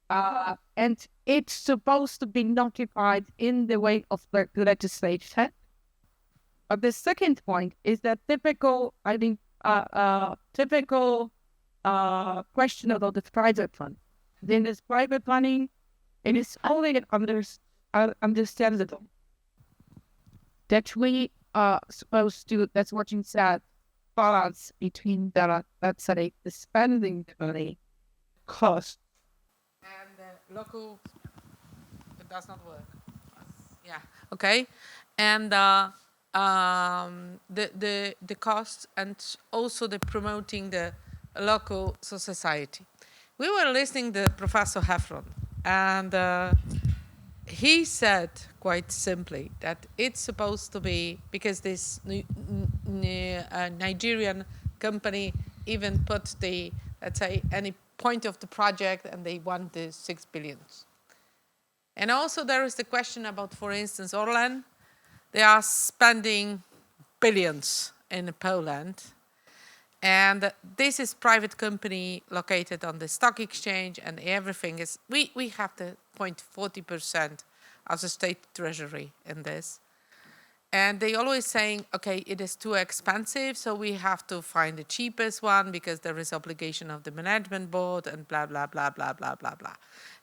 C: And it's supposed to be notified in the way of the legislation. But the second point is that typical question about the private fund. Then this private money, it is only understandable that we are supposed to, that's what you said, balance between the, let's say, the spending money cost.
B: And the local, it does not work. Yeah, okay. And the cost, and also the promoting the local society. We were listening to Professor Heffron, and he said quite simply that it's supposed to be, because this Nigerian company even put the, let's say, any point of the project, and they want the 6 billion. And also there is the question about, for instance, Orlen. They are spending billions in Poland. And this is private company located on the stock exchange, and everything is, we have the 0.40% as a state treasury in this. And they always saying, okay, it is too expensive, so we have to find the cheapest one because there is obligation of the management board and blah, blah, blah, blah, blah, blah, blah.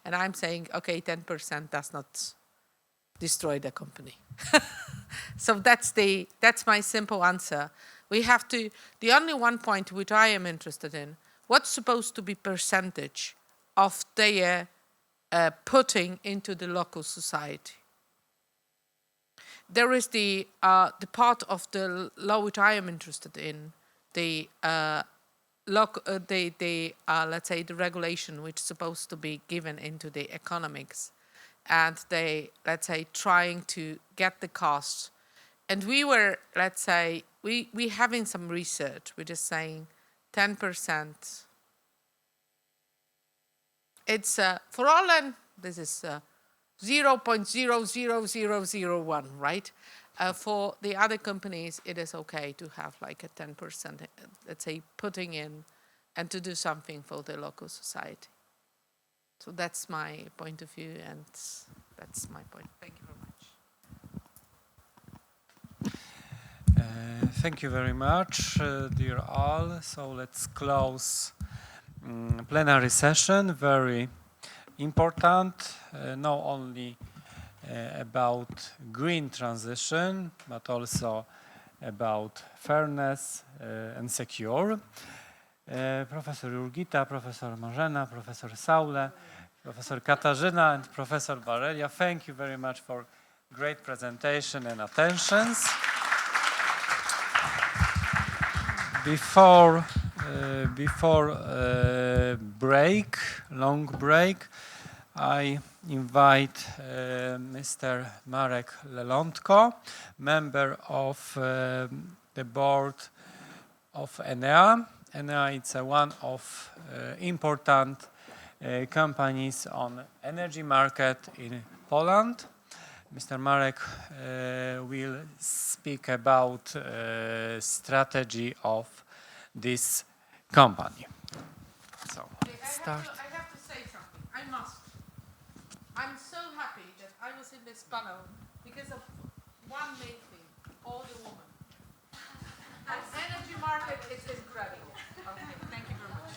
B: And I'm saying, okay, 10% does not destroy the company. So that's my simple answer. We have to, the only one point which I am interested in, what's supposed to be percentage of their putting into the local society? There is the part of the law which I am interested in, let's say the regulation which is supposed to be given into the economics, and they, let's say, trying to get the costs. And we were, let's say, we having some research which is saying 10%. It's for Orlen, this is 0.00001, right? For the other companies, it is okay to have like a 10%, let's say, putting in and to do something for the local society. So that's my point of view, and that's my point. Thank you very much.
A: Thank you very much, dear all. So let's close plenary session. Very important, not only about green transition, but also about fairness and secure. Professor Jurgita, Professor Marzena, Professor Saulė, Professor Katarzyna, and Professor Valeriia, thank you very much for great presentation and attentions. before long break, I invite Mr. Marek Lelątko, member of the board of Enea. Enea is one of important companies on energy market in Poland. Mr. Marek will speak about strategy of this company. So, start.
B: I have to say something. I must. I'm so happy that I was in this panel because of one main thing, all the women. And energy market is incredible. Okay, thank you very much.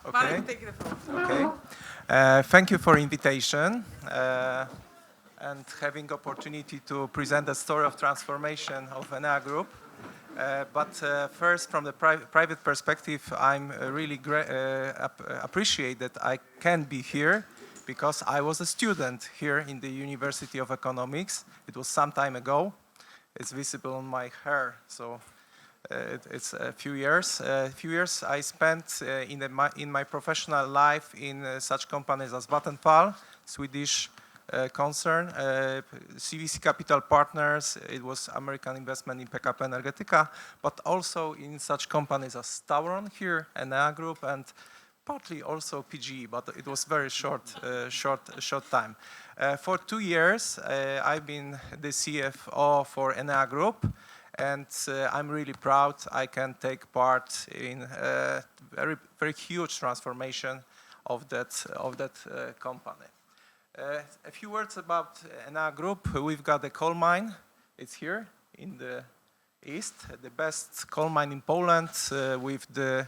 M: Okay.
B: Marek, take the floor.
M: Okay. Thank you for invitation and having opportunity to present the story of transformation of Enea Group. But first, from the private perspective, I'm really appreciate that I can be here because I was a student here in the University of Economics. It was some time ago. It's visible on my hair, so it's a few years. I spent in my professional life in such companies as Vattenfall, Swedish concern, CVC Capital Partners, it was American investment in PKP Energetyka, but also in such companies as Tauron here, Enea Group, and partly also PGE, but it was very short time. For 2 years, I've been the CFO for Enea Group, and I'm really proud I can take part in a very huge transformation of that company. A few words about Enea Group. We've got a coal mine. It's here in the east, the best coal mine in Poland with the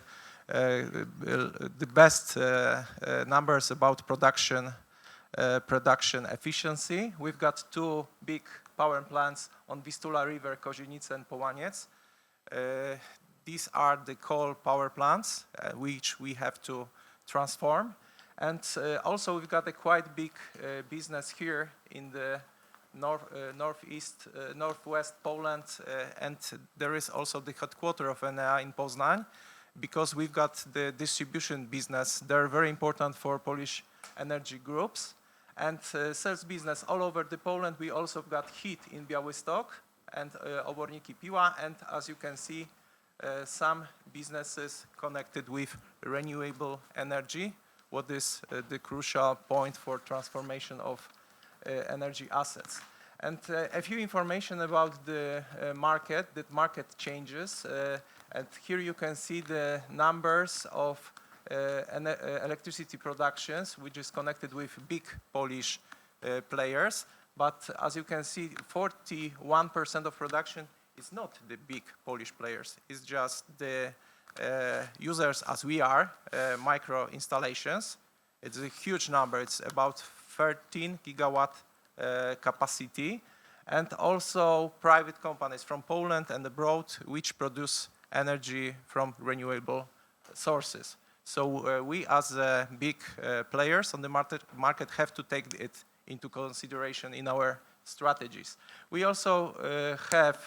M: best numbers about production efficiency. We've got 2 big power plants on Vistula River, Kozienice and Połaniec. These are the coal power plants which we have to transform. And also we've got a quite big business here in the northwest Poland, and there is also the headquarters of Enea in Poznań, because we've got the distribution business. They're very important for Polish energy groups, and sales business all over the Poland. We also got heat in Białystok and Oborniki Piła, and as you can see, some businesses connected with renewable energy. What is the crucial point for transformation of energy assets. And a few information about the market, that market changes. And here you can see the numbers of electricity productions, which is connected with big Polish players. But as you can see, 41% of production is not the big Polish players. It's just the users as we are, micro installations. It's a huge number. It's about 13 gigawatt capacity, and also private companies from Poland and abroad which produce energy from renewable sources. So we as big players on the market have to take it into consideration in our strategies. We also have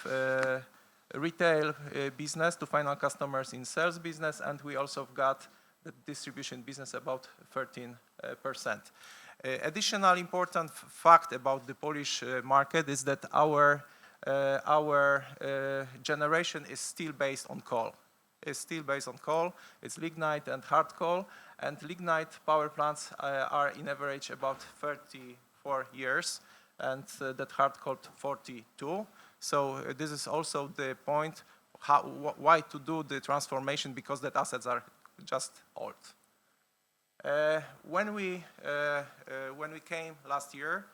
M: retail business to final customers in sales business, and we also got the distribution business about 13%. Additional important fact about the Polish market is that our generation is still based on coal. It's lignite and hard coal, and lignite power plants are in average about 34 years, and that hard coal 42. So this is also the point why to do the transformation, because that assets are just old. When we came last year,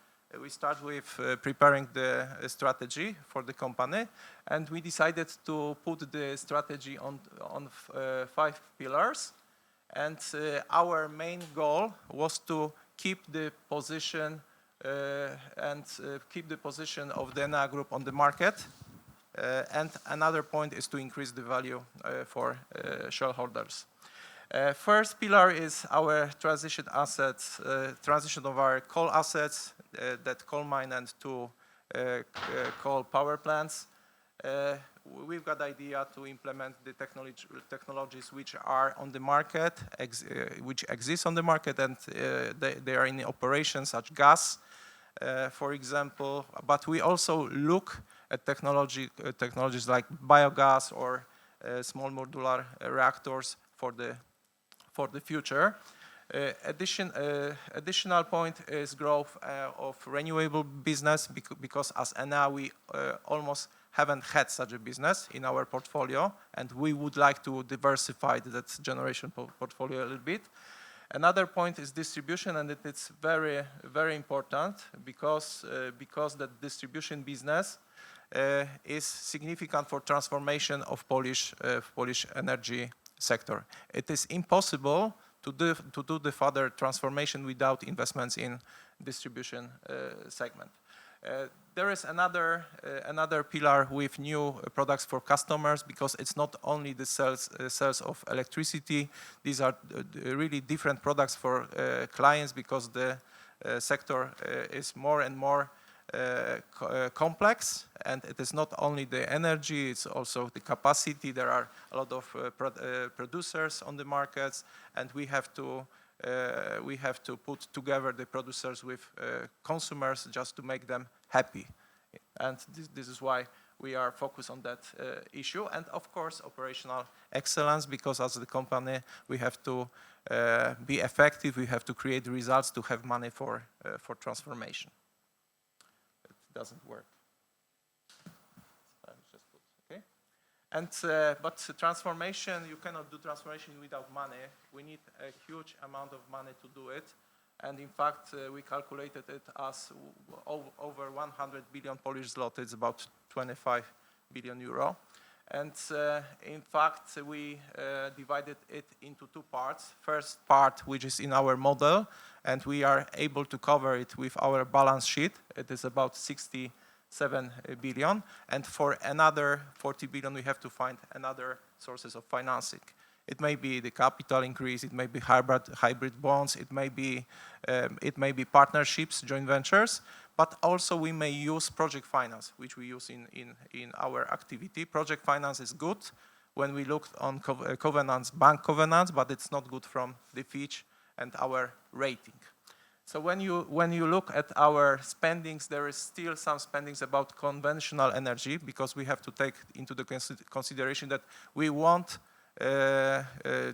M: we started with preparing the strategy for the company, and we decided to put the strategy on 5 pillars. And our main goal was to keep the position of the Enea Group on the market. And another point is to increase the value for shareholders. First pillar is our transition assets, transition of our coal assets, that coal mine and 2 coal power plants. we've got the idea to implement the technologies which are on the market, which exist on the market, and they are in operation, such gas, for example. But we also look at technologies like biogas or small modular reactors for the future. Additional point is growth of renewable business, because as now we almost haven't had such a business in our portfolio, and we would like to diversify that generation portfolio a little bit. Another point is distribution, and it's very, very important because the distribution business is significant for transformation of Polish energy sector. It is impossible to do the further transformation without investments in distribution segment. There is another pillar with new products for customers, because it's not only the sales of electricity. These are really different products for clients, because the sector is more and more complex, and it is not only the energy, it's also the capacity. There are a lot of producers on the markets, and we have to put together the producers with consumers just to make them happy. And this is why we are focused on that issue. And of course, operational excellence, because as the company, we have to be effective, we have to create results to have money for transformation. Doesn't work. Okay. And but transformation, you cannot do transformation without money. We need a huge amount of money to do it. And in fact, we calculated it as over 100 billion Polish zloty. It's about 25 billion euro. And in fact, we divided it into two parts. First part, which is in our model, and we are able to cover it with our balance sheet. It is about 67 billion. And for another 40 billion, we have to find another sources of financing. It may be the capital increase, it may be hybrid bonds, it may be partnerships, joint ventures, but also we may use project finance, which we use in our activity. Project finance is good when we look on covenants, bank covenants, but it's not good from the Fitch and our rating. So when you look at our spendings, there is still some spendings about conventional energy, because we have to take into the consideration that we won't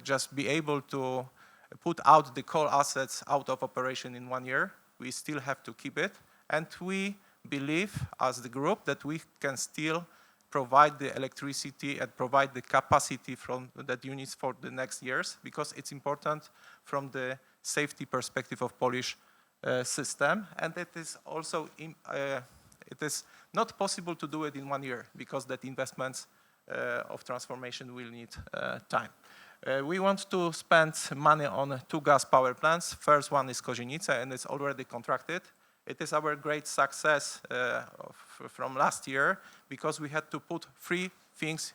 M: just be able to put out the coal assets out of operation in 1 year. We still have to keep it. And we believe, as the group, that we can still provide the electricity and provide the capacity from that units for the next years, because it's important from the safety perspective of Polish system. And it is also, it is not possible to do it in 1 year, because that investments of transformation will need time. We want to spend money on 2 gas power plants. First one is Kozienice, and it's already contracted. It is our great success from last year, because we had to put 3 things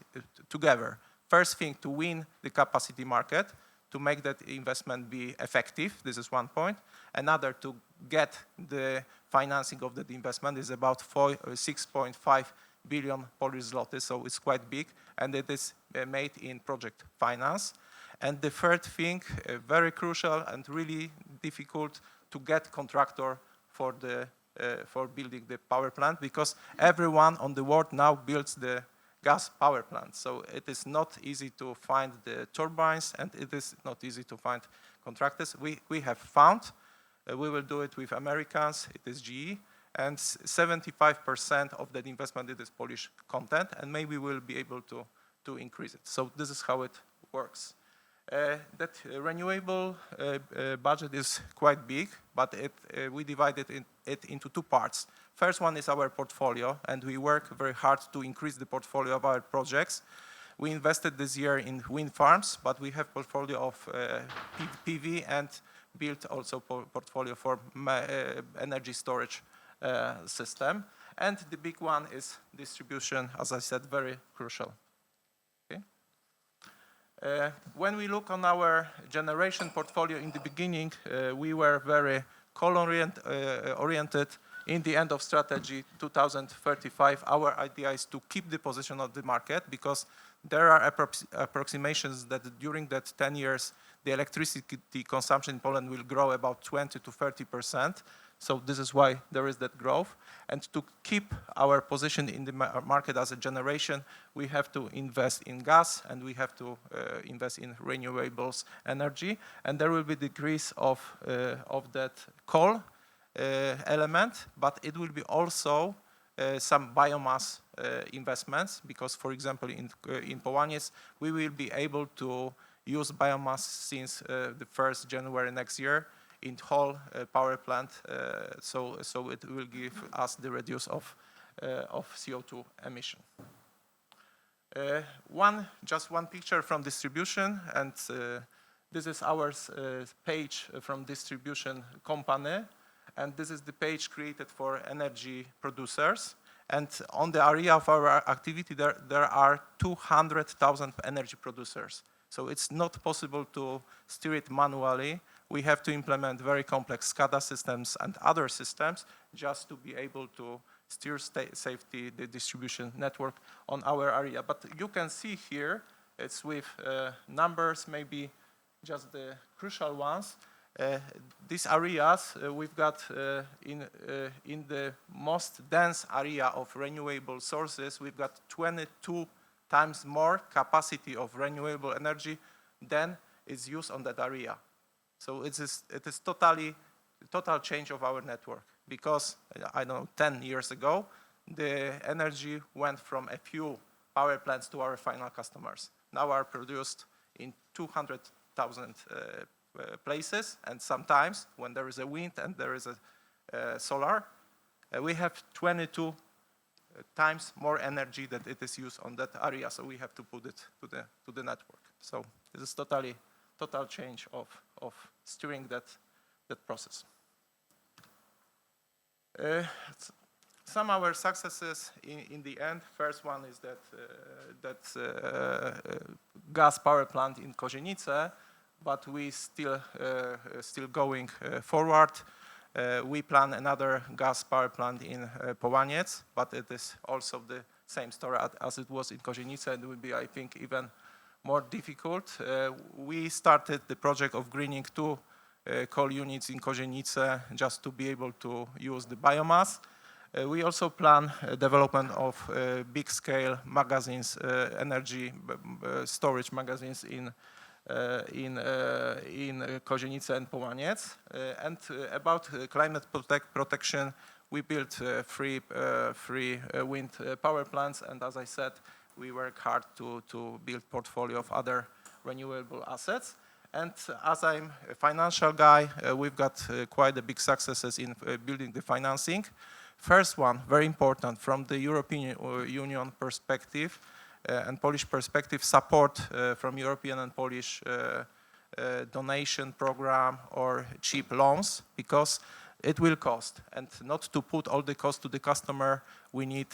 M: together. First thing, to win the capacity market, to make that investment be effective. This is one point. Another, to get the financing of that investment, is about 6.5 billion Polish zloty, so it's quite big, and it is made in project finance. And the third thing, very crucial and really difficult, to get contractor for building the power plant, because everyone on the world now builds the gas power plant. So it is not easy to find the turbines, and it is not easy to find contractors. We have found, we will do it with Americans, it is GE, and 75% of that investment it is Polish content, and maybe we'll be able to increase it. So this is how it works. That renewable budget is quite big, but we divided it into 2 parts. First one is our portfolio, and we work very hard to increase the portfolio of our projects. We invested this year in wind farms, but we have portfolio of PV and built also portfolio for energy storage system. And the big one is distribution, as I said, very crucial. When we look on our generation portfolio in the beginning, we were very coal oriented. in the end of strategy 2035, our idea is to keep the position of the market, because there are approximations that during that 10 years, the electricity consumption in Poland will grow about 20 to 30%. So this is why there is that growth. And to keep our position in the market as a generation, we have to invest in gas, and we have to invest in renewables energy. And there will be decrease of that coal element, but it will be also some biomass investments, because, for example, in Połaniec, we will be able to use biomass since the 1st January next year in whole power plant, so it will give us the reduce of CO2 emission. Just one picture from distribution, and this is our page from distribution company, and this is the page created for energy producers. And on the area of our activity, there are 200,000 energy producers. So it's not possible to steer it manually. We have to implement very complex SCADA systems and other systems just to be able to steer safety the distribution network on our area. But you can see here, it's with numbers, maybe just the crucial ones. These areas, we've got in the most dense area of renewable sources, we've got 22 times more capacity of renewable energy than is used on that area. So it is total change of our network, because I don't know, 10 years ago, the energy went from a few power plants to our final customers. Now are produced in 200,000 places, and sometimes when there is a wind and there is a solar, we have 22 times more energy that it is used on that area, so we have to put it to the network. So this is total change of steering that process. Some of our successes in the end. First one is that gas power plant in Kozienice, but we still going forward. We plan another gas power plant in Połaniec, but it is also the same story as it was in Kozienice, and it will be, I think, even more difficult. We started the project of greening 2 coal units in Kozienice just to be able to use the biomass. We also plan development of big-scale magazines, energy storage magazines in Kozienice and Połaniec. And about climate protection, we built 3 wind power plants, and as I said, we work hard to build portfolio of other renewable assets. And as I'm a financial guy, we've got quite a big successes in building the financing. First one, very important from the European Union perspective and Polish perspective, support from European and Polish donation program or cheap loans, because it will cost, and not to put all the cost to the customer, we need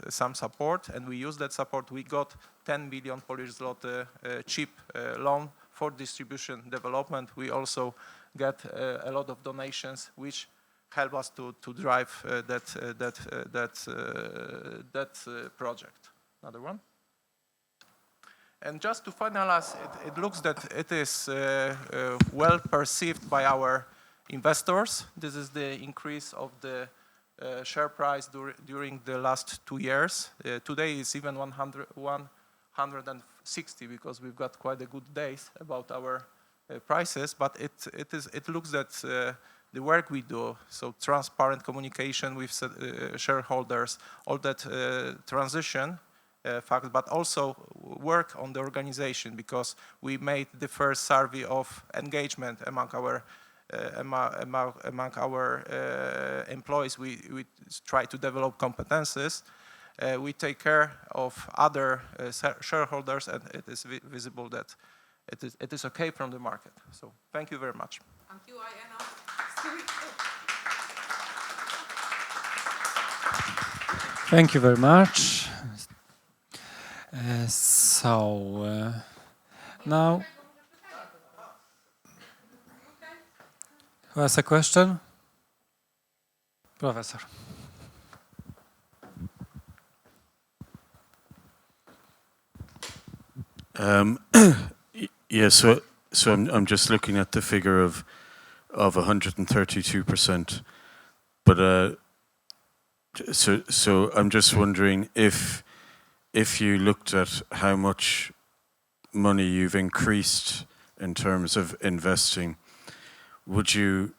M: some support, and we use that support. We got 10 billion Polish zloty cheap loan for distribution development. We also get a lot of donations which help us to drive that project. Another one. And just to finalize, it looks that it is well perceived by our investors. This is the increase of the share price during the last 2 years. Today is even 160, because we've got quite a good days about our prices, but it looks that the work we do, so transparent communication with shareholders, all that transition facts, but also work on the organization, because we made the first survey of engagement among our employees. We try to develop competences. We take care of other shareholders, and it is visible that it is okay from the market. So thank you very much.
B: Thank you, Iana.
A: Thank you very much. Now, who has a question? Professor.
K: Yeah, so I'm just looking at the figure of 132%, but so I'm just wondering if you looked at how much money you've increased in terms of investing, would you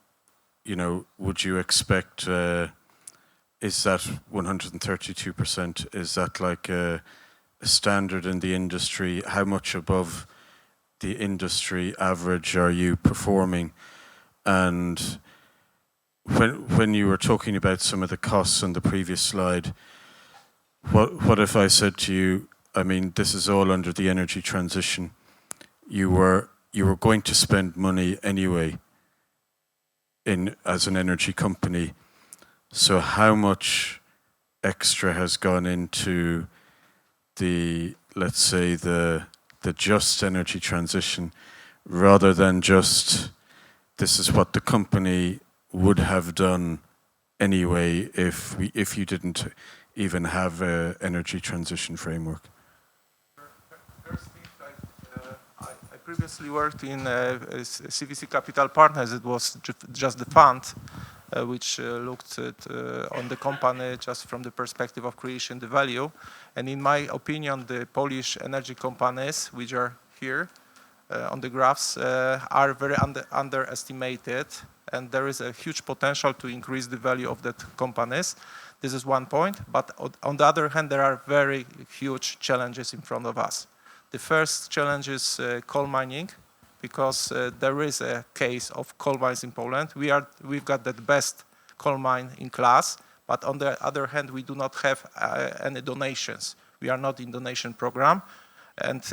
K: expect, is that 132%, is that like a standard in the industry? How much above the industry average are you performing? And when you were talking about some of the costs on the previous slide, what if I said to you, I mean, this is all under the energy transition. You were going to spend money anyway as an energy company. So how much extra has gone into the, let's say, the just energy transition, rather than just this is what the company would have done anyway if you didn't even have an energy transition framework?
M: I previously worked in CVC Capital Partners. It was just the fund which looked at, on the company just from the perspective of creation the value. And in my opinion, the Polish energy companies, which are here on the graphs, are very underestimated, and there is a huge potential to increase the value of that companies. This is one point, but on the other hand, there are very huge challenges in front of us. The first challenge is coal mining, because there is a case of coal mines in Poland. We've got the best coal mine in class, but on the other hand, we do not have any donations. We are not in donation program, and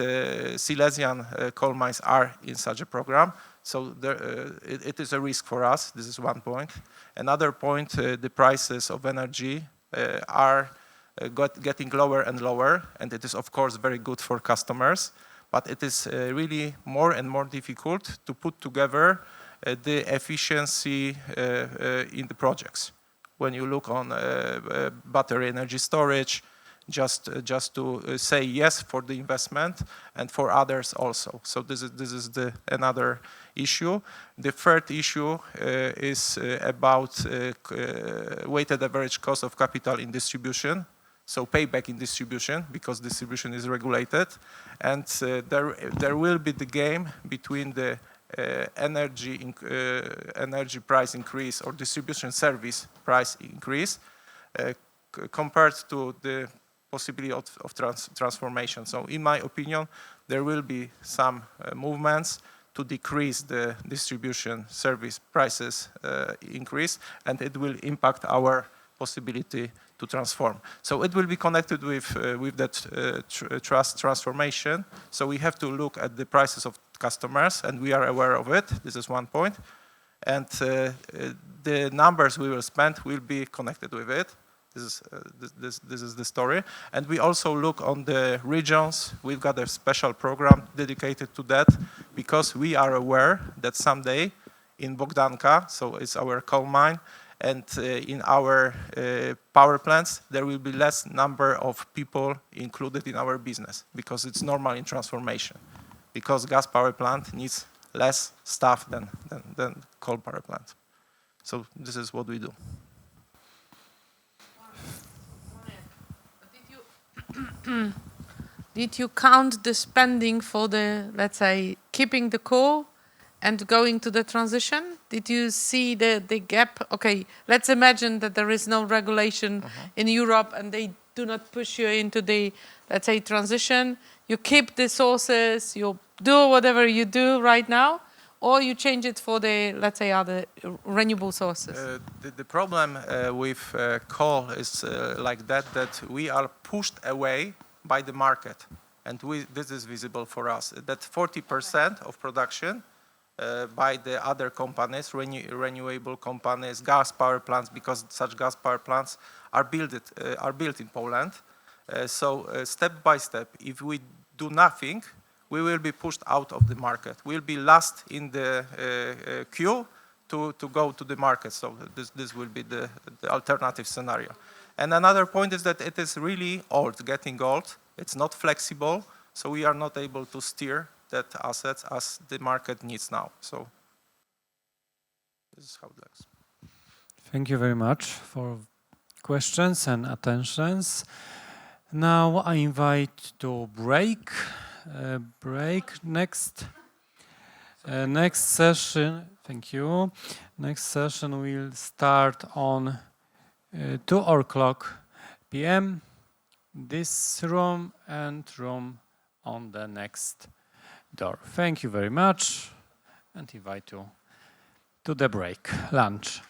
M: Silesian coal mines are in such a program. So it is a risk for us. This is one point. Another point, the prices of energy are getting lower and lower, and it is of course very good for customers, but it is really more and more difficult to put together the efficiency in the projects. When you look on battery energy storage, just to say yes for the investment and for others also. So this is another issue. The third issue is about weighted average cost of capital in distribution. So payback in distribution, because distribution is regulated, and there will be the game between the energy price increase or distribution service price increase compared to the possibility of transformation. So in my opinion, there will be some movements to decrease the distribution service prices increase, and it will impact our possibility to transform. So it will be connected with that transformation. So we have to look at the prices of customers, and we are aware of it. This is one point. And the numbers we will spend will be connected with it. This is the story. And we also look on the regions. We've got a special program dedicated to that, because we are aware that someday in Bogdanka, so it's our coal mine, and in our power plants, there will be less number of people included in our business, because it's normal in transformation, because gas power plant needs less staff than coal power plant. So this is what we do.
B: Did you count the spending for the, let's say, keeping the coal and going to the transition? Did you see the gap? Okay, let's imagine that there is no regulation in Europe and they do not push you into the, let's say, transition. You keep the sources, you do whatever you do right now, or you change it for the, let's say, other renewable sources?
M: The problem with coal is like that we are pushed away by the market. And this is visible for us, that 40% of production by the other companies, renewable companies, gas power plants, because such gas power plants are built in Poland. So step by step, if we do nothing, we will be pushed out of the market. We'll be last in the queue to go to the market. So this will be the alternative scenario. And another point is that it is really old, getting old. It's not flexible, so we are not able to steer that assets as the market needs now. So this is how it looks.
A: Thank you very much for questions and attentions. Now I invite to break. Next session. Thank you. Next session will start on 2:00 p.m. This room and room on the next door. Thank you very much, and invite you to the break, lunch.